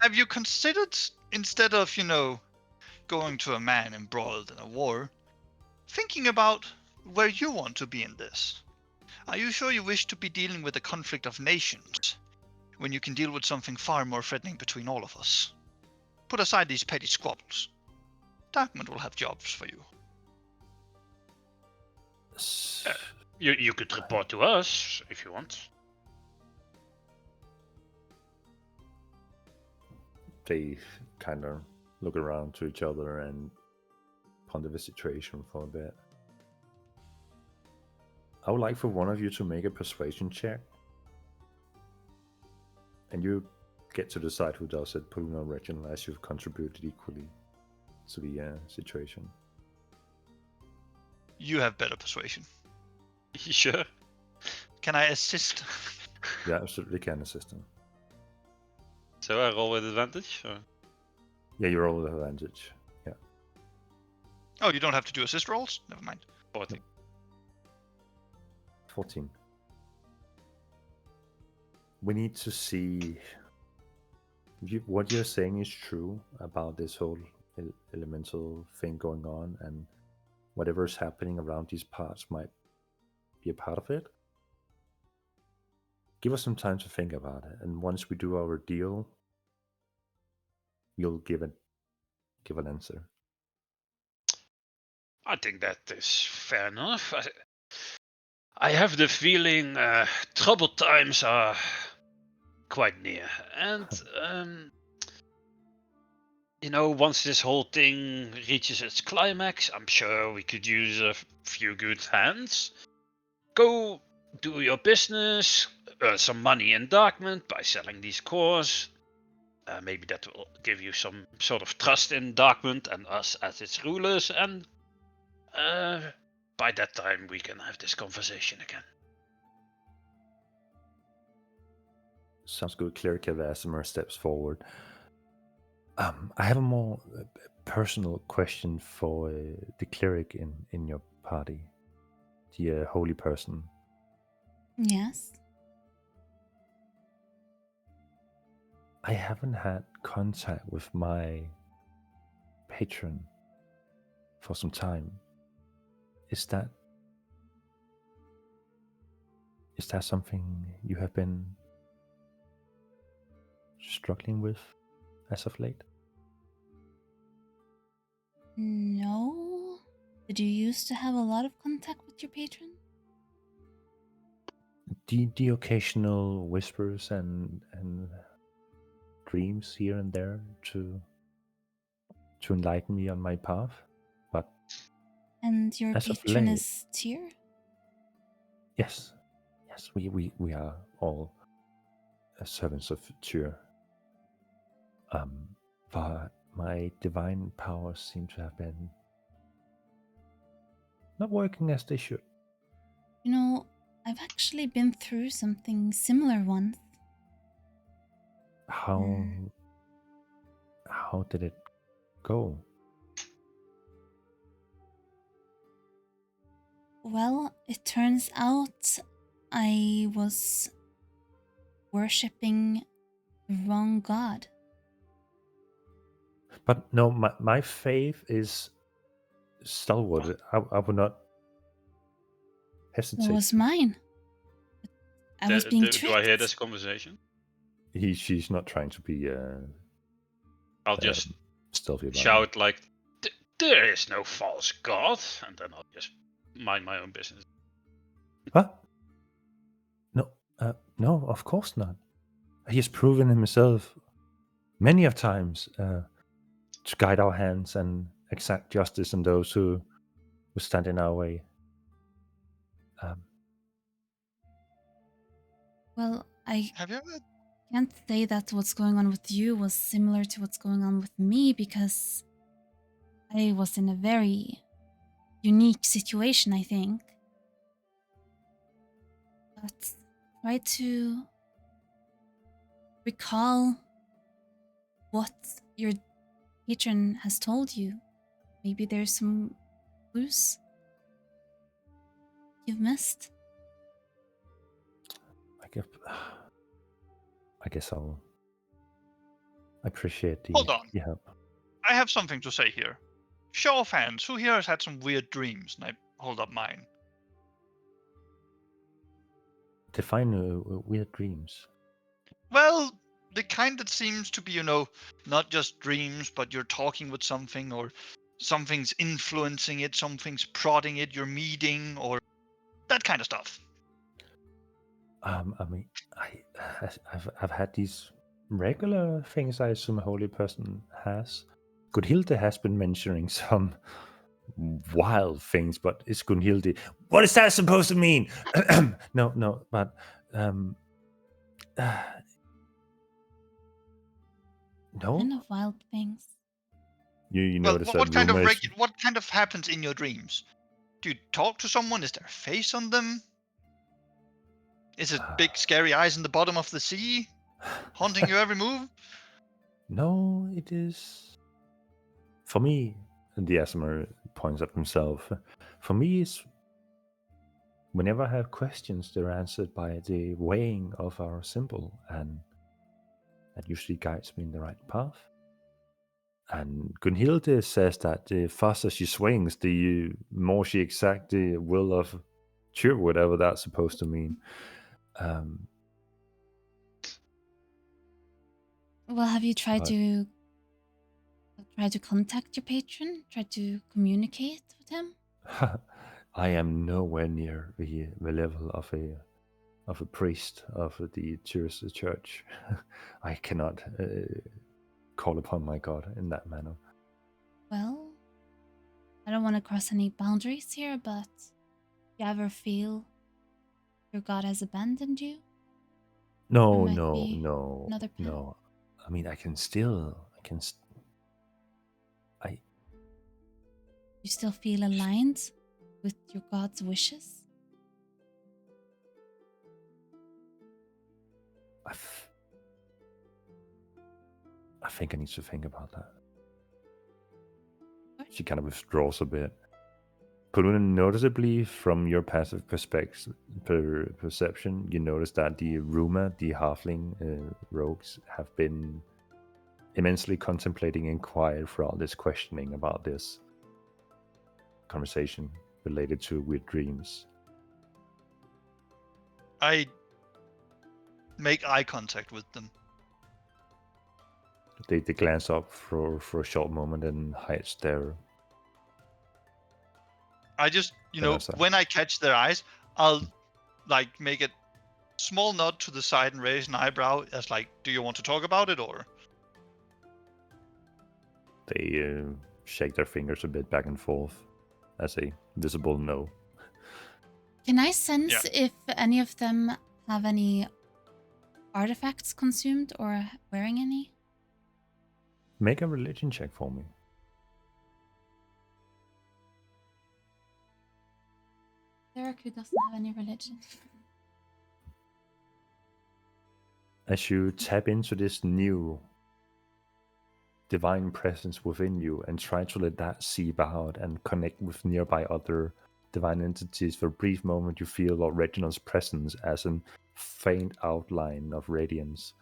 Have you considered, instead of, going to a man embroiled in a war, thinking about where you want to be in this? Are you sure you wish to be dealing with a conflict of nations, when you can deal with something far more threatening between all of us? Put aside these petty squabbles. Darkmoon will have jobs for you. You could report to us if you want. They kind of look around to each other and ponder the situation for a bit. I would like for one of you to make a persuasion check. And you get to decide who does it, Puna or Reginald, as you've contributed equally to the situation. You have better persuasion. Sure. Can I assist? Yeah, absolutely can assist him. So I roll with advantage? Or? Yeah, you roll with advantage. Yeah. Oh, you don't have to do assist rolls? Never mind. 14. 14. We need to see what you're saying is true about this whole elemental thing going on, and whatever is happening around these parts might be a part of it. Give us some time to think about it, and once we do our deal, you'll give an answer. I think that is fair enough. I have the feeling troubled times are quite near, and once this whole thing reaches its climax, I'm sure we could use a few good hands. Go do your business, earn some money in Darkmount by selling these cores. Maybe that will give you some sort of trust in Darkmount and us as its rulers, and by that time we can have this conversation again. Sounds good. Cleric Avasimer steps forward. I have a more personal question for the cleric in your party, the holy person. Yes. I haven't had contact with my patron for some time. Is that something you have been struggling with as of late? No. Did you used to have a lot of contact with your patron? The occasional whispers and dreams here and there to enlighten me on my path, but and your patron is Tyr? Yes, we are all servants of Tyr. But my divine powers seem to have been not working as they should. I've actually been through something similar once. How did it go? Well, it turns out I was worshipping the wrong god. But no, my faith is stalwart. I would not hesitate. It was mine. I was being tricked. Do I hear this conversation? She's not trying to be. I'll just stealthy about shout it. like, "There is no false god," and then I'll just mind my own business. What? No, of course not. He has proven himself many of times to guide our hands and exact justice on those who stand in our way. Well, I Have you ever? can't say that what's going on with you was similar to what's going on with me, because I was in a very unique situation, I think. But try to recall what your patron has told you. Maybe there's some clues you've missed. I guess I'll appreciate the Hold on. help. I have something to say here. Show of hands, who here has had some weird dreams? And I hold up mine. Define weird dreams. Well, the kind that seems to be, not just dreams, but you're talking with something, or something's influencing it, something's prodding it, you're meeting, or that kind of stuff. I mean, I've had these regular things I assume a holy person has. Gunhilde has been mentioning some wild things, but it's Gunhilde. What is that supposed to mean? No, but no. Kind of wild things. You Well, notice what that kind of rumors. what kind of happens in your dreams? Do you talk to someone? Is there a face on them? Is it big scary eyes in the bottom of the sea, haunting your every move? No, it is. For me, and the Asmer points at himself. For me, it's whenever I have questions, they're answered by the weighing of our symbol, and that usually guides me in the right path. And Gunhilde says that the faster she swings, the more she exacts the will of Tyr, whatever that's supposed to mean. Well, have you tried to contact your patron? Try to communicate with him? I am nowhere near the level of a priest of the Jewish church. I cannot call upon my God in that manner. Well, I don't want to cross any boundaries here, but you ever feel your God has abandoned you? No. Another path? No. I mean, You still feel aligned with your God's wishes? I think I need to think about that. She kind of withdraws a bit. Paluna, noticeably from your passive perception, you notice that the Ruma, the halfling rogues, have been immensely contemplating and quiet throughout this questioning about this conversation related to weird dreams. I make eye contact with them. They glance up for a short moment and hide their... I just, when I catch their eyes, I'll like make a small nod to the side and raise an eyebrow as like, do you want to talk about it, or? They shake their fingers a bit back and forth as a visible no. Can I sense if any of them have any artifacts consumed or wearing any? Make a religion check for me. Derek, who doesn't have any religion. As you tap into this new divine presence within you and try to let that seep out and connect with nearby other divine entities, for a brief moment you feel Lord Reginald's presence as a faint outline of radiance.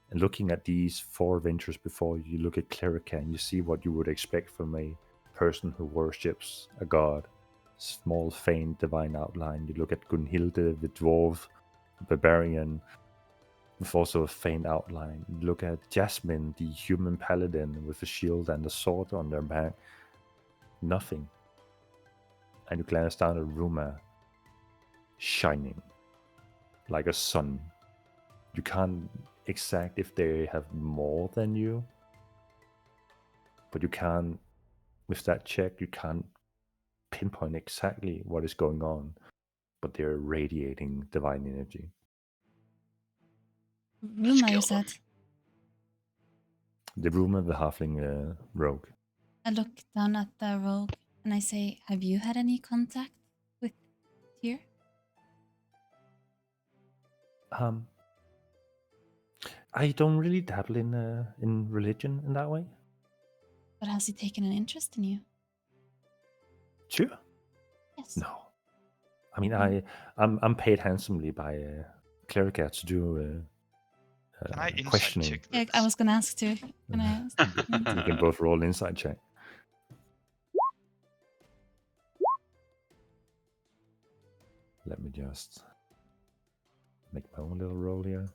And looking at these four adventures before you, you look at Clerica and you see what you would expect from a person who worships a god. Small, faint, divine outline. You look at Gunhilde, the dwarf, the barbarian, with also a faint outline. You look at Jasmine, the human paladin, with a shield and a sword on their back. Nothing. And you glance down at Ruma, shining like a sun. You can't exact if they have more than you, but you can't, with that check, you can't pinpoint exactly what is going on, but they're radiating divine energy. Ruma, you said? The Ruma, the halfling rogue. I look down at the rogue and I say, have you had any contact with Tyr? I don't really dabble in religion in that way. But has he taken an interest in you? Sure. Yes. No. I mean, I'm paid handsomely by Clerica to do Can I insight questioning. check Yeah, this? I was gonna ask too. Can I ask? You can both roll an insight check. Let me just make my own little roll here.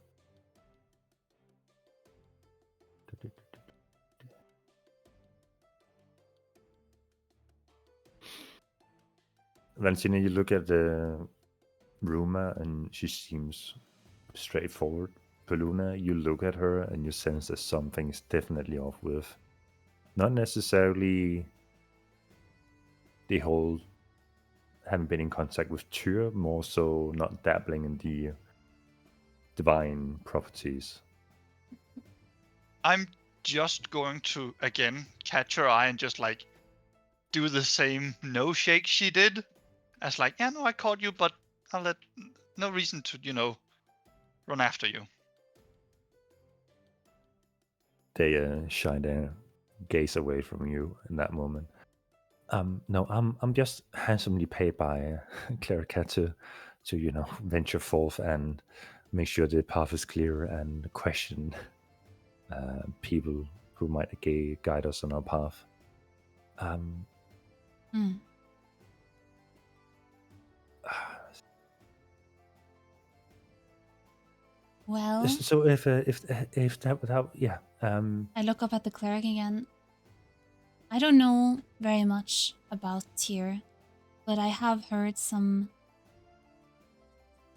Valentina, you look at Ruma, and she seems straightforward. Paluna, you look at her, and you sense that something's definitely off with. Not necessarily the whole haven't been in contact with Tyr, more so not dabbling in the divine properties. I'm just going to, again, catch her eye and just, like, do the same no shake she did. As like, yeah, no, I caught you, but no reason to, run after you. They shy their gaze away from you in that moment. No, I'm just handsomely paid by Clerica to venture forth and make sure the path is clear and question people who might guide us on our path. Well, so if that without I look up at the cleric again. I don't know very much about Tyr, but I have heard some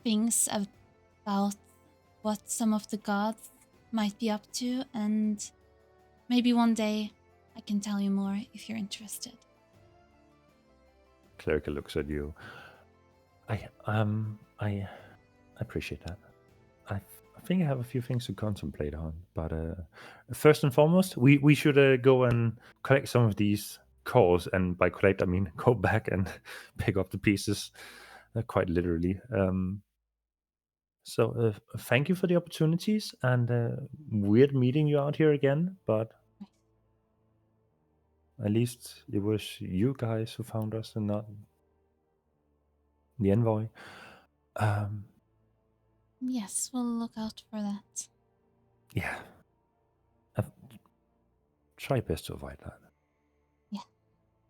things about what some of the gods might be up to, and maybe one day I can tell you more if you're interested. Clerica looks at you. I appreciate that. I think I have a few things to contemplate on, but first and foremost, we should go and collect some of these cores, and by collect I mean go back and pick up the pieces, quite literally. So thank you for the opportunities, and weird meeting you out here again, but at least it was you guys who found us and not the envoy. Yes, we'll look out for that. Yeah. Try best to avoid that.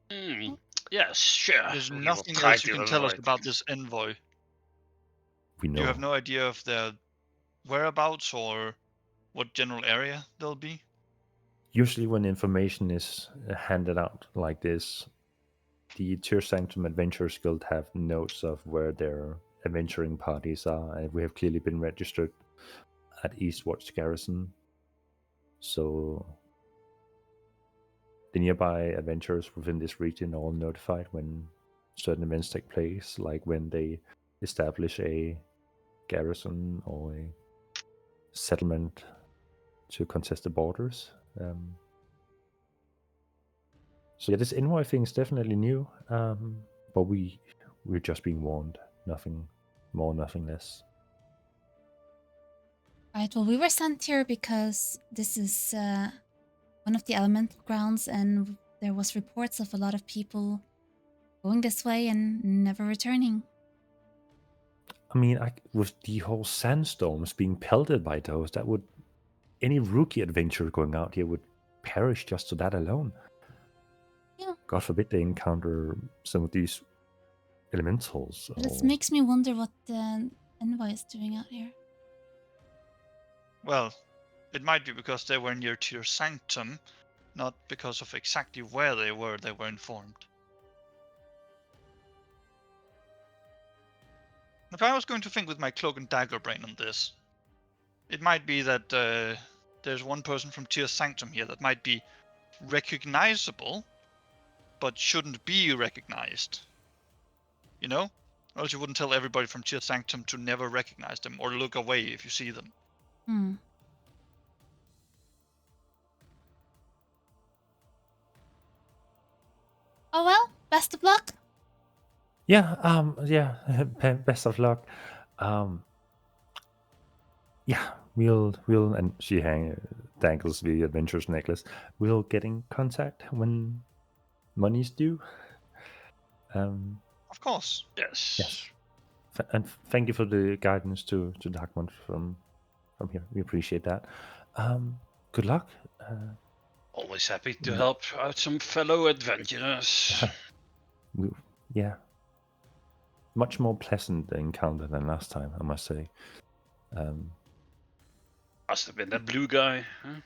Yeah. Yes, sure. There's We will nothing try else you to can tell us avoid about it. this envoy. We know. You have no idea of their whereabouts or what general area they'll be? Usually when information is handed out like this, the Tyr Sanctum Adventurers Guild have notes of where their adventuring parties are, and we have clearly been registered at Eastwatch Garrison. So the nearby adventurers within this region are all notified when certain events take place, like when they establish a garrison or a settlement to contest the borders. So yeah, this envoy thing is definitely new, but we're just being warned. Nothing more, nothing less. Right, well, we were sent here because this is one of the elemental grounds, and there was reports of a lot of people going this way and never returning. I mean, with the whole sandstorms being pelted by those, any rookie adventurer going out here would perish just to that alone. Yeah. God forbid they encounter some of these elementals. But it makes me wonder what the envoy is doing out here. Well, it might be because they were near Tyr Sanctum, not because of exactly where they were informed. If I was going to think with my cloak and dagger brain on this, it might be that there's one person from Tyr Sanctum here that might be recognizable, but shouldn't be recognized. You know? Or else you wouldn't tell everybody from Tyr Sanctum to never recognize them or look away if you see them. Oh well, best of luck. Yeah, best of luck. Yeah, we'll and she dangles the adventurer's necklace. We'll get in contact when money's due. Of course. Yes. And thank you for the guidance to Darkmont from here. We appreciate that. Good luck. Always happy to help out some fellow adventurers. Yeah. Much more pleasant encounter than last time, I must say. Must have been that blue guy. Huh?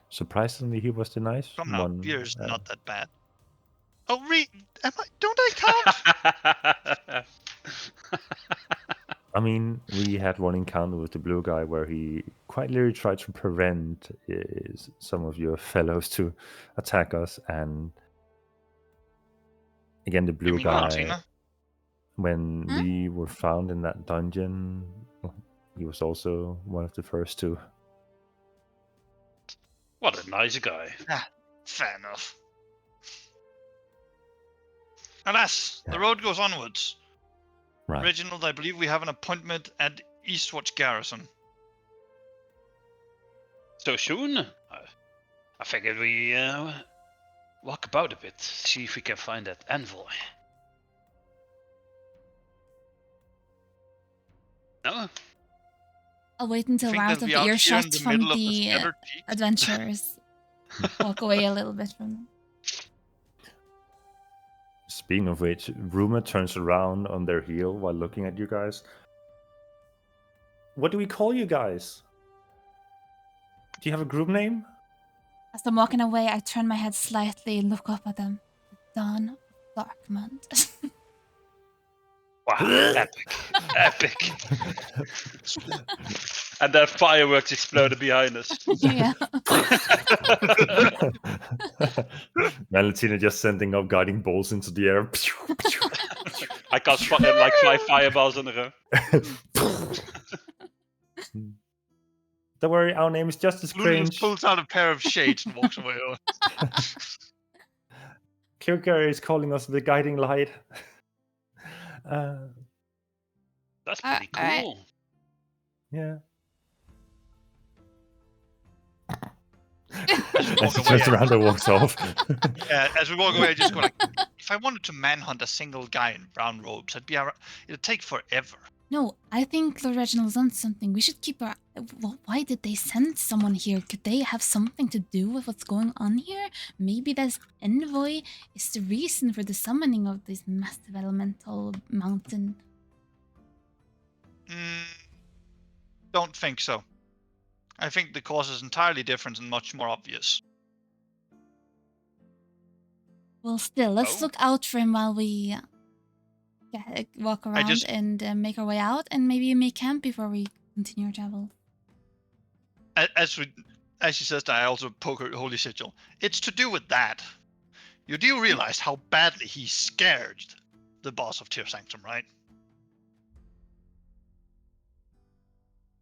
Surprisingly, he was the nice Come now, one. beer is not that bad. Oh, am I mean, we had one encounter with the blue guy where he quite literally tried to prevent some of your fellows to attack us, and again, the You blue mean guy, Martina? when Huh? we were found in that dungeon, he was also one of the first to. What a nice guy. Ah, fair enough. Alas, the Yeah. road goes onwards. Right. Reginald, I believe we have an appointment at Eastwatch Garrison. So soon? I figured we walk about a bit, see if we can find that envoy. No? I'll wait until think we're out they'll of be out here in earshot the from middle of the the scattered peaks? adventurers. Walk away a little bit from them. Speaking of which, Rumor turns around on their heel while looking at you guys. What do we call you guys? Do you have a group name? As I'm walking away, I turn my head slightly, look up at them. Dawn of Darkmont. Wow, epic. Epic. And then fireworks exploded behind us. Yeah. Valentina just sending up guiding bolts into the air. I cast like 5 fireballs in a row. Don't worry, our name is Justice Lulu Cringe. pulls out a pair of shades and walks away. Kierkegaard is calling us the guiding light. That's pretty alright. cool. Yeah. walk As he away, turns around and walks off. As we walk away, I just go like, if I wanted to manhunt a single guy in brown robes, it'd take forever. No, I think Lord Reginald's done something. We should keep our... Why did they send someone here? Could they have something to do with what's going on here? Maybe this envoy is the reason for the summoning of this massive elemental mountain. Don't think so. I think the cause is entirely different and much more obvious. Well, still, let's Oh. look out for him while we walk around and make our way out, and maybe make camp before we continue our travel. As she says that, I also poke her holy sigil. It's to do with that. You do realize how badly he scared the boss of Tyr Sanctum, right?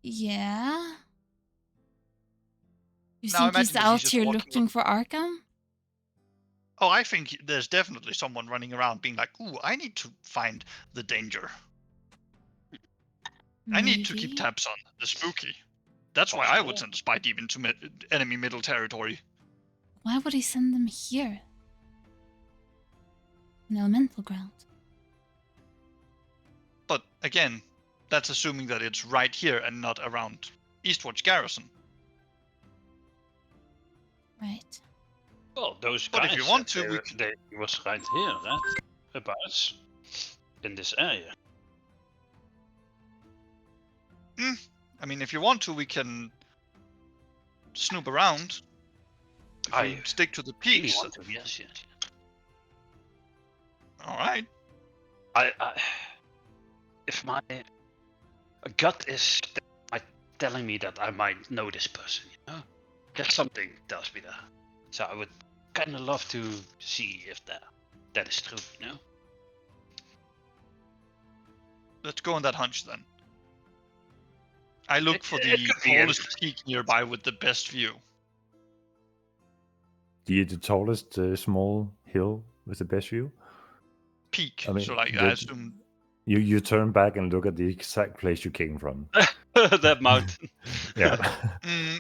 Yeah. You Now, think he's imagine that he's out just here walking looking for Arkham? Oh, I think there's definitely someone running around being like, ooh, I need to find the danger. I need to keep Maybe. tabs on the spooky. That's why I would send a spy deep into enemy middle territory. Why would he send them here? An elemental ground. But again, that's assuming that it's right here and not around Eastwatch Garrison. Right. Well, those But guys if you want said to, they was right here, right? About us. In this area. I mean, if you want to, we can snoop around. If we stick to the Really peaks. want to, yes. All right. If my gut is telling me that I might know this person, you know, there's something tells me that. So I would kind of love to see if that is true, you know. Let's go on that hunch then. I look for the It could be tallest peak nearby with the best view. The tallest small hill with the best view. Peak. I mean, So like, I assume. You turn back and look at the exact place you came from. That mountain. Yeah.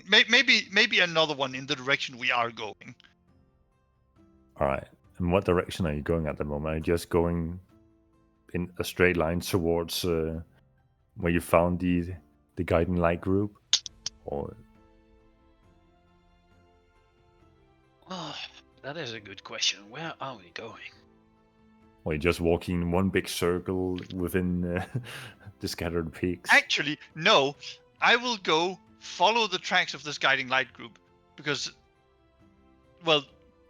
Maybe another one in the direction we are going. All right. In what direction are you going at the moment? Are you just going in a straight line towards where you found the guiding light group, or? Oh, that is a good question. Where are we going? Or you're just walking in one big circle within the scattered peaks? Actually, no. I will go follow the tracks of this guiding light group because, well,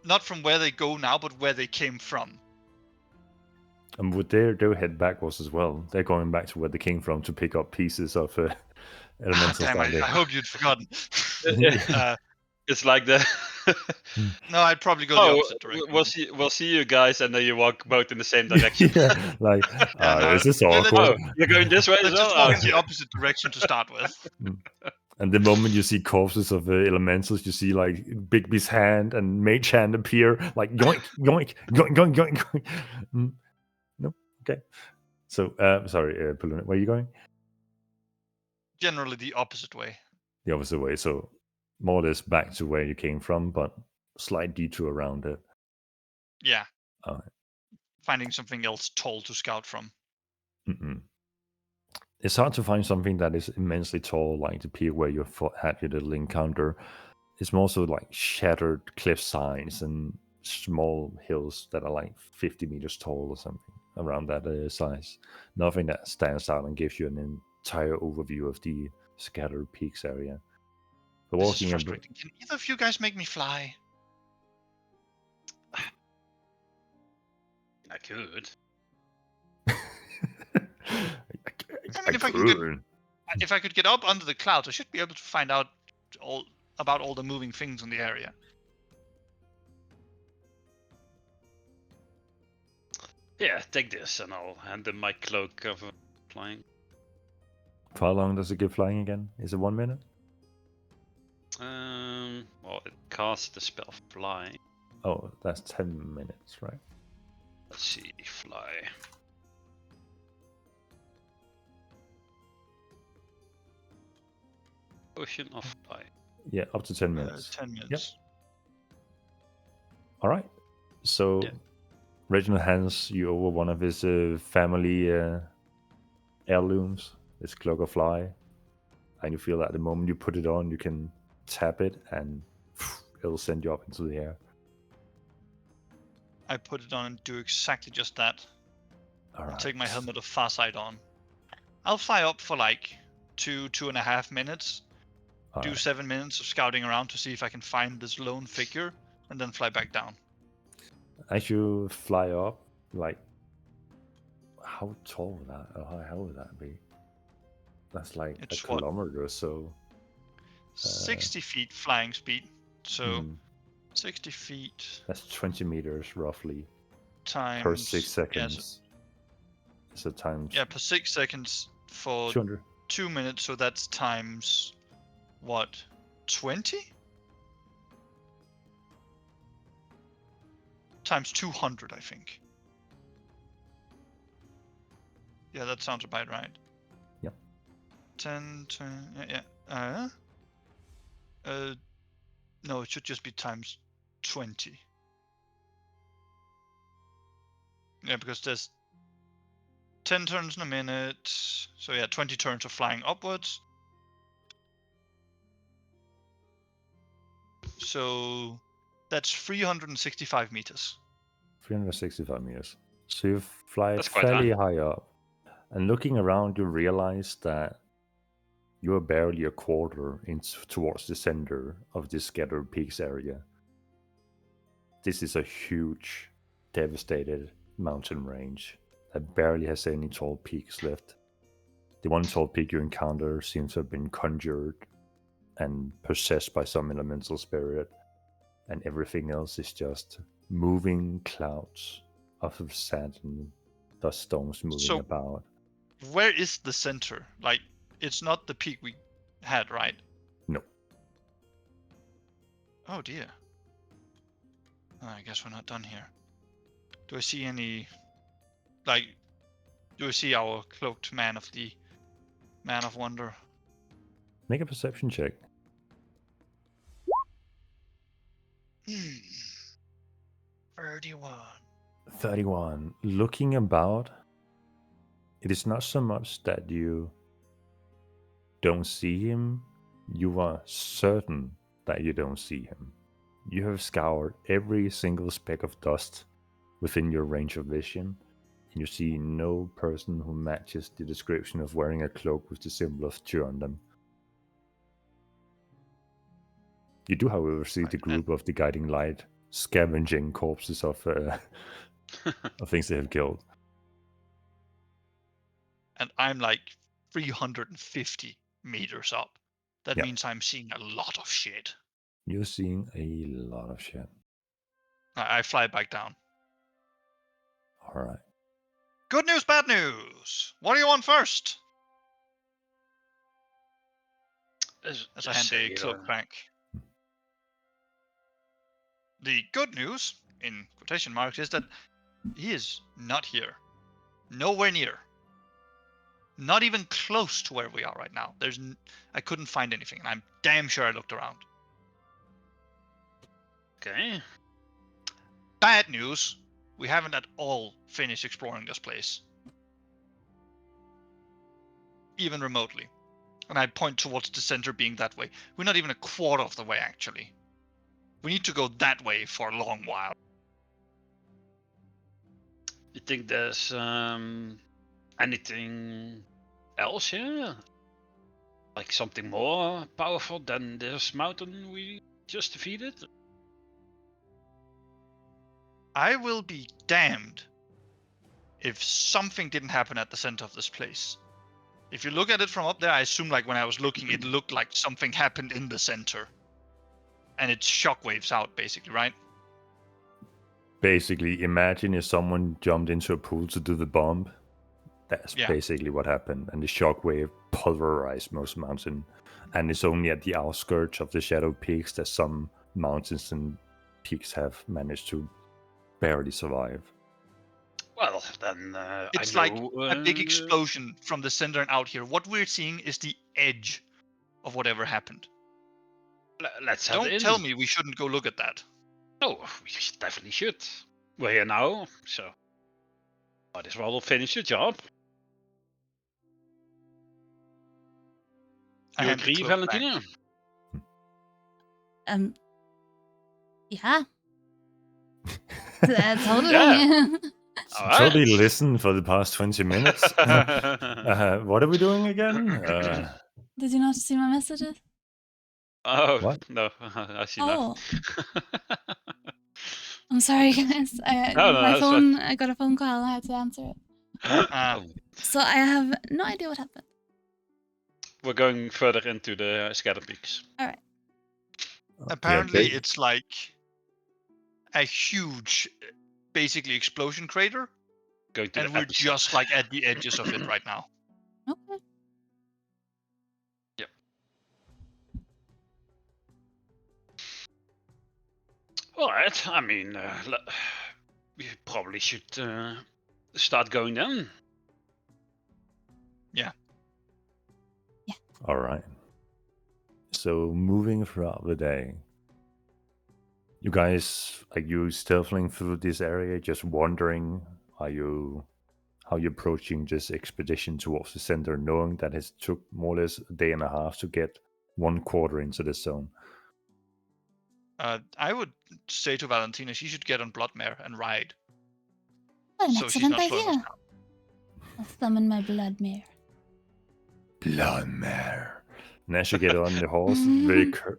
not from where they go now, but where they came from. And would they head backwards as well? They're going back to where they came from to pick up pieces of elementals. Damn, that I hope you'd forgotten. It's like the. No, I'd probably go the Oh, opposite direction. we'll see you guys, and then you walk both in the same direction. Yeah, like no, this is let's- awkward. Oh, you're going this way as Let's well. just walk Oh, in the opposite direction to start with. And the moment you see corpses of elementals, you see like Bigby's hand and Mage hand appear, like yoink, yoink, yoink, yoink, yoink, yoink. No, okay. So, sorry, Paluna, where are you going? Generally the opposite way. The opposite way. So, more or less back to where you came from, but slight detour around it. Yeah. Alright. Finding something else tall to scout from. It's hard to find something that is immensely tall, like the pier where you had your little encounter. It's more so like shattered cliff sides and small hills that are like 50 meters tall or something around that size. Nothing that stands out and gives you an entire overview of the scattered peaks area. But This is walking frustrating. Can either of you guys make me fly? I could. I mean, if I could get up under the clouds, I should be able to find out all about all the moving things in the area. Yeah, take this, and I'll hand them my cloak of flying. For how long does it give flying again? Is it 1 minute? Well, it casts the spell fly. Oh, that's 10 minutes, right? Let's see, fly. Potion of fly. Yeah, up to 10 minutes. 10 minutes. Yep. All right. So, Yeah. Reginald hands you over one of his family heirlooms, his cloak of fly, and you feel that the moment you put it on, you can tap it, and it'll send you up into the air. I put it on and do exactly just that. All right. Take my helmet of Farsight on. I'll fly up for like 2.5 minutes. All Do right. 7 minutes of scouting around to see if I can find this lone figure, and then fly back down. As you fly up, like, how tall would that? Or how high would that be? That's like It's a kilometer or so. 60 feet flying speed. So Hmm. 60 feet That's 20 meters roughly times per 6 Yeah, seconds. So times per 6 seconds for 200. 2 minutes. So that's times what? 20? Times 200, I think. Yeah, that sounds about right. Yep. 10, 20, no, it should just be times 20. Yeah, because there's 10 turns in a minute. So yeah, 20 turns of flying upwards. So that's 365 meters. 365 meters. So you fly That's quite fairly high up. And looking around, you realize that you are barely a quarter towards the center of this scattered peaks area. This is a huge, devastated mountain range that barely has any tall peaks left. The one tall peak you encounter seems to have been conjured and possessed by some elemental spirit, and everything else is just moving clouds of sand and dust storms moving about. Where is the center? Like, it's not the peak we had, right? No. Oh dear. I guess we're not done here. Do I see any... Like, do I see our cloaked man of wonder? Make a perception check. 31. 31. Looking about, it is not so much that you don't see him, you are certain that you don't see him. You have scoured every single speck of dust within your range of vision, and you see no person who matches the description of wearing a cloak with the symbol of Tyr on them. You do, however, see the group of the Guiding Light scavenging corpses of of things they have killed. and I'm like 350 meters up. That Yeah. means I'm seeing a lot of shit. You're seeing a lot of shit. I fly back down. All right. Good news, bad news. What do you want first? As I hand a cloak back. The good news, in quotation marks, is that he is not here. Nowhere near. Not even close to where we are right now. I couldn't find anything, and I'm damn sure I looked around. Okay. Bad news, we haven't at all finished exploring this place. Even remotely. And I point towards the center being that way. We're not even a quarter of the way, actually. We need to go that way for a long while. You think there's anything else here? Like something more powerful than this mountain we just defeated? I will be damned if something didn't happen at the center of this place. If you look at it from up there, I assume like when I was looking, it looked like something happened in the center. And it shockwaves out, basically, right? Basically, imagine if someone jumped into a pool to do the bomb. That's basically what happened. And the shockwave pulverized most mountain. And it's only at the outskirts of the Shadow Peaks that some mountains and peaks have managed to barely survive. Well, then it's like a big explosion from the center and out here. What we're seeing is the edge of whatever happened. Let's have Don't tell me we shouldn't go look at that. No, we definitely should. We're here now, so might as well finish the job. You agree, Valentina? Yeah. Totally. Yeah. Totally listened for the past 20 minutes. What are we doing again? Did you not see my messages? Oh, what? No, I see Oh. that. I'm sorry, guys. My phone, I got a phone call. I had to answer it. So I have no idea what happened. We're going further into the Shadow Peaks. All right. Apparently, it's like a huge, basically explosion crater, and we're just like at the edges of it right now. Okay. Yep. All right. I mean, we probably should start going then. Yeah. Yeah. All right. So moving throughout the day, you guys, are you stealthing through this area, just wandering? How you approaching this expedition towards the center, knowing that it took more or less a day and a half to get 1/4 into the zone? I would say to Valentina, she should get on Bloodmare and ride. What an so excellent she's not idea. I'll summon my Bloodmare. Bloodmare. And as you get on the horse,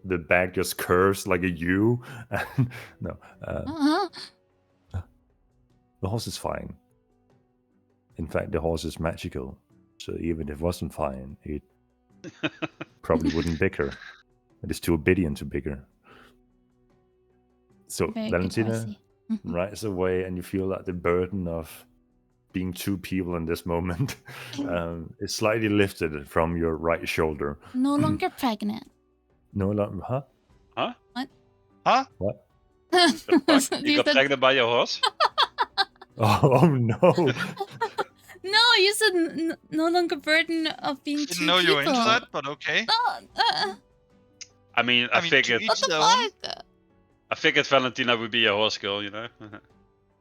the back just curves like a U. No. The horse is fine. In fact, the horse is magical. So even if it wasn't fine, it probably wouldn't bicker. It is too obedient to bicker. So Very Valentina rides away, and you feel like the burden of being two people in this moment is slightly lifted from your right shoulder. No longer pregnant. No longer, huh? Huh? What? Huh? What? You got pregnant by your horse? Oh no! No, you said no longer burden of being Didn't two know people. you were into that, but okay. No, I mean, I figured. to each what the their own. fuck? I figured Valentina would be a horse girl, you know.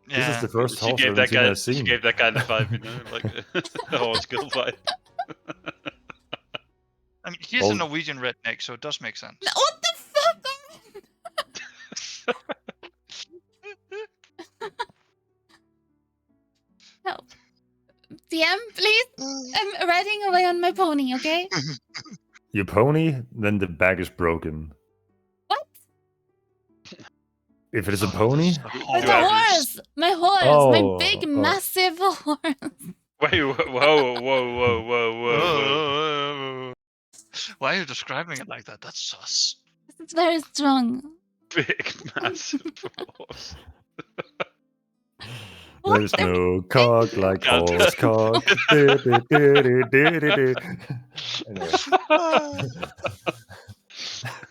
This is the first She horse gave that Valentina guy. has seen. She gave that kind of vibe, you know, like the horse girl vibe. I mean, he's a Norwegian redneck, so it does make sense. What the fuck? Help. DM, please. I'm riding away on my pony, okay? Your pony? Then the back is broken. What? If it is a pony? It's a horse! My horse! Oh, my big, massive horse! Wait, whoa. Why are you describing it like that? That's sus. It's very strong. Big, massive horse. What There's the- no cock like God. horse cock. Anyway,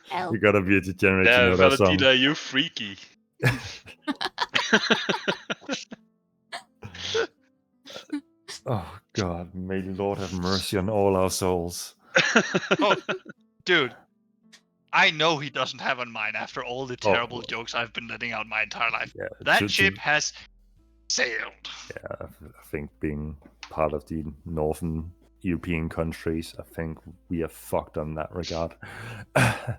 hell? you gotta be a degenerate to Yeah, know that song. Valentina, you freaky. Oh God, may Lord have mercy on all our souls. Oh, dude. I know he doesn't have on mine after all the terrible well. jokes I've been letting out my entire life. Yeah, That ship has sailed. Yeah, I think being part of the northern European countries, I think we are fucked on that regard.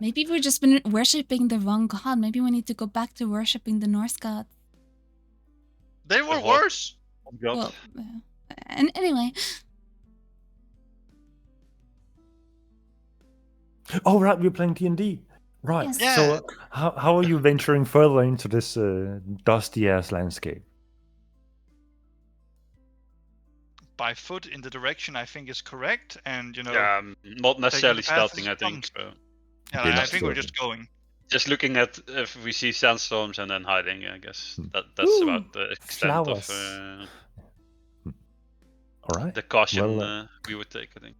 Maybe we've just been worshipping the wrong god. Maybe we need to go back to worshipping the Norse god. They were The what? worse. God. Well, and anyway, Oh right, we're playing D&D. Right. Yes. Yeah. So how are you venturing further into this dusty ass landscape? By foot in the direction I think is correct, and Yeah, not necessarily the path stealthing, is I think. yeah, You're I not think we're stealthing. just going. Just looking at if we see sandstorms and then hiding, I guess. That's Ooh, about the extent flowers. of All right. the caution Well, we would take, I think.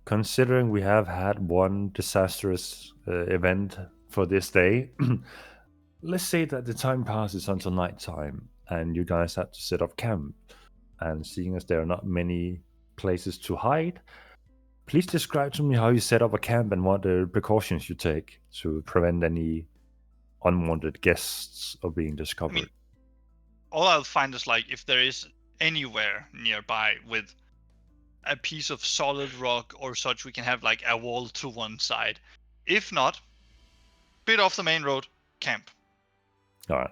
Considering we have had one disastrous event for this day, let's say that the time passes until nighttime and you guys have to set up camp. And seeing as there are not many places to hide, please describe to me how you set up a camp and what precautions you take to prevent any unwanted guests of being discovered. All I'll find is like if there is anywhere nearby with a piece of solid rock or such, we can have like a wall to one side. If not, bit off the main road, camp. All right.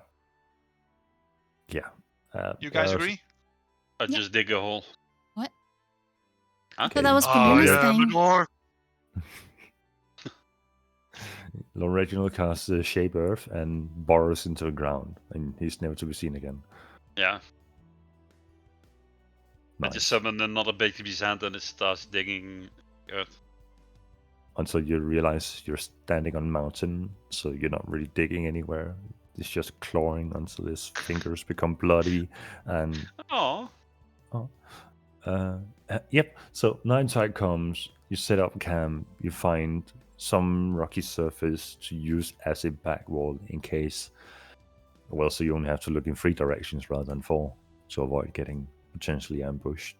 Yeah. You guys uh, agree? I just dig a hole. What? Huh? So that was Oh, Paulina's yeah, thing. Lenore. Lord Reginald casts Shape Earth and burrows into the ground, and he's never to be seen again. Yeah. I Nice. just summon another baby's hand and it starts digging earth. Until you realize you're standing on a mountain, so you're not really digging anywhere. It's just clawing until his fingers become bloody. And Oh. yep. So nighttime comes. You set up camp. You find some rocky surface to use as a back wall in case. Well, so you only have to look in 3 directions rather than 4 to avoid getting potentially ambushed.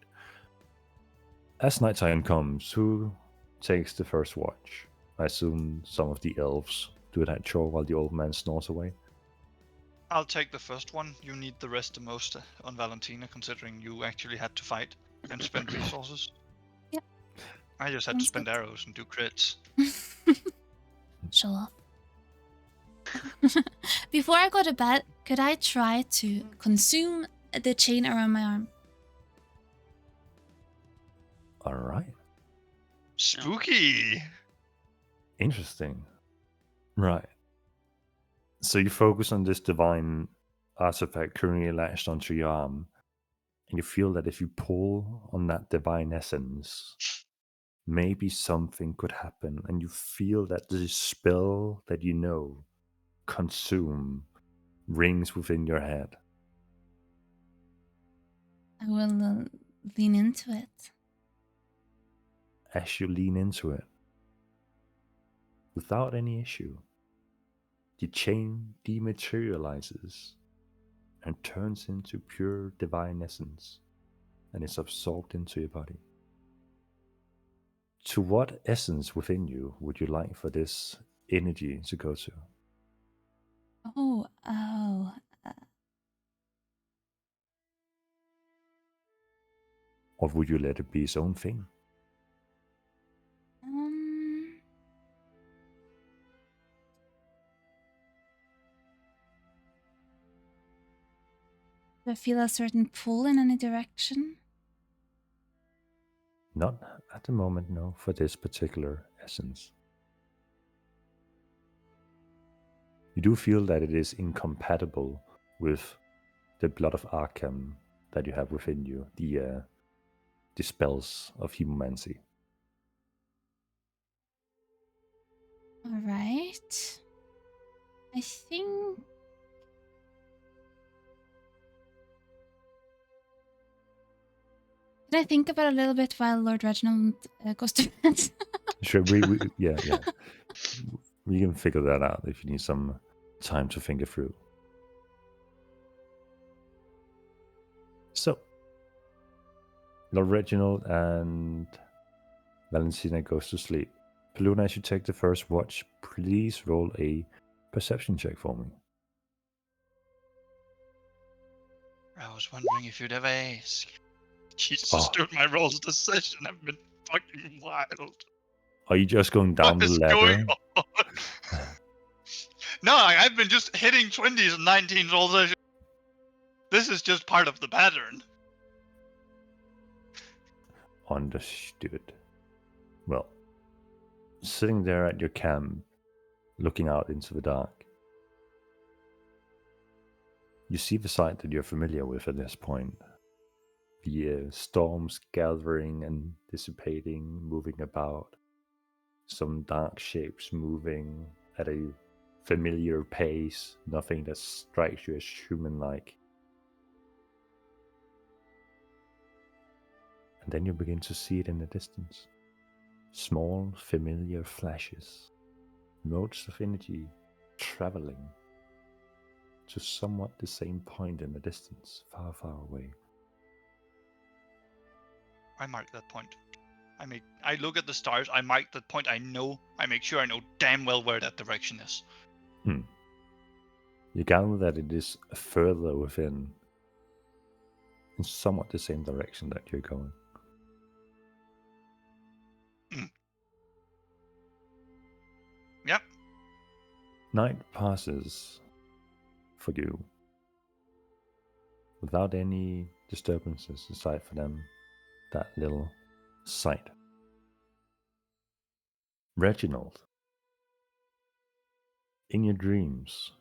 As nighttime comes, who takes the first watch? I assume some of the elves do that chore while the old man snores away. I'll take the first one. You need the rest the most on Valentina, considering you actually had to fight and spend resources. Yep. I just had to Sounds spend good. arrows and do crits. Show off. Before I go to bed, could I try to consume the chain around my arm? All right. Spooky! Interesting. Right. So you focus on this divine artifact currently latched onto your arm, and you feel that if you pull on that divine essence, maybe something could happen, and you feel that the spell that you know, consume, rings within your head. I will lean into it. As you lean into it, without any issue, the chain dematerializes and turns into pure divine essence and is absorbed into your body. To what essence within you would you like for this energy to go to? Oh. Or would you let it be its own thing? Do I feel a certain pull in any direction? Not at the moment, no, for this particular essence. You do feel that it is incompatible with the blood of Arkham that you have within you, the the spells of hemomancy. All right. I think. Can I think about it a little bit while Lord Reginald goes to bed? Sure, yeah. We can figure that out if you need some time to think it through. So, Lord Reginald and Valentina goes to sleep. Paluna, as you take the first watch, please roll a perception check for me. I was wondering if you'd ever ask. Jesus, Oh. dude, my rolls this session have been fucking wild. Are you just going down What the is ladder? going on? No, I've been just hitting 20s and 19s all session. This is just part of the pattern. Understood. Well, sitting there at your camp, looking out into the dark, you see the sight that you're familiar with at this point. The storms gathering and dissipating, moving about. Some dark shapes moving at a familiar pace, nothing that strikes you as human-like. And then you begin to see it in the distance. Small, familiar flashes, motes of energy traveling to somewhat the same point in the distance, far, far away. I mark that point. I look at the stars, I mark that point, I make sure I know damn well where that direction is. You gather that it is further within, in somewhat the same direction that you're going. Yep. Night passes for you without any disturbances aside from them, that little sight. Reginald, in your dreams,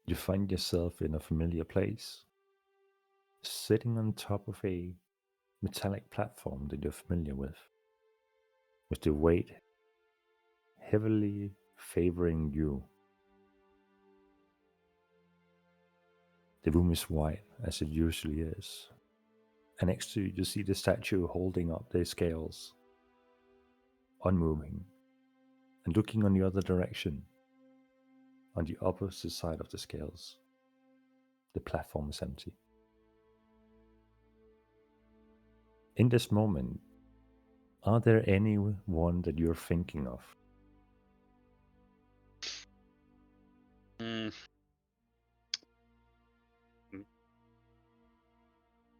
you find yourself in a familiar place, sitting on top of a metallic platform that you're familiar with the weight heavily favoring you. The room is white, as it usually is, and next to you, you see the statue holding up the scales, unmoving, and looking on the other direction. On the opposite side of the scales, the platform is empty. In this moment, are there anyone that you're thinking of?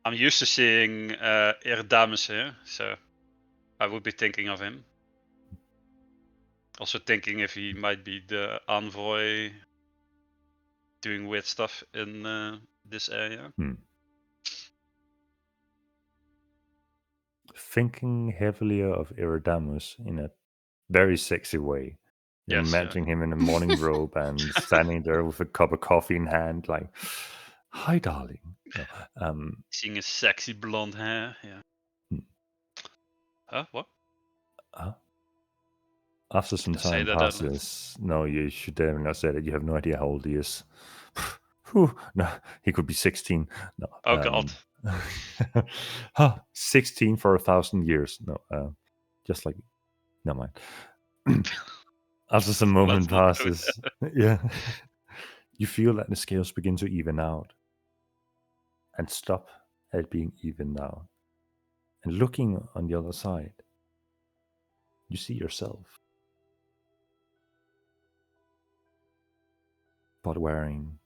I'm used to seeing Erdamus here, so I would be thinking of him. Also thinking if he might be the envoy doing weird stuff in this area. Thinking heavily of Erdamus in a very sexy way. You're imagining him in a morning robe and standing there with a cup of coffee in hand, like, "Hi, darling." Seeing his sexy blonde hair, yeah. Huh? What? After some time passes, no, you should definitely not say that. You have no idea how old he is. No, he could be 16. No. Oh God. 16 for 1,000 years. No, just like, never mind. After some moment passes, yeah, you feel that the scales begin to even out and stop at being evened out. And looking on the other side, you see yourself, but wearing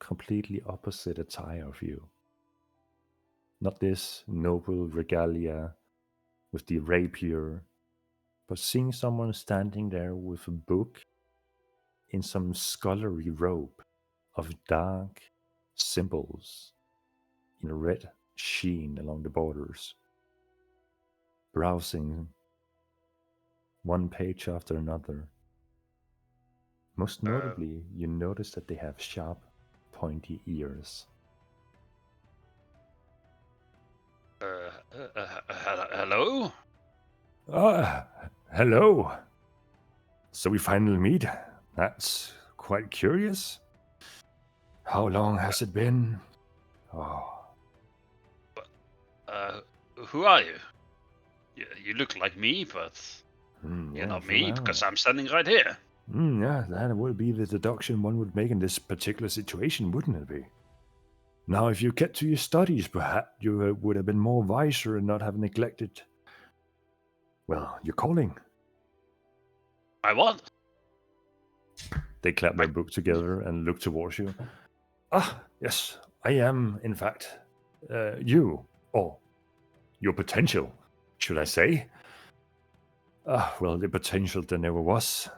completely opposite attire of you. Not this noble regalia with the rapier, but seeing someone standing there with a book in some scholarly robe of dark symbols in a red sheen along the borders, browsing one page after another. Most notably, you notice that they have sharp, pointy ears. Hello? Hello. So we finally meet. That's quite curious. How long has it been? Oh. Who are you? You look like me, but you're Yes, not me well. because I'm standing right here. Yeah, that would be the deduction one would make in this particular situation, wouldn't it be? Now, if you kept to your studies, perhaps you would have been more wiser and not have neglected, well, your calling. My what? They clap their book together and look towards you. Ah, yes, I am, in fact, you, or your potential, should I say. Well, the potential there never was.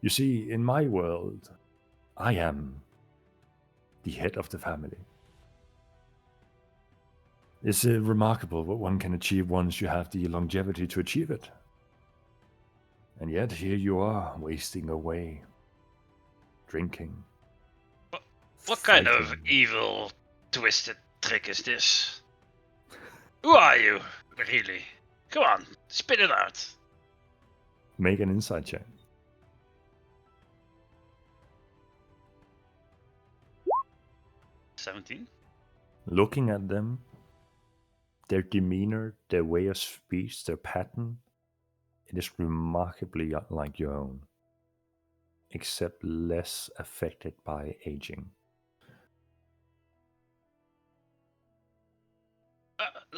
You see, in my world, I am the head of the family. It's remarkable what one can achieve once you have the longevity to achieve it. And yet here you are, wasting away, drinking. What kind of fighting. evil, twisted trick is this? Who are you, really? Come on, spit it out. Make an insight check. 17. Looking at them, their demeanor, their way of speech, their pattern, it is remarkably like your own, except less affected by aging.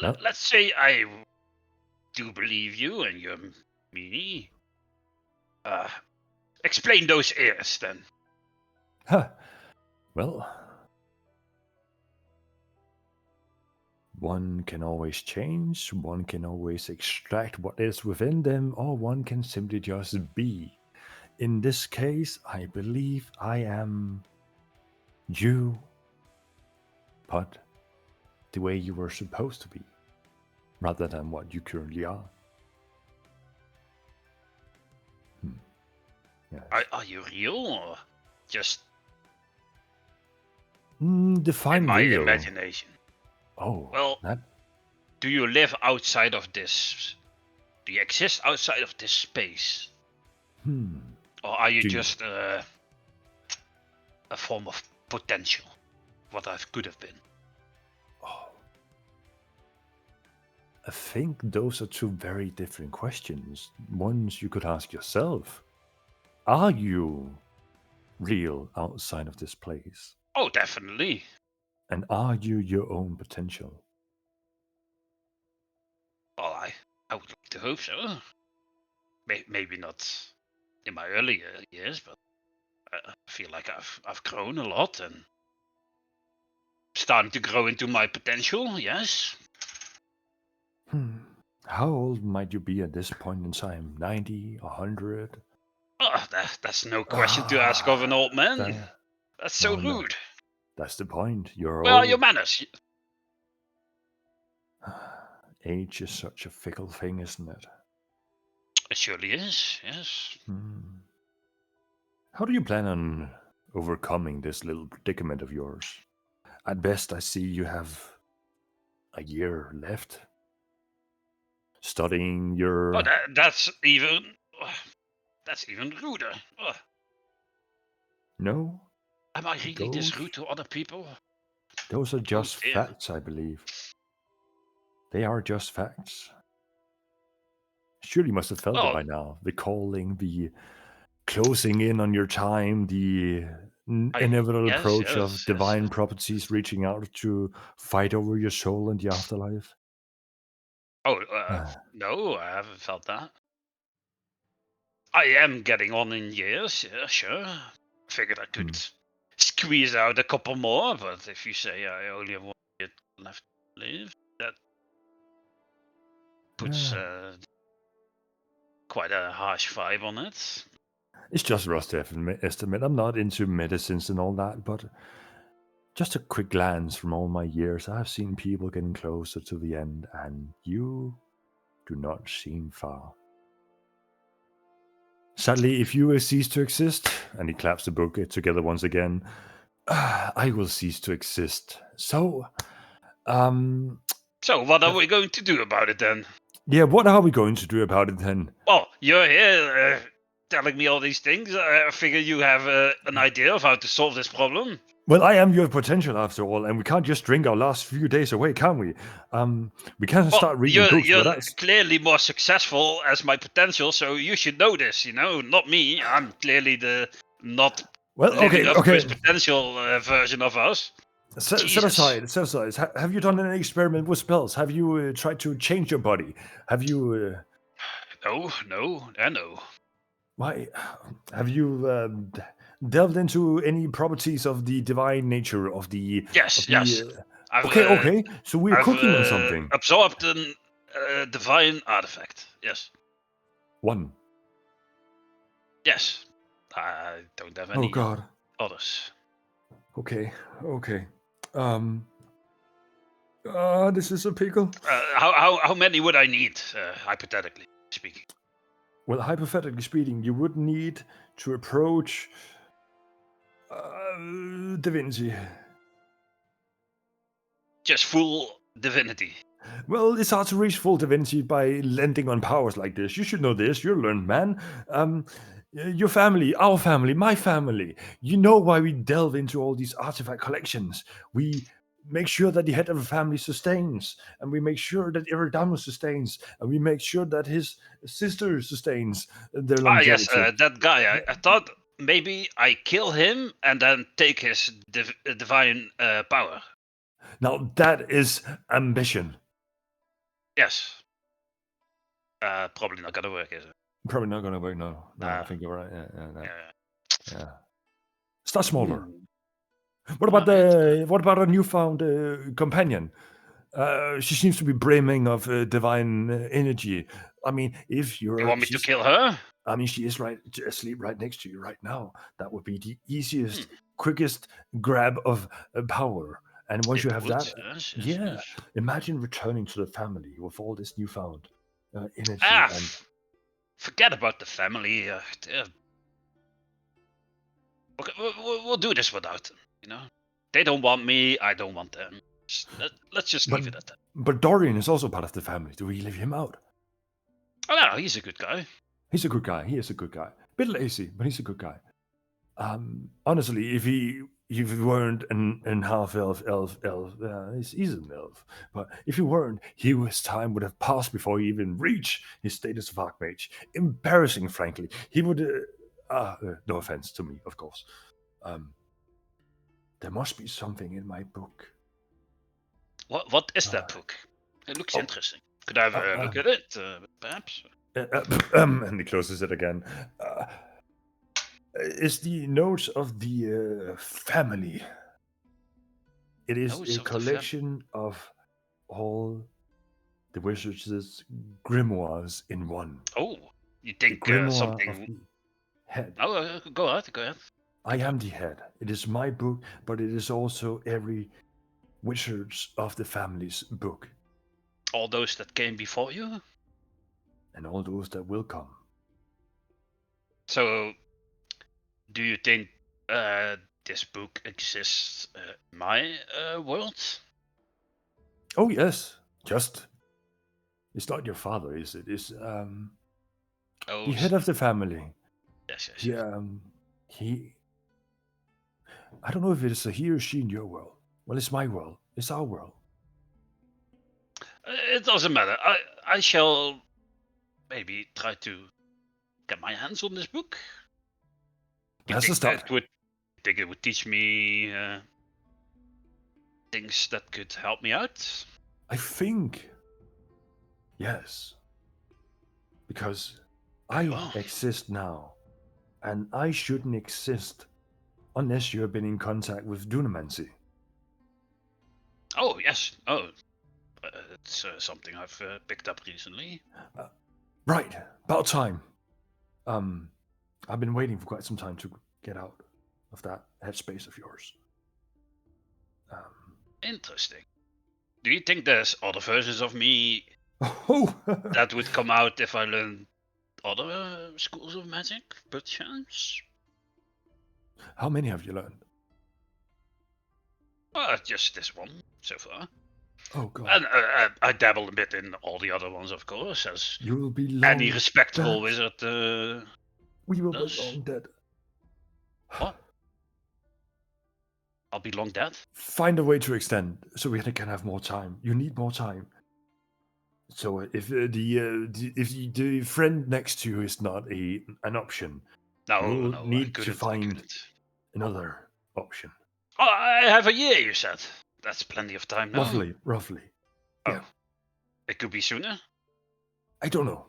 Let's say I do believe you and you're me. Explain those ears then. Well, one can always change, one can always extract what is within them, or one can simply just be. In this case, I believe I am you, but the way you were supposed to be, rather than what you currently are. Yes. Are you real or just Define in my real. imagination? Oh, well, do you live outside of this? Do you exist outside of this space? Or are you just a form of potential? What I could have been? Oh. I think those are two very different questions. Ones you could ask yourself. Are you real outside of this place? Oh, definitely. And are you your own potential? Well, I would like to hope so. Maybe not in my earlier years, but I feel like I've grown a lot and starting to grow into my potential. Yes. How old might you be at this point in time? 90, 100? Oh, that's no question to ask of an old man. That's so rude. No. That's the point. You're Where old. are your manners? Age is such a fickle thing, isn't it? It surely is, yes. How do you plan on overcoming this little predicament of yours? At best, I see you have a year left. Studying your... Oh, that's even ruder. No? Am I really this rude to other people? Those are just facts, I believe. They are just facts. Surely you must have felt it by now. The calling, the closing in on your time, the inevitable approach of divine properties reaching out to fight over your soul in the afterlife. Oh, no, I haven't felt that. I am getting on in years, yeah, sure. Figured I could squeeze out a couple more, but if you say I only have 1 year left to live, that puts quite a harsh vibe on it. It's just a rough estimate. I'm not into medicines and all that, but just a quick glance from all my years, I've seen people getting closer to the end, and you do not seem far. Sadly, if you will cease to exist, and he claps the book together once again, I will cease to exist. So, So what are we going to do about it then? Yeah, what are we going to do about it then? Well, you're here telling me all these things. I figure you have an idea of how to solve this problem. Well, I am your potential after all, and we can't just drink our last few days away, can we? We can't start reading books, you're but that's... clearly more successful as my potential, so you should know this. Not me. I'm clearly the not living up to his potential version of us. Set aside. Have you done any experiment with spells? Have you tried to change your body? Have you... No. Why? Have you delved into any properties of the divine nature of the... Yes. Okay. So we're cooking on something. Absorbed a divine artifact. Yes. One. Yes. I don't have any others. Okay. This is a pickle. How many would I need, hypothetically speaking? Well, hypothetically speaking, you would need to approach divinity. Just full divinity. Well, it's hard to reach full divinity by lending on powers like this. You should know this. You're a learned man. Your family, our family, my family. You know why we delve into all these artifact collections. We make sure that the head of a family sustains, and we make sure that Eridamus sustains, and we make sure that his sister sustains their longevity. Yes, that guy. I thought maybe I kill him and then take his divine power. Now that is ambition. Yes. Probably not gonna work, is it? Probably not gonna work. No, I think you're right. Yeah. Start smaller. What about a newfound companion? She seems to be brimming of divine energy. I mean, if you want me to kill her? I mean, she is asleep right next to you right now. That would be the easiest, quickest grab of power. And once you have that, yes. Imagine returning to the family with all this newfound energy. Forget about the family. Okay, we'll do this without them. They don't want me. I don't want them. Let's just leave it at that. But Dorian is also part of the family. Do we leave him out? Oh no, he's a good guy. He is a good guy. Bit lazy, but he's a good guy. Honestly, if he weren't an half elf, he's an elf. But if he weren't, his time would have passed before he even reached his status of Archmage. Embarrassing, frankly. He would. No offense to me, of course. There must be something in my book. What is that book? It looks interesting. Could I have a look at it, perhaps? And he closes it again. Is the notes of the family. It is a collection of all the wizards' grimoires in one. Oh, you think something? Head. Oh, go ahead. I am the head. It is my book, but it is also every wizards of the family's book. All those that came before you? And all those that will come. So, do you think this book exists in my world? Oh, yes. It's not your father, is it? It's the head of the family. Yes. Yeah, I don't know if it's a he or she in your world. Well, it's my world. It's our world. It doesn't matter. I shall maybe try to get my hands on this book. That's a start. Think it would teach me things that could help me out? I think yes. Because I exist now. And I shouldn't exist unless you have been in contact with Dunamancy. Oh, yes. Oh, it's something I've picked up recently. Right. About time. I've been waiting for quite some time to get out of that headspace of yours. Interesting. Do you think there's other versions of me that would come out if I learned other schools of magic, perchance? How many have you learned? Just this one so far. Oh god. And I dabble a bit in all the other ones, of course, as You will be long any respectable dead. wizard We will does. be long dead. What? I'll be long dead? Find a way to extend so we can have more time. You need more time. So if the friend next to you is not an option, No, you'll no, need I to couldn't. find another option. Oh, I have a year, you said. That's plenty of time now. Roughly. Oh. Yeah. It could be sooner. I don't know.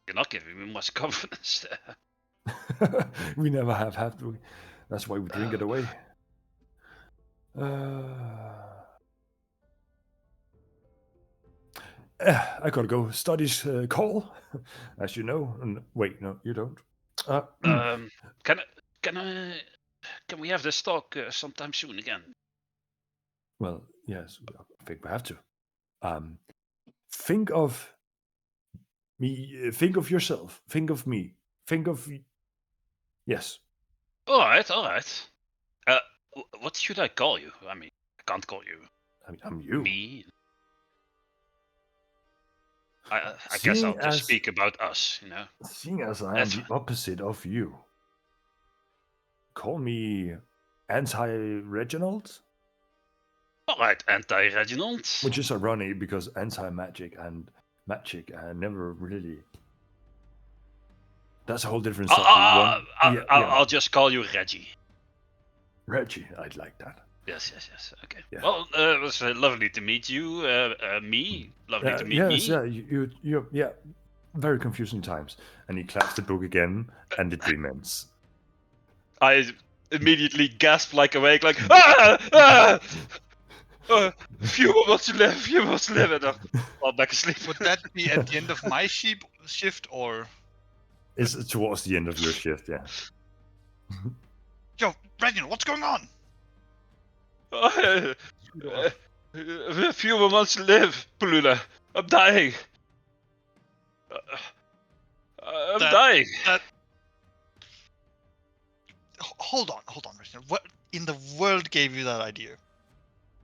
You're not giving me much confidence there. We never have to. That's why we drink it away. I gotta go. Studies call, as you know. And wait, no, you don't. Can we have this talk sometime soon again? Well, yes, I think we have to. Think of me. Think of yourself. Think of me. Think of. Yes. All right. What should I call you? I mean, I can't call you. I'm you. Me. I guess I'll just speak about us, Seeing as I am the opposite of you, call me Anti-Reginald. All right, Anti-Reginald. Which is ironic because anti-magic and magic never really. That's a whole different subject. I'll just call you Reggie. Reggie, I'd like that. Yes. Okay. Yeah. Well, it was lovely to meet you. Me, lovely to meet me. Yes, yeah. Very confusing times. And he claps the book again, and the dream ends. I immediately gasp like awake, like ah! Few months to live, and I'll back asleep. Would that be at the end of my shift, or? It's towards the end of your shift, yeah. Yo, Reginald, what's going on? A few more months to live, Palula. I'm dying. I'm dying. Hold on, Reginald. What in the world gave you that idea?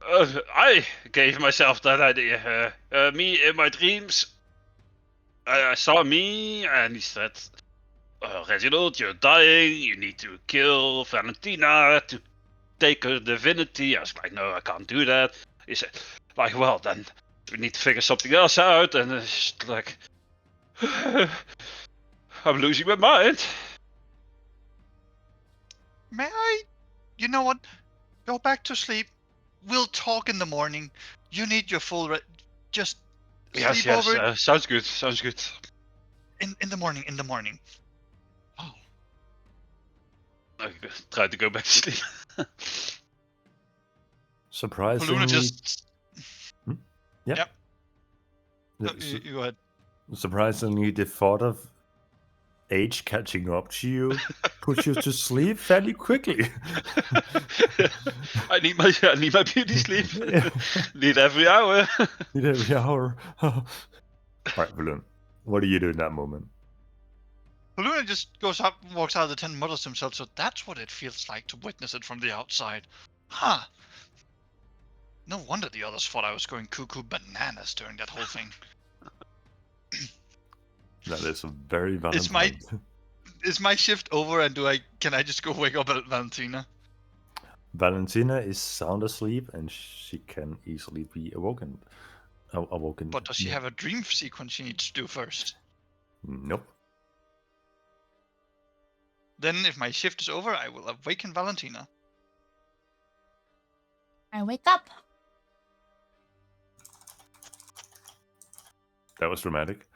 I gave myself that idea. Me in my dreams. I saw me, and he said, Reginald, you're dying. You need to kill Valentina to take her divinity. I was like, no, I can't do that. He said, like, well, then we need to figure something else out. And it's like, I'm losing my mind. May I? You know what? Go back to sleep. We'll talk in the morning. You need your full just sleep over it. Sounds good. In the morning. Oh. I tried to go back to sleep. Surprisingly. Paluna just. Yeah. Yep. No, you go ahead. Surprisingly, the thought of age catching up to you puts you to sleep fairly quickly. I need my beauty sleep. Need every hour. Need every hour. All right, Balloon. What do you do in that moment? Paluna just goes up, walks out of the tent, mutters to himself. So that's what it feels like to witness it from the outside, huh? No wonder the others thought I was going cuckoo bananas during that whole thing. That is a very valid point. Is my shift over, and can I just go wake up Valentina? Valentina is sound asleep, and she can easily be awoken. But does she have a dream sequence she needs to do first? Nope. Then, if my shift is over, I will awaken Valentina. I wake up. That was dramatic.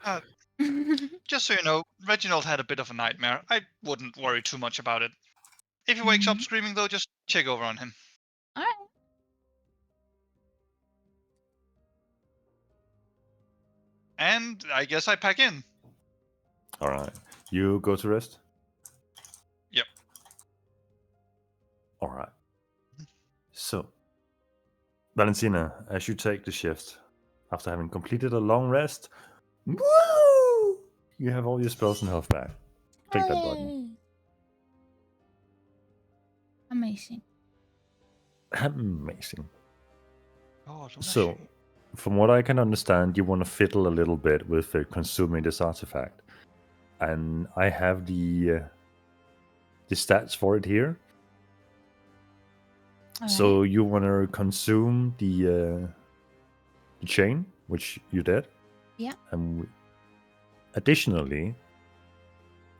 Just so you know, Reginald had a bit of a nightmare. I wouldn't worry too much about it. If he wakes up screaming, though, just check over on him. All right. And I guess I pack in. All right. You go to rest? Yep. All right. So, Valentina, as you take the shift, after having completed a long rest, woo! You have all your spells and health back. Click that button. Amazing. Amazing. Oh, So, from what I can understand, you want to fiddle a little bit with consuming this artifact, and I have the stats for it here. All So right. you want to consume the chain, which you did. Yeah. And additionally,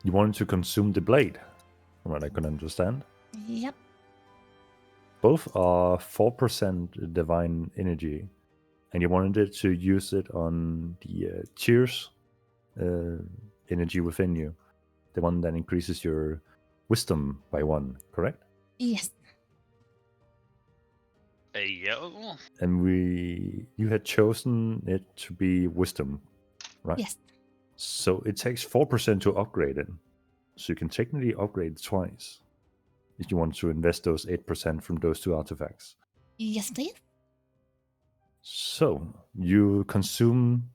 you wanted to consume the blade, from what I can understand. Yep. Both are 4% divine energy, and you wanted to use it on the cheers energy within you, the one that increases your wisdom by 1, correct? Yes. Yeah. And you had chosen it to be wisdom, right? Yes. So it takes 4% to upgrade it. So you can technically upgrade it twice if you want to invest those 8% from those 2 artifacts. Yes, please. So you consume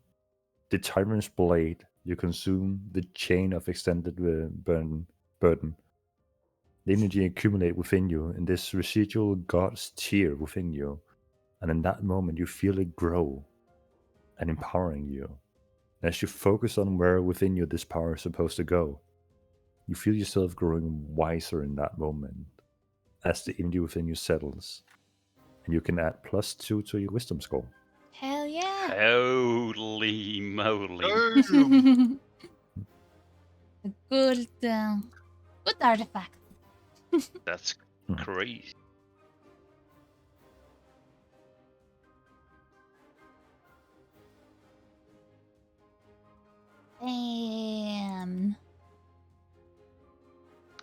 the Tyrant's Blade, you consume the Chain of Extended burden. The energy accumulate within you in this residual God's tier within you. And in that moment, you feel it grow and empowering you. And as you focus on where within you this power is supposed to go, you feel yourself growing wiser in that moment as the energy within you settles. And you can add +2 to your wisdom score. Hell yeah. Holy moly. Boom. A good artifact. That's crazy. Damn.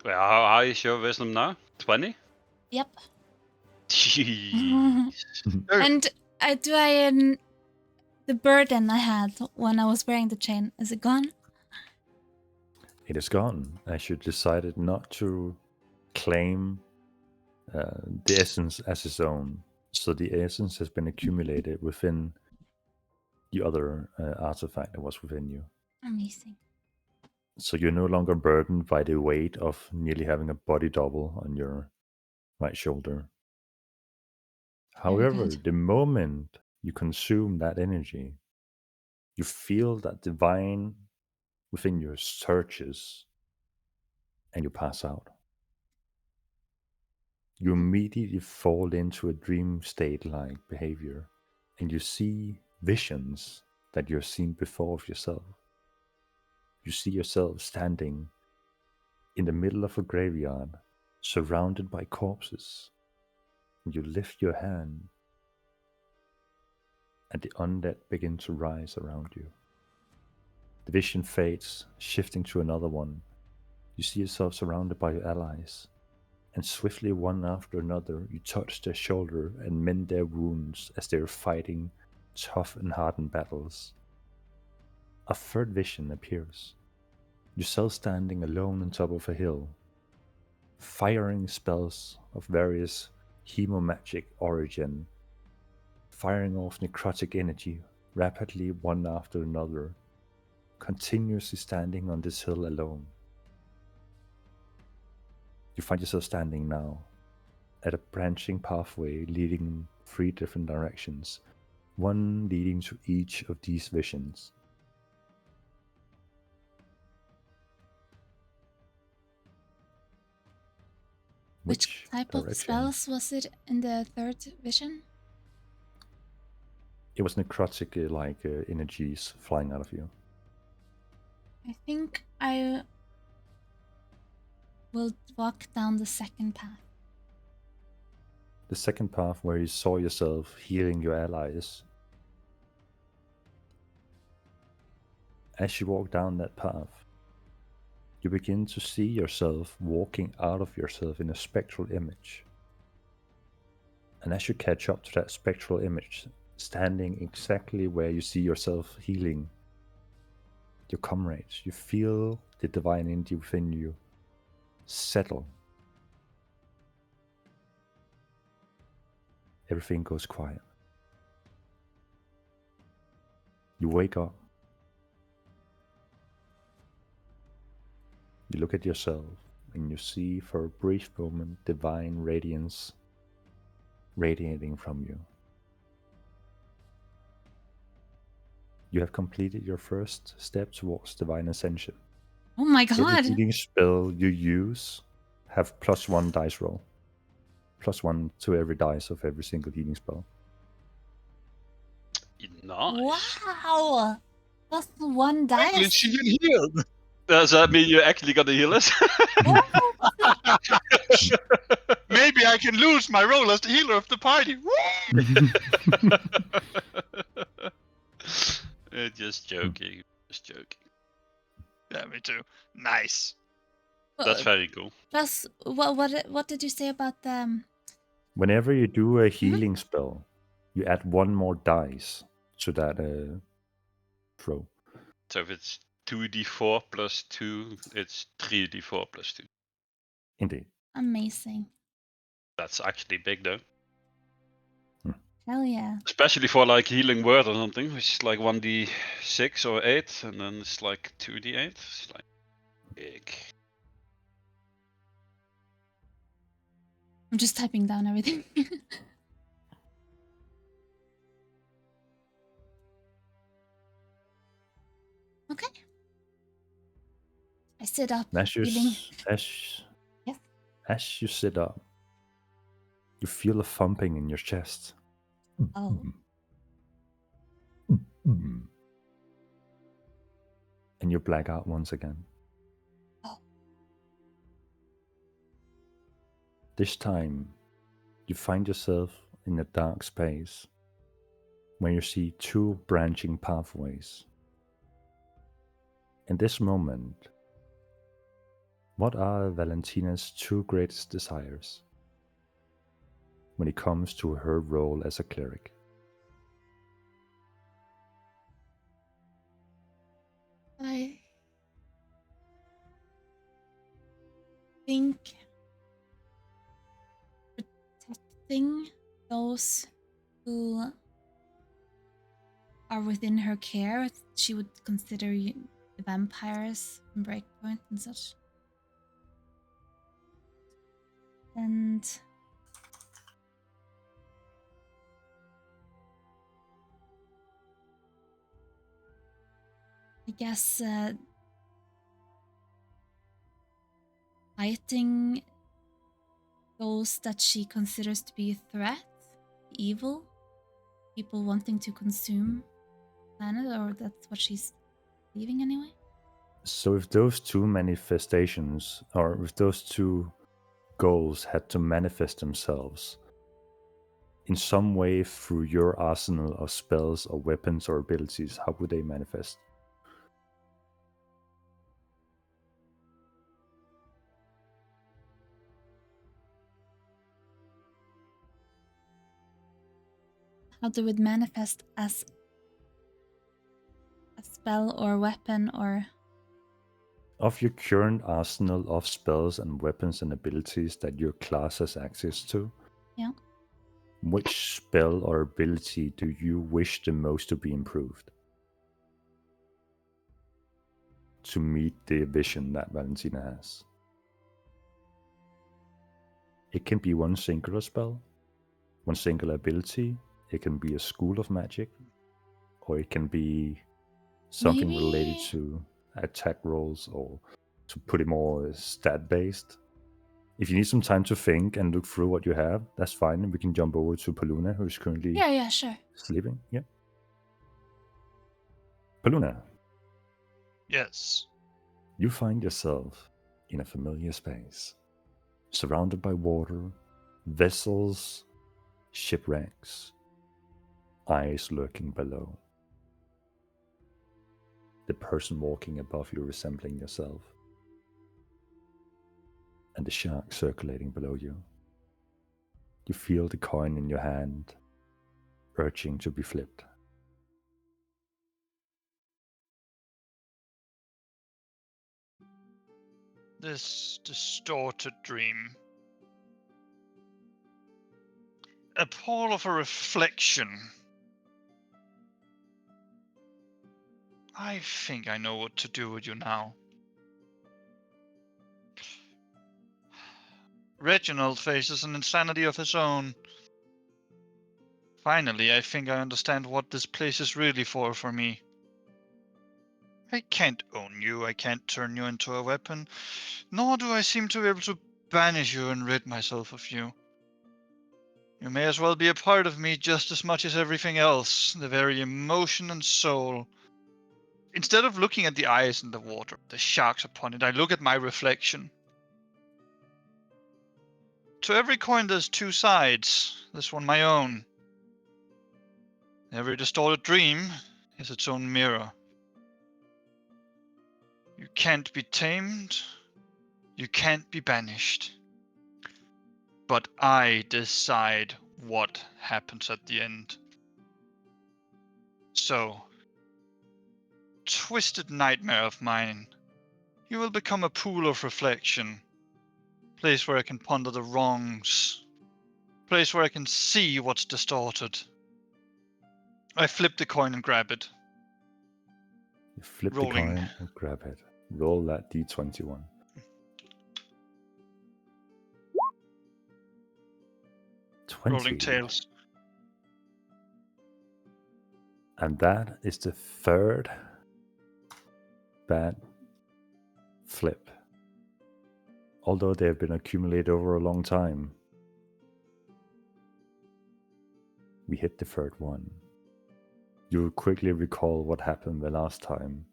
Well, how is your wisdom now? 20? Yep. Jeez. And the burden I had when I was wearing the chain, is it gone? It is gone, as you decided not to claim the essence as its own. So the essence has been accumulated within the other artifact that was within you. Amazing. So you're no longer burdened by the weight of nearly having a body double on your right shoulder. However, good. the moment you consume that energy, you feel that divine within you surges and you pass out. You immediately fall into a dream state like behavior and you see visions that you've seen before of yourself. You see yourself standing in the middle of a graveyard, surrounded by corpses. You lift your hand, and the undead begin to rise around you. The vision fades, shifting to another one. You see yourself surrounded by your allies, and swiftly, one after another, you touch their shoulder and mend their wounds as they are fighting tough and hardened battles. A third vision appears. Yourself standing alone on top of a hill, firing spells of various hemomagic origin, firing off necrotic energy rapidly one after another, continuously standing on this hill alone. You find yourself standing now at a branching pathway leading in 3 different directions, one leading to each of these visions. Which type direction? of spells was it in the third vision? It was necrotic energies flying out of you. I think I will walk down the second path. The second path where you saw yourself healing your allies. As you walk down that path, you begin to see yourself walking out of yourself in a spectral image. And as you catch up to that spectral image, standing exactly where you see yourself healing your comrades, you feel the divine energy within you settle. Everything goes quiet. You wake up. You look at yourself and you see for a brief moment divine radiance radiating from you. You have completed your first step towards divine ascension. Oh my Every god. healing spell you use have +1 dice roll. +1 to every dice of every single healing spell. Nice. Wow. Plus 1 Finally, dice. she can heal. Does that mean you're actually gonna heal us? Maybe I can lose my role as the healer of the party. Just joking. Just joking. Yeah, me too. Nice. That's very cool. Plus, what did you say about the? Whenever you do a healing spell, you add 1 more dice to that throw. So if it's 2d4 plus 2, it's 3d4 plus 2. Indeed. Amazing. That's actually big though. Hell yeah. Especially for like healing word or something, which is like 1d6 or 8, and then it's like 2d8. It's like big. I'm just typing down everything. Okay. I sit up, As you, feeling. Yes. as you sit up, you feel a thumping in your chest. Oh. And you black out once again. Oh. This time, you find yourself in a dark space where you see 2 branching pathways. In this moment, what are Valentina's 2 greatest desires when it comes to her role as a cleric? I think protecting those who are within her care, she would consider the vampires and Breakpoint and such. And I guess fighting those that she considers to be a threat, evil, people wanting to consume the planet, or that's what she's believing anyway. So if those 2 manifestations, or if those 2 goals had to manifest themselves in some way through your arsenal of spells or weapons or abilities, how would they manifest? How do it manifest as a spell or weapon or? Of your current arsenal of spells and weapons and abilities that your class has access to, Yeah. which spell or ability do you wish the most to be improved to meet the vision that Valentina has? It can be one singular spell, one singular ability. It can be a school of magic, or it can be something related to attack rolls, or to put it more stat based. If you need some time to think and look through what you have, that's fine. We can jump over to Paluna, who's currently Yeah, sure. sleeping. Yeah. Paluna. Yes. You find yourself in a familiar space, surrounded by water, vessels, shipwrecks, eyes lurking below. The person walking above you resembling yourself, and the shark circulating below you. You feel the coin in your hand, urging to be flipped. This distorted dream. A pool of a reflection. I think I know what to do with you now. Reginald faces an insanity of his own. Finally, I think I understand what this place is really for me. I can't own you, I can't turn you into a weapon, nor do I seem to be able to banish you and rid myself of you. You may as well be a part of me just as much as everything else, the very emotion and soul. Instead of looking at the eyes in the water, the sharks upon it, I look at my reflection. To every coin there's two sides, this one my own. Every distorted dream is its own mirror. You can't be tamed, you can't be banished. But I decide what happens at the end. So, twisted nightmare of mine, you will become a pool of reflection, place where I can ponder the wrongs, place where I can see what's distorted. I flip the coin and grab it. You flip Rolling. the coin and grab it. Roll that d21. Rolling tails. And that is the third bad flip. Although they have been accumulated over a long time. We hit the third one. You will quickly recall what happened the last time.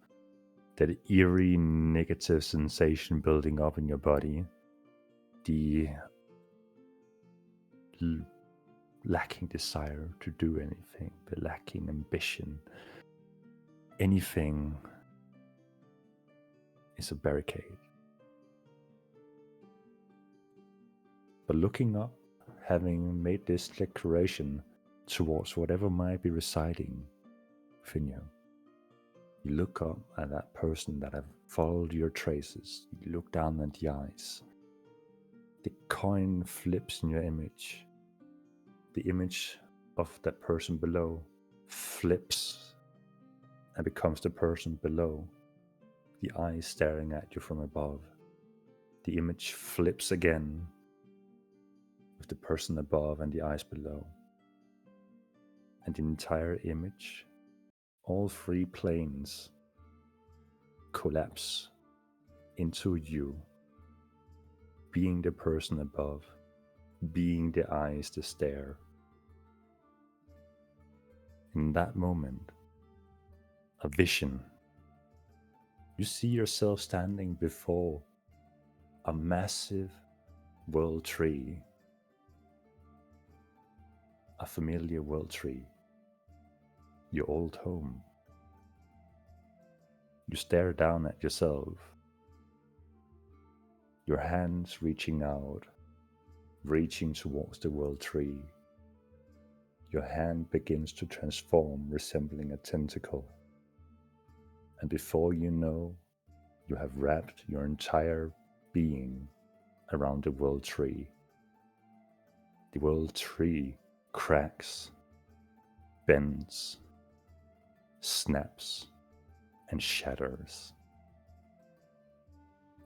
That eerie negative sensation building up in your body. The lacking desire to do anything. The lacking ambition. Anything is a barricade. But looking up, having made this declaration towards whatever might be residing within you, you look up at that person that have followed your traces. You look down at the eyes. The coin flips in your image. The image of that person below flips and becomes the person below. The eyes staring at you from above. The image flips again with the person above and the eyes below. And the entire image, all three planes, collapse into you, being the person above, being the eyes that stare. In that moment, a vision. You see yourself standing before a massive world tree, a familiar world tree, your old home. You stare down at yourself, your hands reaching out, reaching towards the world tree. Your hand begins to transform, resembling a tentacle. And before you know, you have wrapped your entire being around the world tree. The world tree cracks, bends, snaps, and shatters.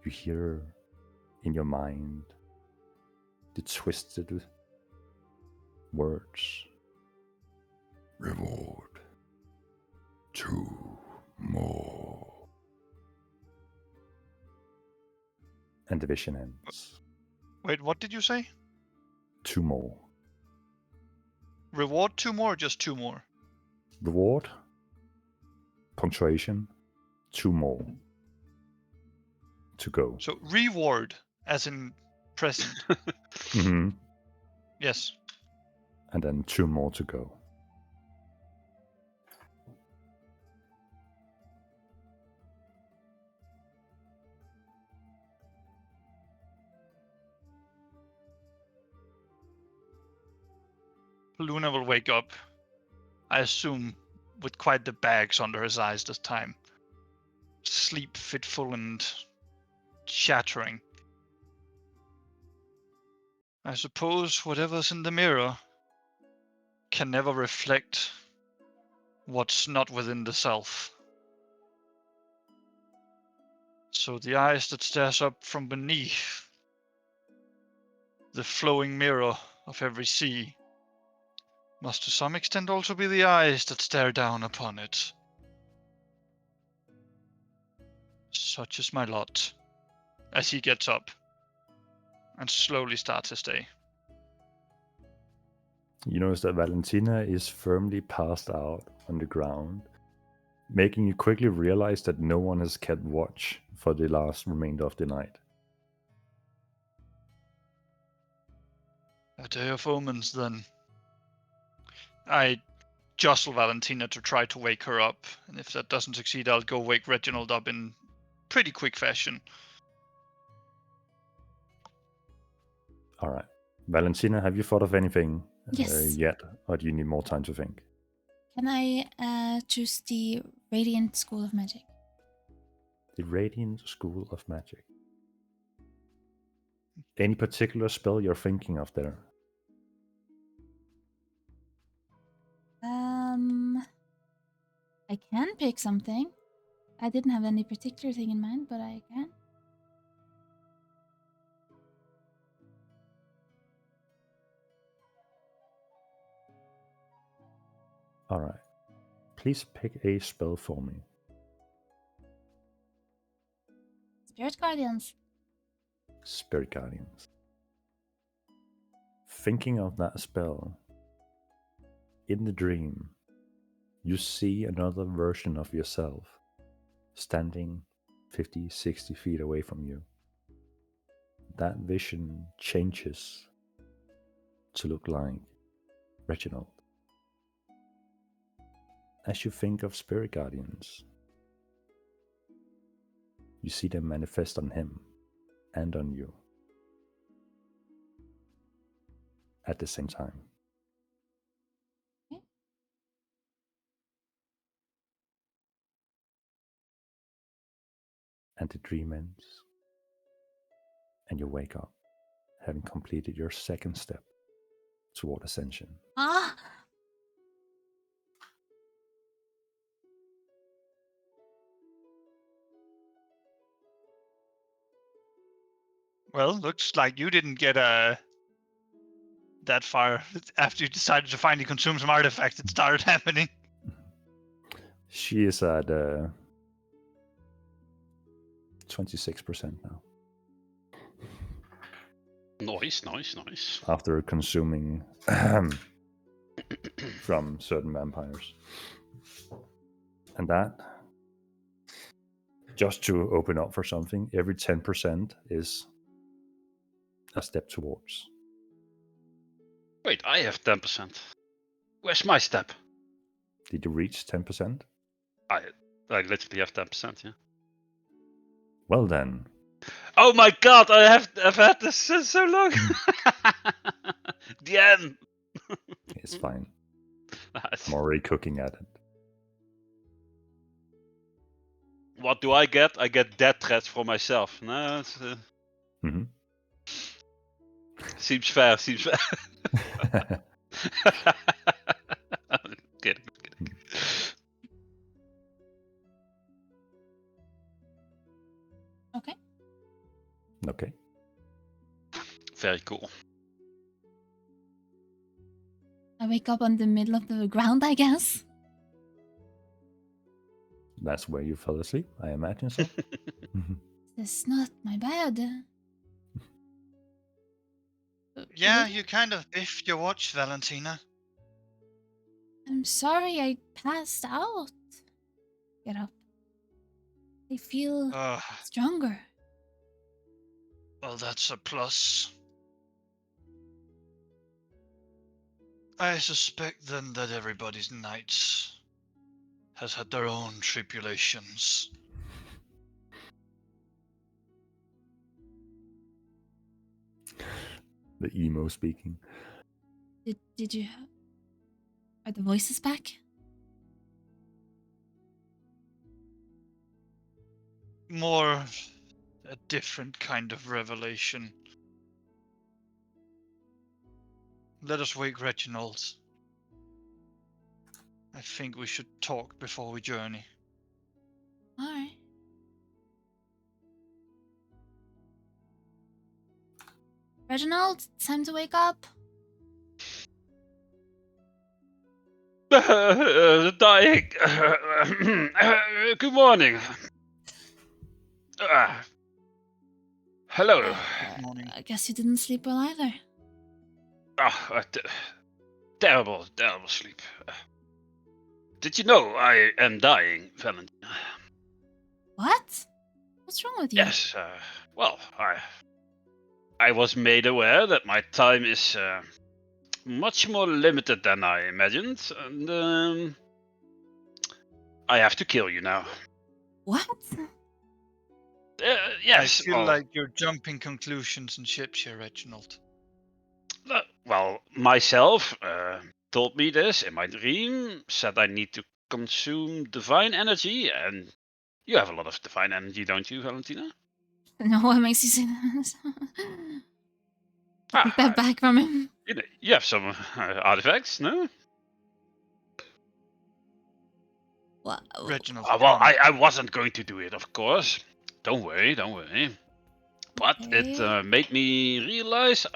You hear in your mind the twisted words. Reward 2 more. And the vision ends. Wait, what did you say? 2 more. Reward 2 more or just 2 more? Reward, punctuation, 2 more to go. So reward, as in present. Mm-hmm. Yes. And then 2 more to go. Luna will wake up, I assume, with quite the bags under his eyes this time. Sleep fitful and shattering. I suppose whatever's in the mirror can never reflect what's not within the self. So the eyes that stares up from beneath the flowing mirror of every sea must to some extent also be the eyes that stare down upon it. Such is my lot. As he gets up and slowly starts his day. You notice that Valentina is firmly passed out on the ground, making you quickly realize that no one has kept watch for the last remainder of the night. A day of omens, then. I jostle Valentina to try to wake her up, and if that doesn't succeed, I'll go wake Reginald up in pretty quick fashion. All right. Valentina, have you thought of anything Yes. yet, or do you need more time to think? Can I choose the Radiant School of Magic? The Radiant School of Magic. Any particular spell you're thinking of there? I can pick something. I didn't have any particular thing in mind, but I can. All right. Please pick a spell for me. Spirit Guardians. Spirit Guardians. Thinking of that spell, in the dream, you see another version of yourself standing 50, 60 feet away from you. That vision changes to look like Reginald. As you think of Spirit Guardians, you see them manifest on him and on you at the same time. Okay. And the dream ends, and you wake up, having completed your second step toward ascension. Ah! Well, looks like you didn't get that far after you decided to finally consume some artifacts. It started happening. She is at 26% now. Nice. After consuming from certain vampires. And that, just to open up for something, every 10% is a step towards. Wait, I have 10%. Where's my step? Did you reach 10%? I literally have 10%, yeah. Well then. Oh my god, I've had this since so long. The end. It's fine. Nice. I'm already cooking at it. What do I get? I get death threats for myself. No, it's, seems fair. Kidding. Okay. Okay. Very cool. I wake up on the middle of the ground, I guess. That's where you fell asleep, I imagine so. This is not my bed. Yeah, Really? you kind of biffed your watch, Valentina. I'm sorry I passed out. Get up. I feel stronger. Well, that's a plus. I suspect then that everybody's nights has had their own tribulations. The emo speaking. Did you... Are the voices back? More a different kind of revelation. Let us wake Reginald. I think we should talk before we journey. Alright. Reginald, time to wake up. Dying. Good morning. Hello. Good morning. I guess you didn't sleep well either. Terrible sleep. Did you know I am dying, Valentina? What? What's wrong with you? Yes. Well, I was made aware that my time is much more limited than I imagined, and I have to kill you now. What? Yes. I feel like you're jumping conclusions and ships here, Reginald. Well, myself told me this in my dream, said I need to consume divine energy, and you have a lot of divine energy, don't you, Valentina? No, what makes you say that? Take that back from him. You have some artifacts, no? What? Reginald. Well, I wasn't going to do it, of course. Don't worry. But Okay. it made me realize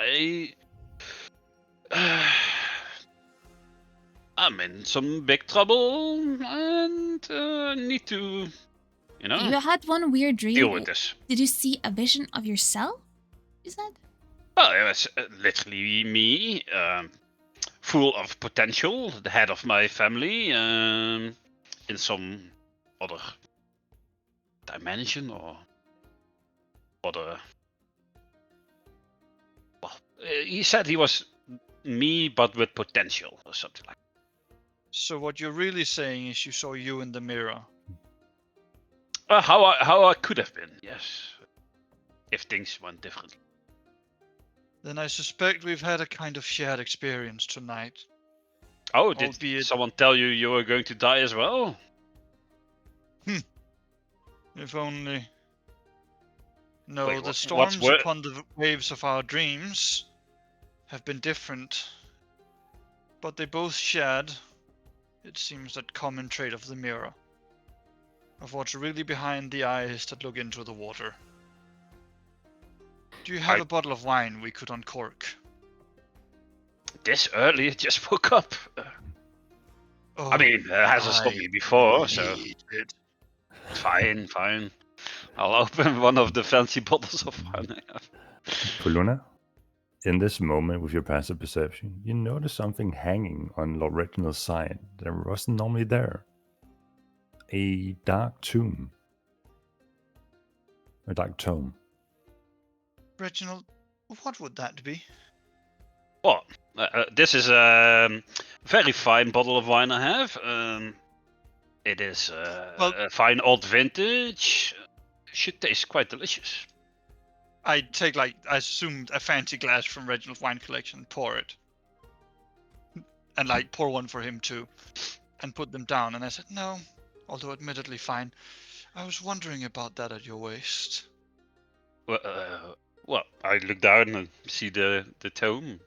I'm in some big trouble and need to, You had one weird dream. deal with this. Did you see a vision of yourself? You said? Well, it was literally me, full of potential, the head of my family, in some other dimension or other. Well, he said he was me, but with potential or something like that. So what you're really saying is you saw you in the mirror. How I could have been, yes, if things went differently. Then I suspect we've had a kind of shared experience tonight. Oh, did Albeit- someone tell you were going to die as well? If only. No, Wait, the what's storms wor- upon the waves of our dreams have been different. But they both shared, it seems, that common trait of the mirror. Of what's really behind the eyes that look into the water. Do you have a bottle of wine we could uncork? This early? I just woke up. Oh, I mean, it hasn't stopped me before, so it. fine. I'll open one of the fancy bottles of wine I have. Poluna, in this moment with your passive perception, you notice something hanging on Lord Reginald's side that wasn't normally there. A dark tomb. A dark tome. Reginald, what would that be? Well, this is a very fine bottle of wine I have. It is a fine old vintage. Should taste quite delicious. I'd take, I assumed, a fancy glass from Reginald's wine collection, pour it. And, pour one for him too. And put them down. And I said, no, although admittedly fine. I was wondering about that at your waist. Well, I look down and see the tome.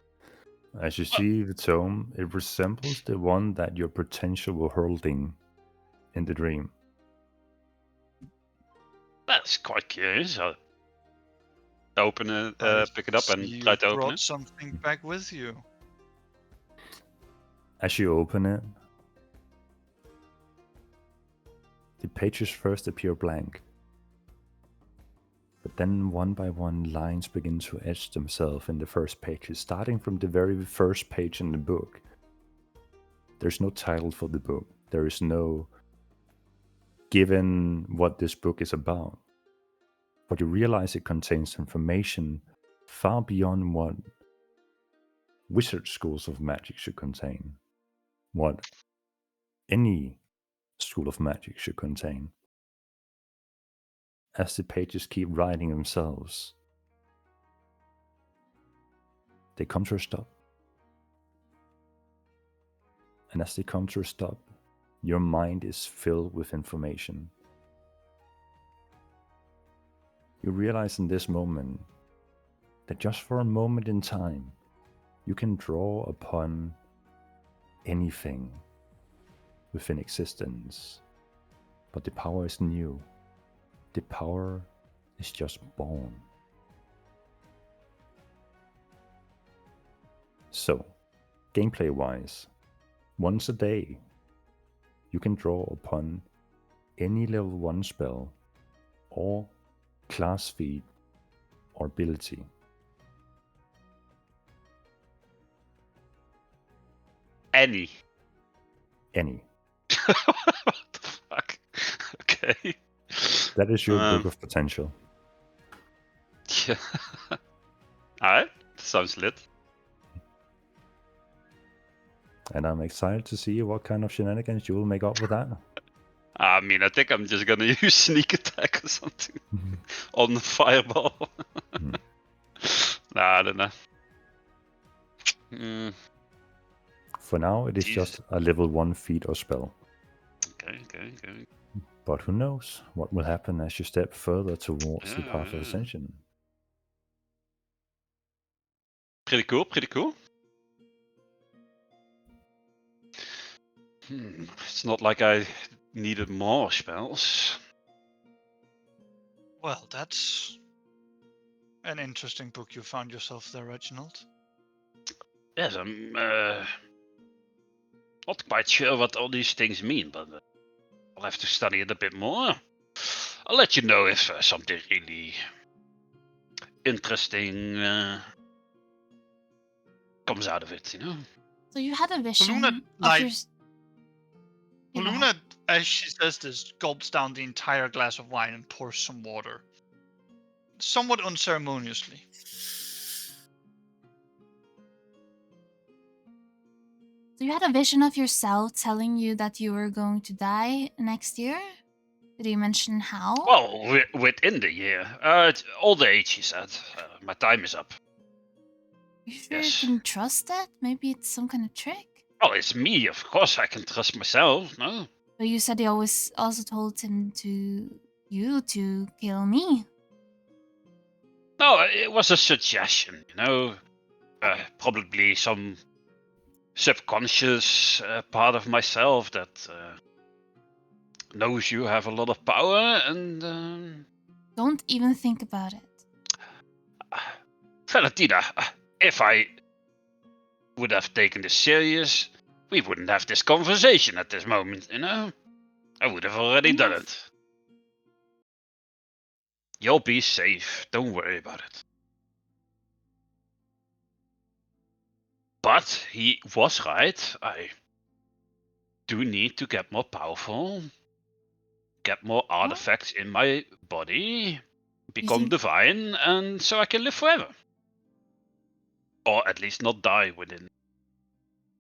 As you see the tome, it resembles the one that your potential were holding in the dream. That's quite curious. I'll open it, pick it up, and you try to open brought it. something back with you. As you open it, the pages first appear blank. But then one by one lines begin to etch themselves in the first pages, starting from the very first page in the book. There's no title for the book. There is no given what this book is about. But you realize it contains information far beyond what wizard schools of magic should contain. What any school of magic should contain. As the pages keep writing themselves, they come to a stop. And as they come to a stop, your mind is filled with information. You realize in this moment that just for a moment in time, you can draw upon anything within existence. But the power is new. The power is just born. So, gameplay-wise, Once a day, you can draw upon any level 1 spell or class feat or ability. Any. What the fuck? Okay. That is your book of potential. Yeah. Alright, sounds lit. And I'm excited to see what kind of shenanigans you will make up with that. I mean, I think I'm just gonna use sneak attack or something on the fireball. Nah, I don't know. For now, it is Jesus. just a level 1 feat or spell. Okay. But who knows what will happen as you step further towards the path of ascension. Pretty cool. It's not like I needed more spells. Well, that's an interesting book you found yourself there, Reginald. Yes, I'm not quite sure what all these things mean, but I'll have to study it a bit more. I'll let you know if something really interesting comes out of it, you know? So you had a vision Luna, of like- your... Yeah, go Luna, ahead. as she says this, gulps down the entire glass of wine and pours some water. Somewhat unceremoniously. So you had a vision of yourself telling you that you were going to die next year? Did you mention how? Well, within the year. Old age, he said. My time is up. You sure yes. you can trust that? Maybe it's some kind of trick? Well, it's me, of course I can trust myself, no? But you said he always also told him to kill me. No, it was a suggestion, you know? Probably some subconscious part of myself that knows you have a lot of power and... Don't even think about it. Valentina, if I would have taken this serious, we wouldn't have this conversation at this moment, you know? I would have already done it. You'll be safe, don't worry about it. But he was right, I do need to get more powerful, get more artifacts in my body, become divine, and so I can live forever. Or at least not die within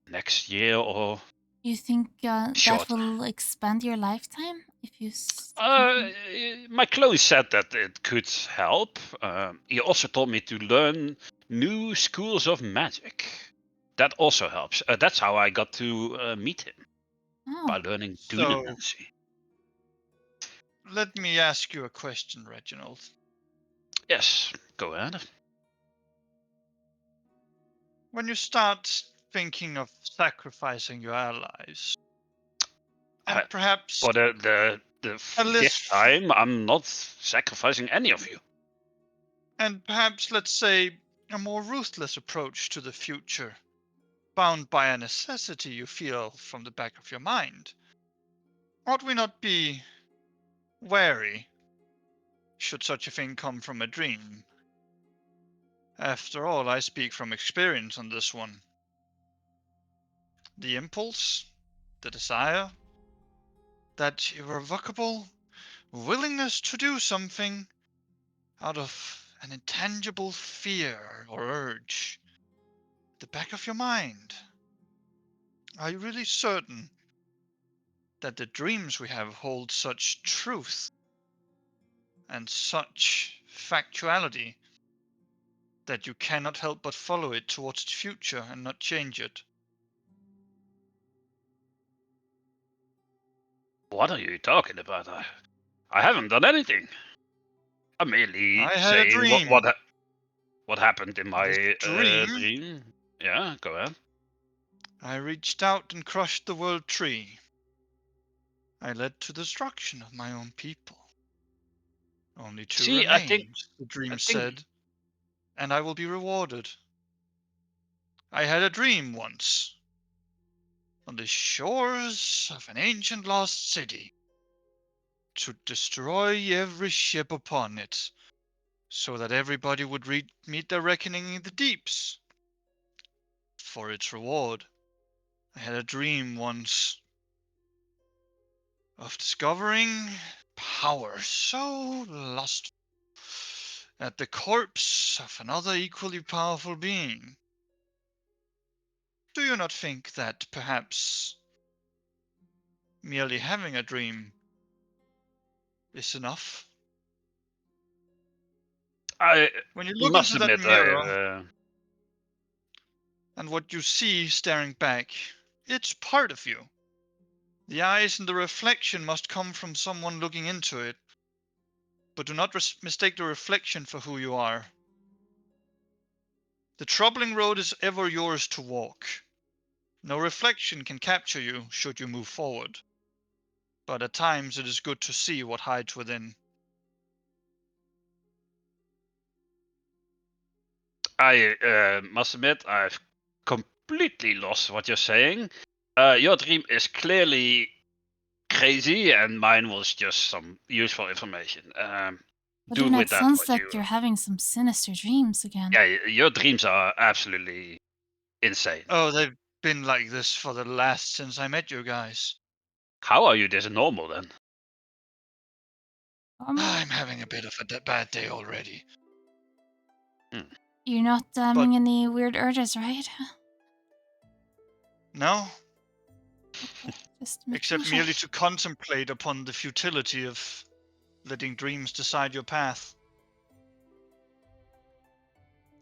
next year or... You think that Shorter. will expand your lifetime if you... My clone said that it could help. He also told me to learn new schools of magic. That also helps. That's how I got to meet him. By learning dunamancy. Let me ask you a question, Reginald. Yes, go ahead. When you start thinking of sacrificing your allies, and perhaps... For the fifth time, I'm not sacrificing any of you. And perhaps, let's say, a more ruthless approach to the future, bound by a necessity you feel from the back of your mind. Ought we not be wary, should such a thing come from a dream? After all, I speak from experience on this one. The impulse, the desire, that irrevocable willingness to do something out of an intangible fear or urge at the back of your mind. Are you really certain that the dreams we have hold such truth and such factuality that you cannot help but follow it towards the future and not change it? What are you talking about? I haven't done anything. I'm merely saying what happened in my dream. Yeah, go ahead. I reached out and crushed the world tree. I led to the destruction of my own people. Only two remain, the dream said, and I will be rewarded. I had a dream once. on the shores of an ancient lost city to destroy every ship upon it, so that everybody would meet their reckoning in the deeps. For its reward, I had a dream once of discovering power so lustful at the corpse of another equally powerful being. Do you not think that perhaps merely having a dream is enough? I When you look must into that admit, mirror and what you see staring back, it's part of you. The eyes and the reflection must come from someone looking into it. But do not mistake the reflection for who you are. The troubling road is ever yours to walk. No reflection can capture you should you move forward. But at times it is good to see what hides within. I must admit, I've completely lost what you're saying. Your dream is clearly crazy, and mine was just some useful information. But Do then with it that sounds what like you. you're having some sinister dreams again. Yeah, your dreams are absolutely insane. Oh, they've been like this for the last since I met you guys. How are you this normal then? I'm having a bit of a bad day already. You're not having any weird urges, right? No, Okay, just making except sure. merely to contemplate upon the futility of letting dreams decide your path.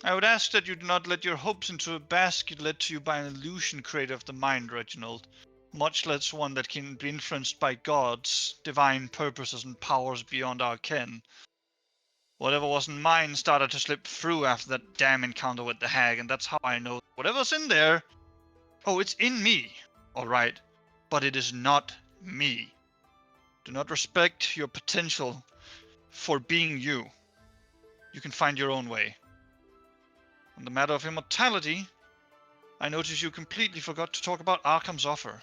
I would ask that you do not let your hopes into a basket led to you by an illusion created of the mind, Reginald, much less one that can be influenced by gods, divine purposes and powers beyond our ken. Whatever wasn't mine started to slip through after that damn encounter with the hag, and that's how I know whatever's in there, oh, it's in me, alright, but it is not me. Do not respect your potential for being you. You can find your own way. On the matter of immortality, I notice you completely forgot to talk about Arkham's offer.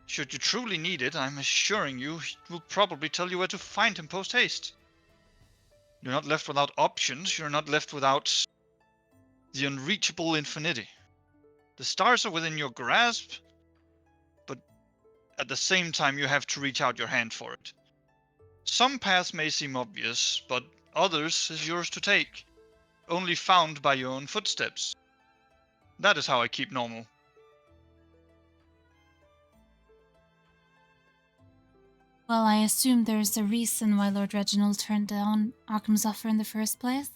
Should you truly need it, I'm assuring you he will probably tell you where to find him post-haste. You're not left without options, you're not left without the unreachable infinity. The stars are within your grasp, but at the same time you have to reach out your hand for it. Some paths may seem obvious, but others is yours to take, only found by your own footsteps. That is how I keep normal. Well, I assume there's a reason why Lord Reginald turned down Arkham's offer in the first place.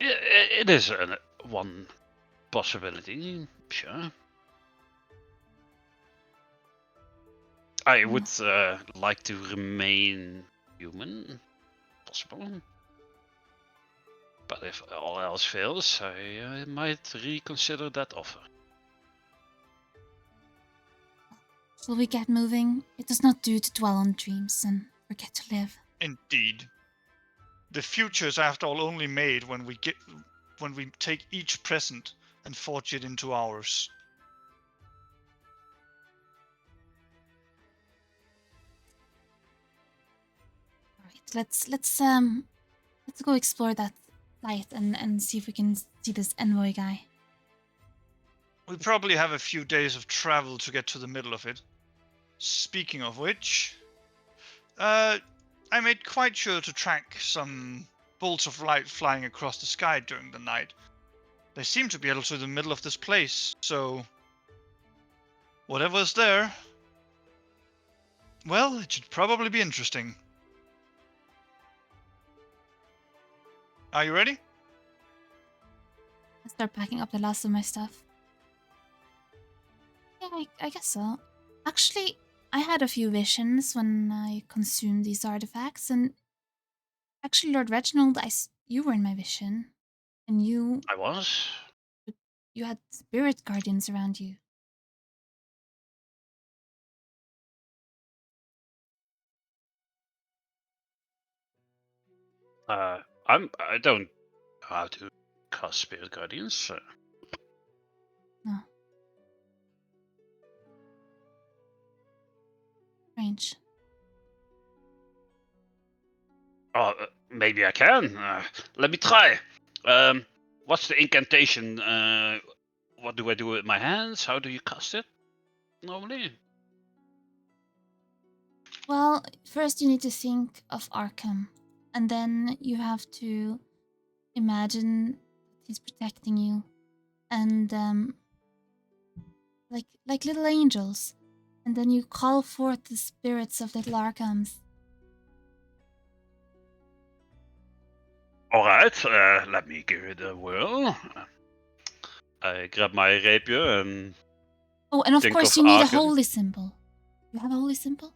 It is one possibility, sure. I would like to remain human, possible. But if all else fails, I might reconsider that offer. Shall we get moving? It does not do to dwell on dreams and forget to live. Indeed. The future is after all only made when we take each present and forge it into ours. Alright, let's go explore that site and see if we can see this envoy guy. We probably have a few days of travel to get to the middle of it. Speaking of which, I made quite sure to track some bolts of light flying across the sky during the night. They seem to be headed to the middle of this place, so whatever is there, well, it should probably be interesting. Are you ready? I start packing up the last of my stuff. Yeah, I guess so. Actually, I had a few visions when I consumed these artifacts, and actually, Lord Reginald, you were in my vision, and you I was? had spirit guardians around you. I don't know how to cast Spirit Guardians. No. Strange. Oh, maybe I can. Let me try. What's the incantation? What do I do with my hands? How do you cast it normally? Well, first you need to think of Arkham, and then you have to imagine he's protecting you, and like little angels, and then you call forth the spirits of little Arkhams. All right, let me give it a whirl. I grab my rapier and Oh, and of think course of you need a Arkham. holy symbol. You have a holy symbol?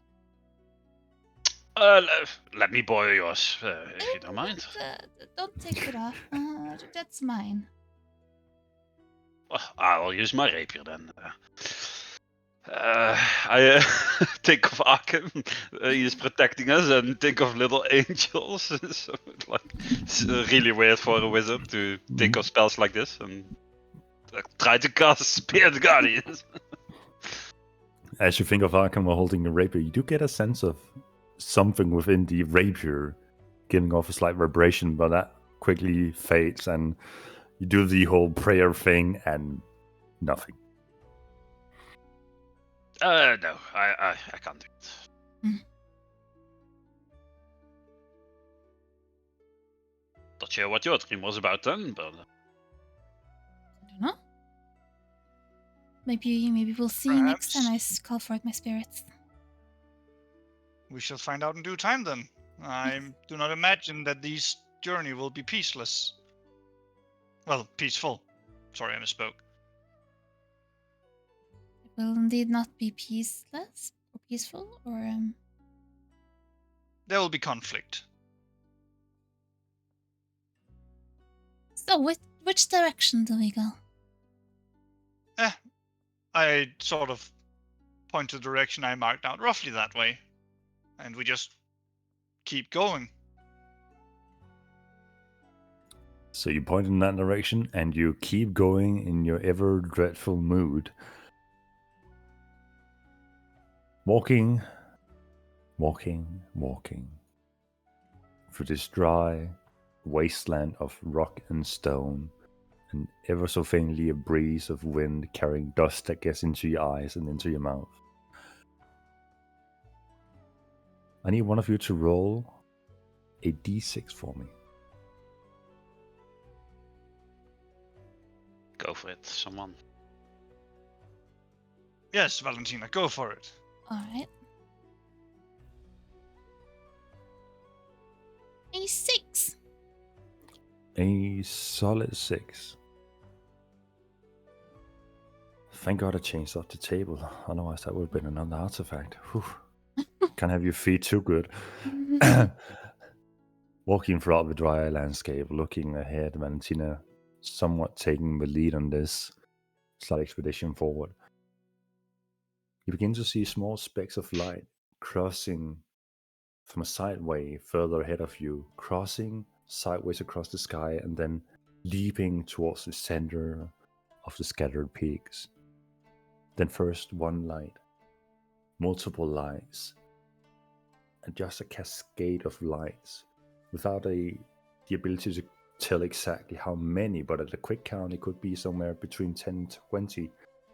Let me borrow yours, if you don't mind. Don't take it off. That's mine. Well, I'll use my rapier then. I think of Arkham. He's protecting us, and think of little angels. So, it's really weird for a wizard to think of spells like this and try to cast Spirit Guardians. As you think of Arkham while holding a rapier, you do get a sense of something within the rapier giving off a slight vibration, but that quickly fades, and you do the whole prayer thing, and nothing. No, I can't do it. Mm. Not sure what your dream was about then, but I don't know. Maybe we'll see next time I call forth my spirits. We shall find out in due time then. I do not imagine that this journey will be peaceless. Well, peaceful. Sorry, I misspoke. It will indeed not be peaceless or peaceful, or There will be conflict. So, which direction do we go? I sort of point to the direction I marked out, roughly that way. And we just keep going. So you point in that direction, and you keep going in your ever dreadful mood. Walking through this dry wasteland of rock and stone, and ever so faintly a breeze of wind carrying dust that gets into your eyes and into your mouth. I need one of you to roll a d6 for me. go for it, someone. Yes, Valentina, go for it. Alright. A 6. A solid 6. Thank God I changed up the table, otherwise that would have been another artifact. Whew. Can't have your feet too good. Walking throughout the dry landscape, looking ahead, Valentina somewhat taking the lead on this slight expedition forward. You begin to see small specks of light crossing from a sideway further ahead of you, crossing sideways across the sky and then leaping towards the center of the scattered peaks. Then first one light, multiple lights, and just a cascade of lights without the ability to tell exactly how many, but at a quick count it could be somewhere between 10 and 20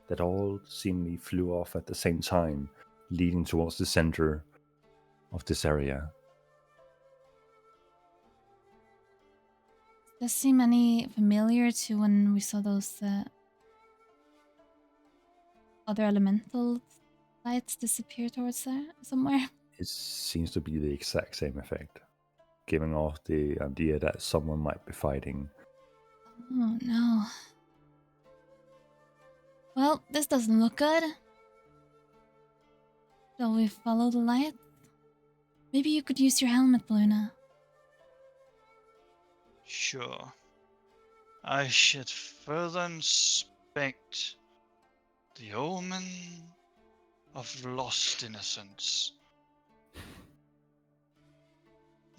that all seemingly flew off at the same time, leading towards the center of this area. Does seem any familiar to when we saw those other elemental lights disappear towards there somewhere? It seems to be the exact same effect, giving off the idea that someone might be fighting. Oh no. Well, this doesn't look good. Shall we follow the light? Maybe you could use your helmet, Luna. Sure. I should further inspect the omen of lost innocence.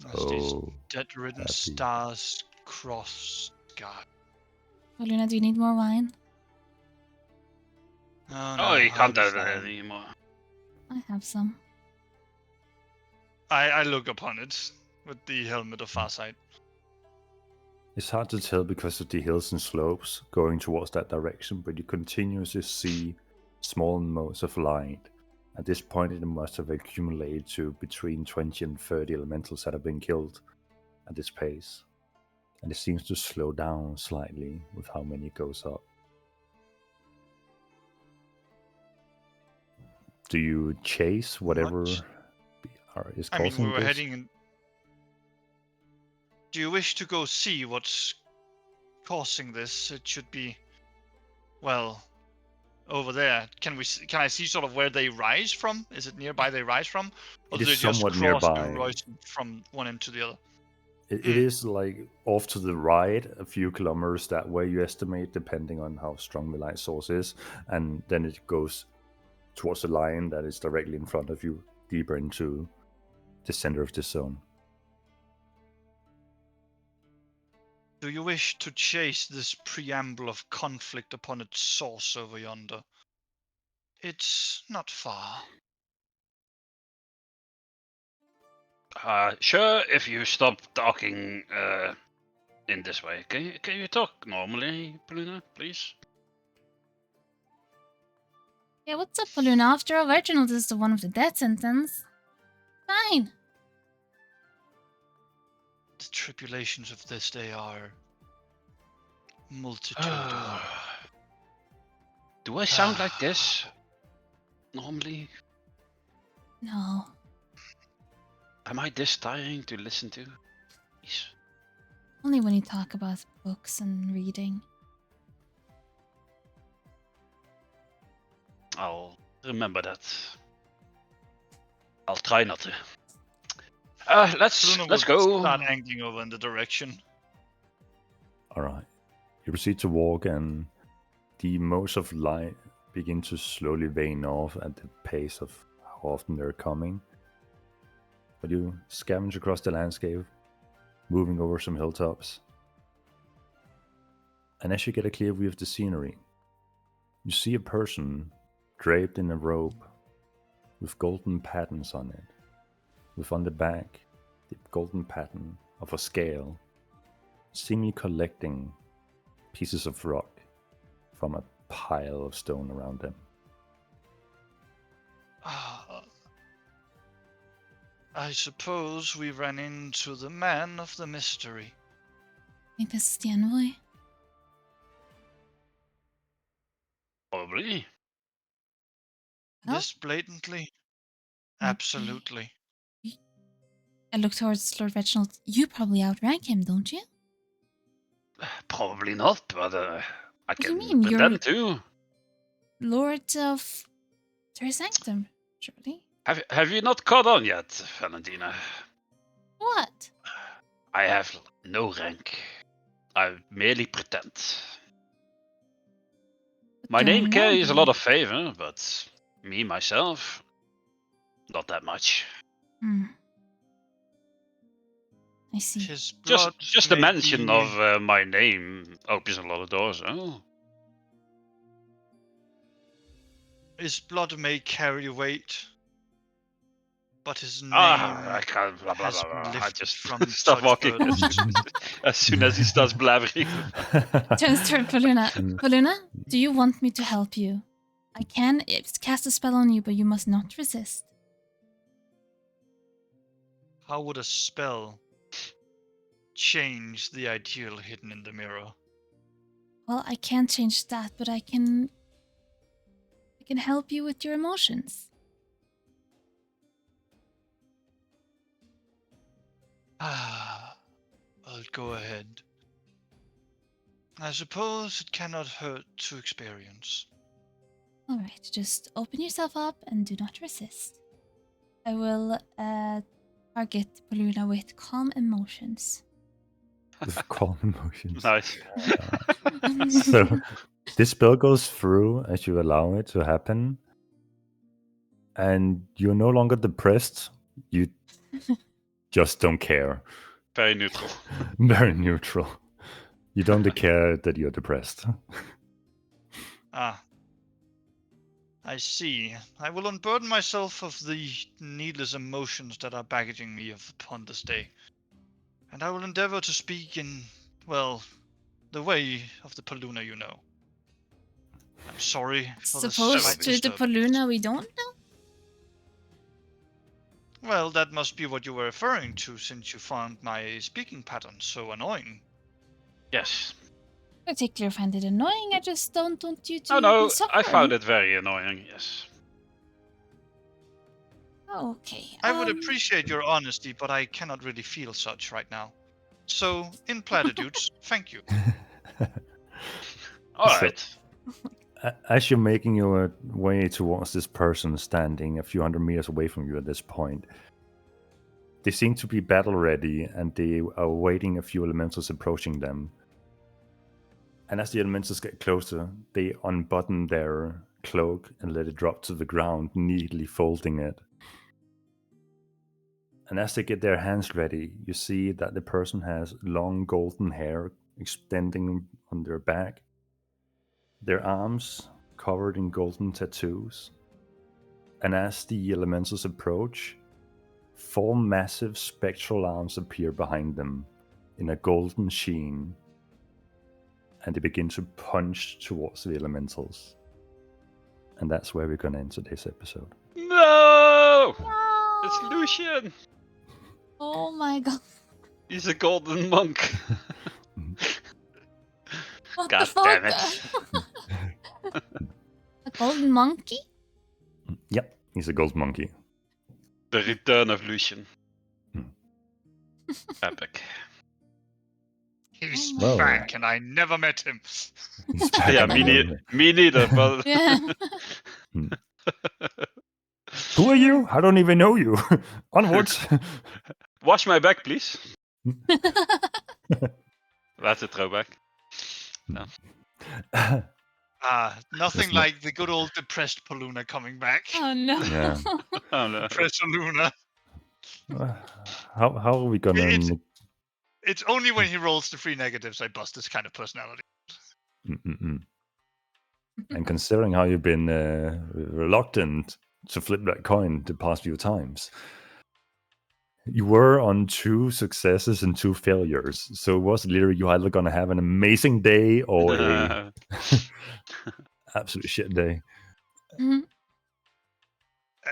As these Oh, dead-ridden happy. stars cross sky. Paulina, do you need more wine? Oh, Oh, you I'll can't be have that fine. anymore. I have some. I look upon it with the helmet of Farsight. It's hard to tell because of the hills and slopes going towards that direction, but you continuously see small motes of light. At this point, it must have accumulated to between 20 and 30 elementals that have been killed at this pace. And it seems to slow down slightly with how many it goes up. Do you chase whatever Much? is I causing mean, we were this? heading in. Do you wish to go see what's causing this? It should be, well, over there. Can I see sort of where they rise from? Is it nearby they rise from, or It do is they just somewhat cross nearby. and rise from one end to the other? It is like off to the right, a few kilometers that way, you estimate, depending on how strong the light source is. And then it goes towards the line that is directly in front of you, deeper into the center of this zone. Do you wish to chase this preamble of conflict upon its source over yonder? It's not far. Sure, if you stop talking in this way. Can you talk normally, Paulina, please? Yeah, what's up, Paulina? After all, Reginald is the one with the death sentence. Fine. The tribulations of this day are multitudinal. Do I sound like this normally? No. Am I this tiring to listen to? Please. Only when you talk about books and reading. I'll remember that. I'll try not to. Let's Luna will go. start angling over in the direction. Alright. You proceed to walk, and the motes of light begin to slowly wane off at the pace of how often they're coming. But you scavenge across the landscape, moving over some hilltops. And as you get a clear view of the scenery, you see a person draped in a robe with golden patterns on it, with on the back the golden pattern of a scale, seemingly collecting pieces of rock from a pile of stone around them. I suppose we ran into the man of the mystery. I think this is the envoy. Probably. Huh? This blatantly? Okay. Absolutely. I look towards Lord Reginald. You probably outrank him, don't you? Probably not, but I do you can mean? You're- pretend to. Lord of Ter Sanctum, surely. Have you not caught on yet, Valentina? What? I have no rank. I merely pretend. But My you're name carries a lot noble. of favor, but me, myself, not that much. I see. His blood Just the may mention be- of my name opens a lot of doors. Oh, His blood may carry weight, but his name I can't. Blah blah has blah. been blah. I lifted just from stop such walking burdens. as soon as he starts blabbering. Turns toward Paluna. Paluna, do you want me to help you? I can cast a spell on you, but you must not resist. How would a spell change the ideal hidden in the mirror? Well, I can't change that, but I can help you with your emotions. I'll go ahead. I suppose it cannot hurt to experience. All right, just open yourself up and do not resist. I will target Paluna with calm emotions. With calm emotions. Nice. So this spell goes through as you allow it to happen, and you're no longer depressed. You just don't care. Very neutral. Very neutral. You don't care that you're depressed. Ah. I see. I will unburden myself of the needless emotions that are baggaging me upon this day. And I will endeavor to speak in, well, the way of the Paluna you know. I'm sorry for the slight Supposed to the disturbance. Paluna we don't know? Well, that must be what you were referring to, since you found my speaking pattern so annoying. Yes. Particularly find it annoying, I just don't want you to Oh no, be suffering. I found it very annoying, yes. Okay. I would appreciate your honesty, but I cannot really feel such right now. So, in platitudes, thank you. Alright. As you're making your way towards this person standing a few hundred meters away from you at this point, they seem to be battle ready and they are awaiting a few elementals approaching them. And as the elementals get closer, they unbutton their cloak and let it drop to the ground, neatly folding it. And as they get their hands ready, you see that the person has long golden hair extending on their back, their arms covered in golden tattoos. And as the elementals approach, 4 massive spectral arms appear behind them in a golden sheen, and they begin to punch towards the elementals. And that's where we're going to end today's episode. No! No! It's Lucian! Oh my god. He's a golden monk. What God the fuck? damn it. A golden monkey? Yep, he's a gold monkey. The return of Lucian. Hmm. Epic. He's Oh my back, and I never met him. He's back Yeah, in me, the room. me neither, but... Yeah. Who are you? I don't even know you. Onwards. Wash my back, please. That's a throwback. Nothing That's not- like the good old depressed Paluna coming back. Oh no. Yeah. Oh no. Depressed Paluna. How are we gonna? It's only when he rolls the 3 negatives I bust this kind of personality. Mm-mm-mm. And considering how you've been reluctant to flip that coin the past few times, you were on 2 successes and 2 failures. So it was literally you either gonna have an amazing day or a absolute shit day. Mhm.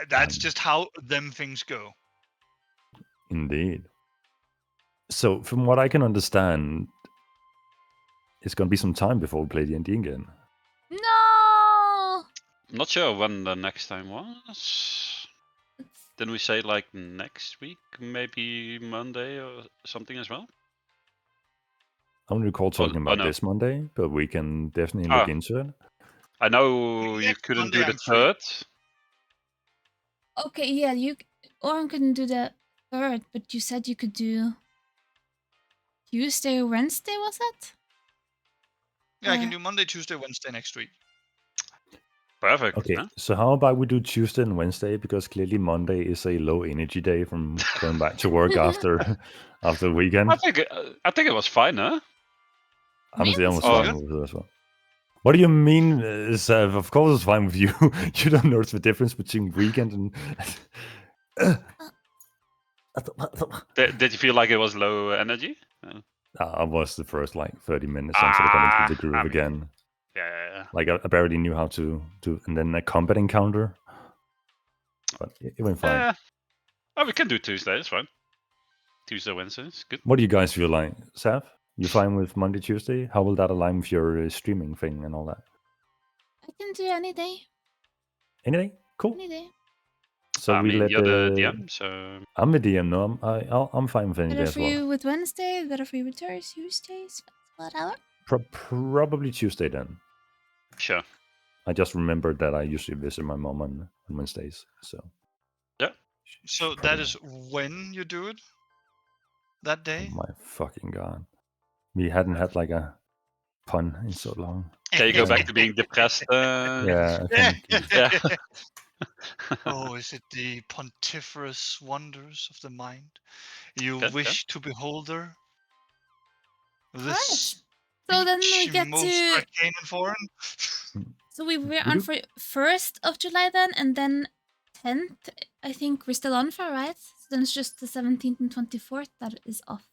That's just how them things go. Indeed. So, from what I can understand, it's going to be some time before we play D&D again. No! I'm not sure when the next time was. Didn't we say like next week? Maybe Monday or something as well? I don't recall talking about no. this Monday, but we can definitely look into it. I know you Next couldn't Monday do the I'm free. 3rd. Okay, yeah, Oren couldn't do the 3rd, but you said you could do Tuesday or Wednesday, was it? Yeah, I can do Monday, Tuesday, Wednesday next week. Perfect. Okay, Huh? so how about we do Tuesday and Wednesday, because clearly Monday is a low energy day from going back to work after the weekend. I think it was fine, huh? I'm Means almost it's fine with it as well. What do you mean, Sev? Of course it's fine with you. You don't notice the difference between weekend and... Did you feel like it was low energy? I was the first 30 minutes until I got into the groove again. Yeah. I barely knew how to do, and then a combat encounter. But it went fine. Oh, we can do Tuesday, it's fine. Tuesday, Wednesday, it's good. What do you guys feel like? Sav, you fine with Monday, Tuesday? How will that align with your streaming thing and all that? I can do any day. Any day? Cool. Any day. So you're the DM, so... I'm the DM, no, I'm fine with any day Better as for well. you with Wednesday, better for you with Tuesdays, whatever. Probably Tuesday then. Sure. I just remembered that I usually visit my mom on Wednesdays, so... Yeah. So that is when you do it? That day? Oh my fucking god. We hadn't had a pun in so long. Can you go back to being depressed? Yeah, I think. Yeah. Oh, is it the pontiferous wonders of the mind? You Okay, wish to behold her? Alright. This So then we speech get most to. arcane and foreign? So we were We on do- for 1st of July then, and then 10th. I think we're still on for, right? So then it's just the 17th and 24th that is off.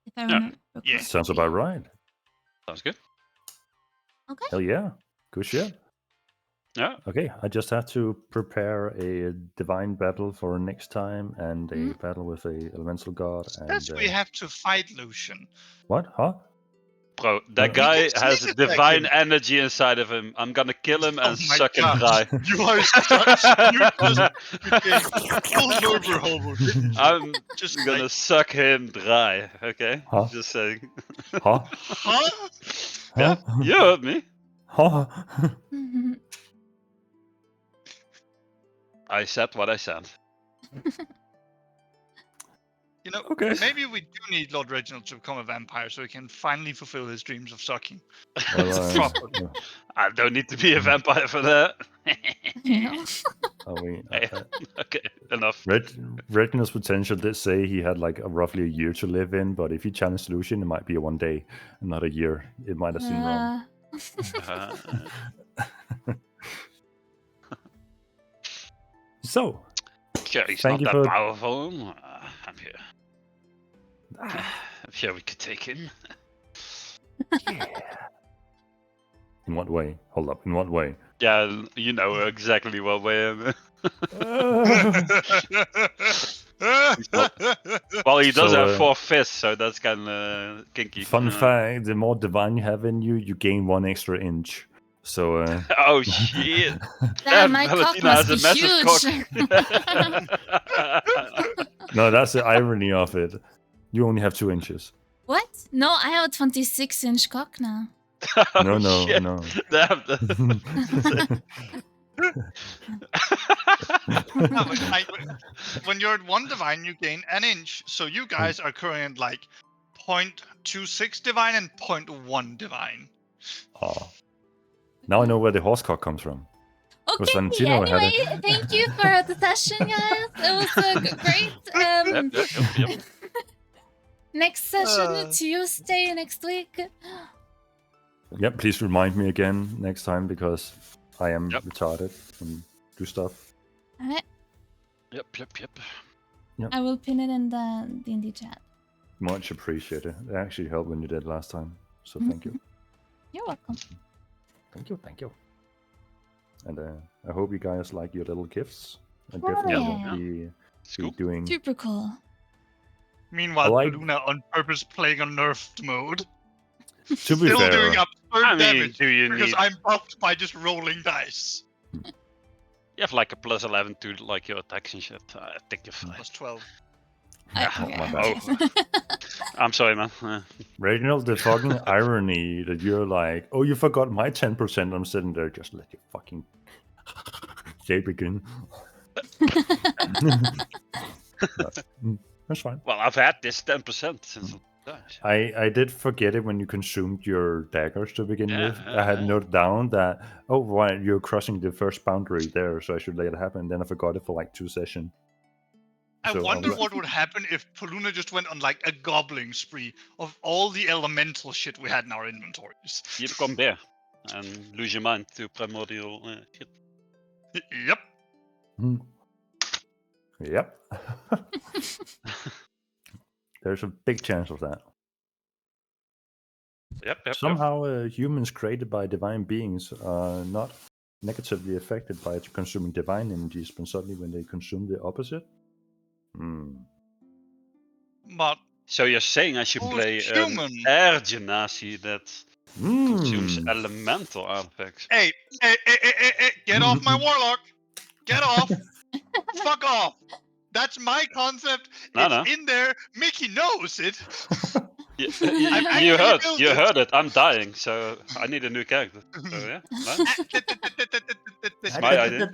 If I Yeah. remember Yeah. correctly. Sounds about right. Sounds good. Okay. Hell yeah. Good shit. Yeah. Okay, I just have to prepare a divine battle for next time and a battle with a elemental god. That's And we have to fight Lucian. what? Huh? Bro, We that can guy has sneak attack divine him. energy inside of him. I'm gonna kill him and Oh my suck him God. dry. You are such. You just became full over homo, didn't you? I'm Just gonna like, suck him dry, okay? Huh? Just saying. Huh? huh? Yeah, Huh? you heard me. Huh? I said what I said. You know, Okay. maybe we do need Lord Reginald to become a vampire so he can finally fulfill his dreams of sucking. Well, Properly. I don't need to be a vampire for that. Yeah. Okay, enough. Reginald's potential did say he had like roughly a year to live in, but if he challenged Lucian, it might be a 1 day, and not a year. It might have seemed wrong. Uh, So, sure, he's Thank not you that for- powerful. I'm here. I'm sure we could take him. in what way? Hold up. In what way? Yeah, you know exactly what way. Well, he does So, have 4 fists, so that's kind of kinky. Fun fact: the more divine you have in you, you gain 1 extra inch. So, Oh shit! Damn, my cock Valentina must be has a massive huge. cock. no, that's the irony of it. You only have 2 inches. What? No, I have a 26-inch cock now. Oh, No. shit. Damn. No, when you're at 1 divine, you gain an inch. So you guys are currently at like 0.26 divine and 0.1 divine. Oh. Now I know where the horse cock comes from. Okay, Valentino had anyway, thank you for the session, guys. It was great. Yep. Next session Tuesday next week. Yep, please remind me again next time because I am Yep. retarded and do stuff. Alright, Yep. I will pin it in the D&D chat. Much appreciated. It actually helped when you did last time. So thank you. You're welcome. Thank you. And I hope you guys like your little gifts. I Oh, definitely yeah. won't be Cool. doing. Super cool. Meanwhile, I like- Luna on purpose playing on nerfed mode. To be Still fair, doing absurd I mean, damage do you because need? I'm buffed by just rolling dice. You have like a plus 11 to like your attacks and shit. I think you're fine. Plus 12. Okay. I'm sorry, man. Reginald, the fucking irony that you're like, oh, you forgot my 10%. I'm sitting there just let your fucking day begin. That's fine. Well, I've had this 10% since. I did forget it when you consumed your daggers to begin with. I Yeah. had noted down that, oh, right, you're crossing the first boundary there, so I should let it happen. Then I forgot it for like 2 sessions. I So, wonder what would happen if Poluna just went on like a gobbling spree of all the elemental shit we had in our inventories. You become there and lose your mind to primordial shit. Yep. Yep. There's a big chance of that. Yep. Somehow, humans created by divine beings are not negatively affected by consuming divine energies, but suddenly when they consume the opposite. But So you're saying I should Who's play human? an air genasi that consumes elemental artifacts? hey, get off my warlock! Get off! Fuck off! That's my concept. No, It's no. in there. Mickey knows it. You actually built it. heard it. I'm dying, so I need a new character. So yeah, no? It's my idea.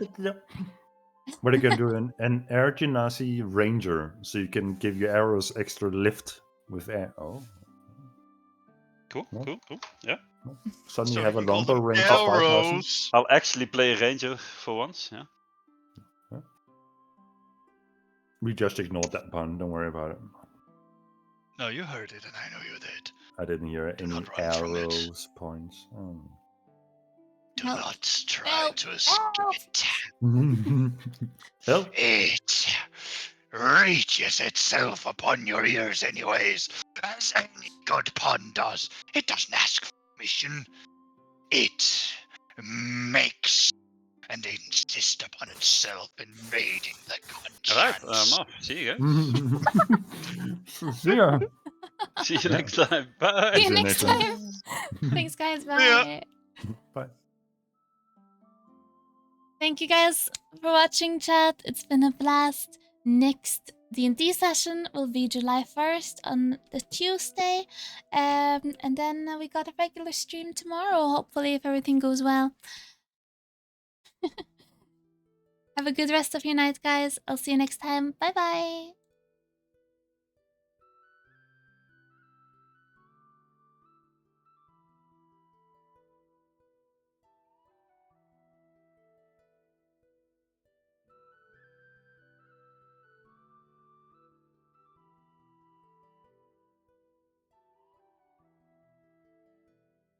What are you gonna do? An air genasi ranger, so you can give your arrows extra lift with air. Oh, Cool. Yeah, suddenly So you have a we can call lumber them range of 5,000. arrows. I'll actually play a ranger for once. Yeah. We just ignored that pun. Don't worry about it. No, you heard it, and I know you did. I didn't hear Do any not run from it. arrows points. Oh. Do Help. not try Help. to escape. Help. It reaches itself upon your ears anyways, as any good pun does. It doesn't ask for permission. It makes and insists upon itself invading the Alright, conscience. I'm off. See you guys. Yeah. See you next time. Bye. See you you next next time. time. Thanks, guys. ya. Bye. Bye. Thank you guys for watching, chat. It's been a blast. Next D&D session will be July 1st on the Tuesday. And then we got a regular stream tomorrow, hopefully, if everything goes well. Have a good rest of your night, guys. I'll see you next time. Bye-bye.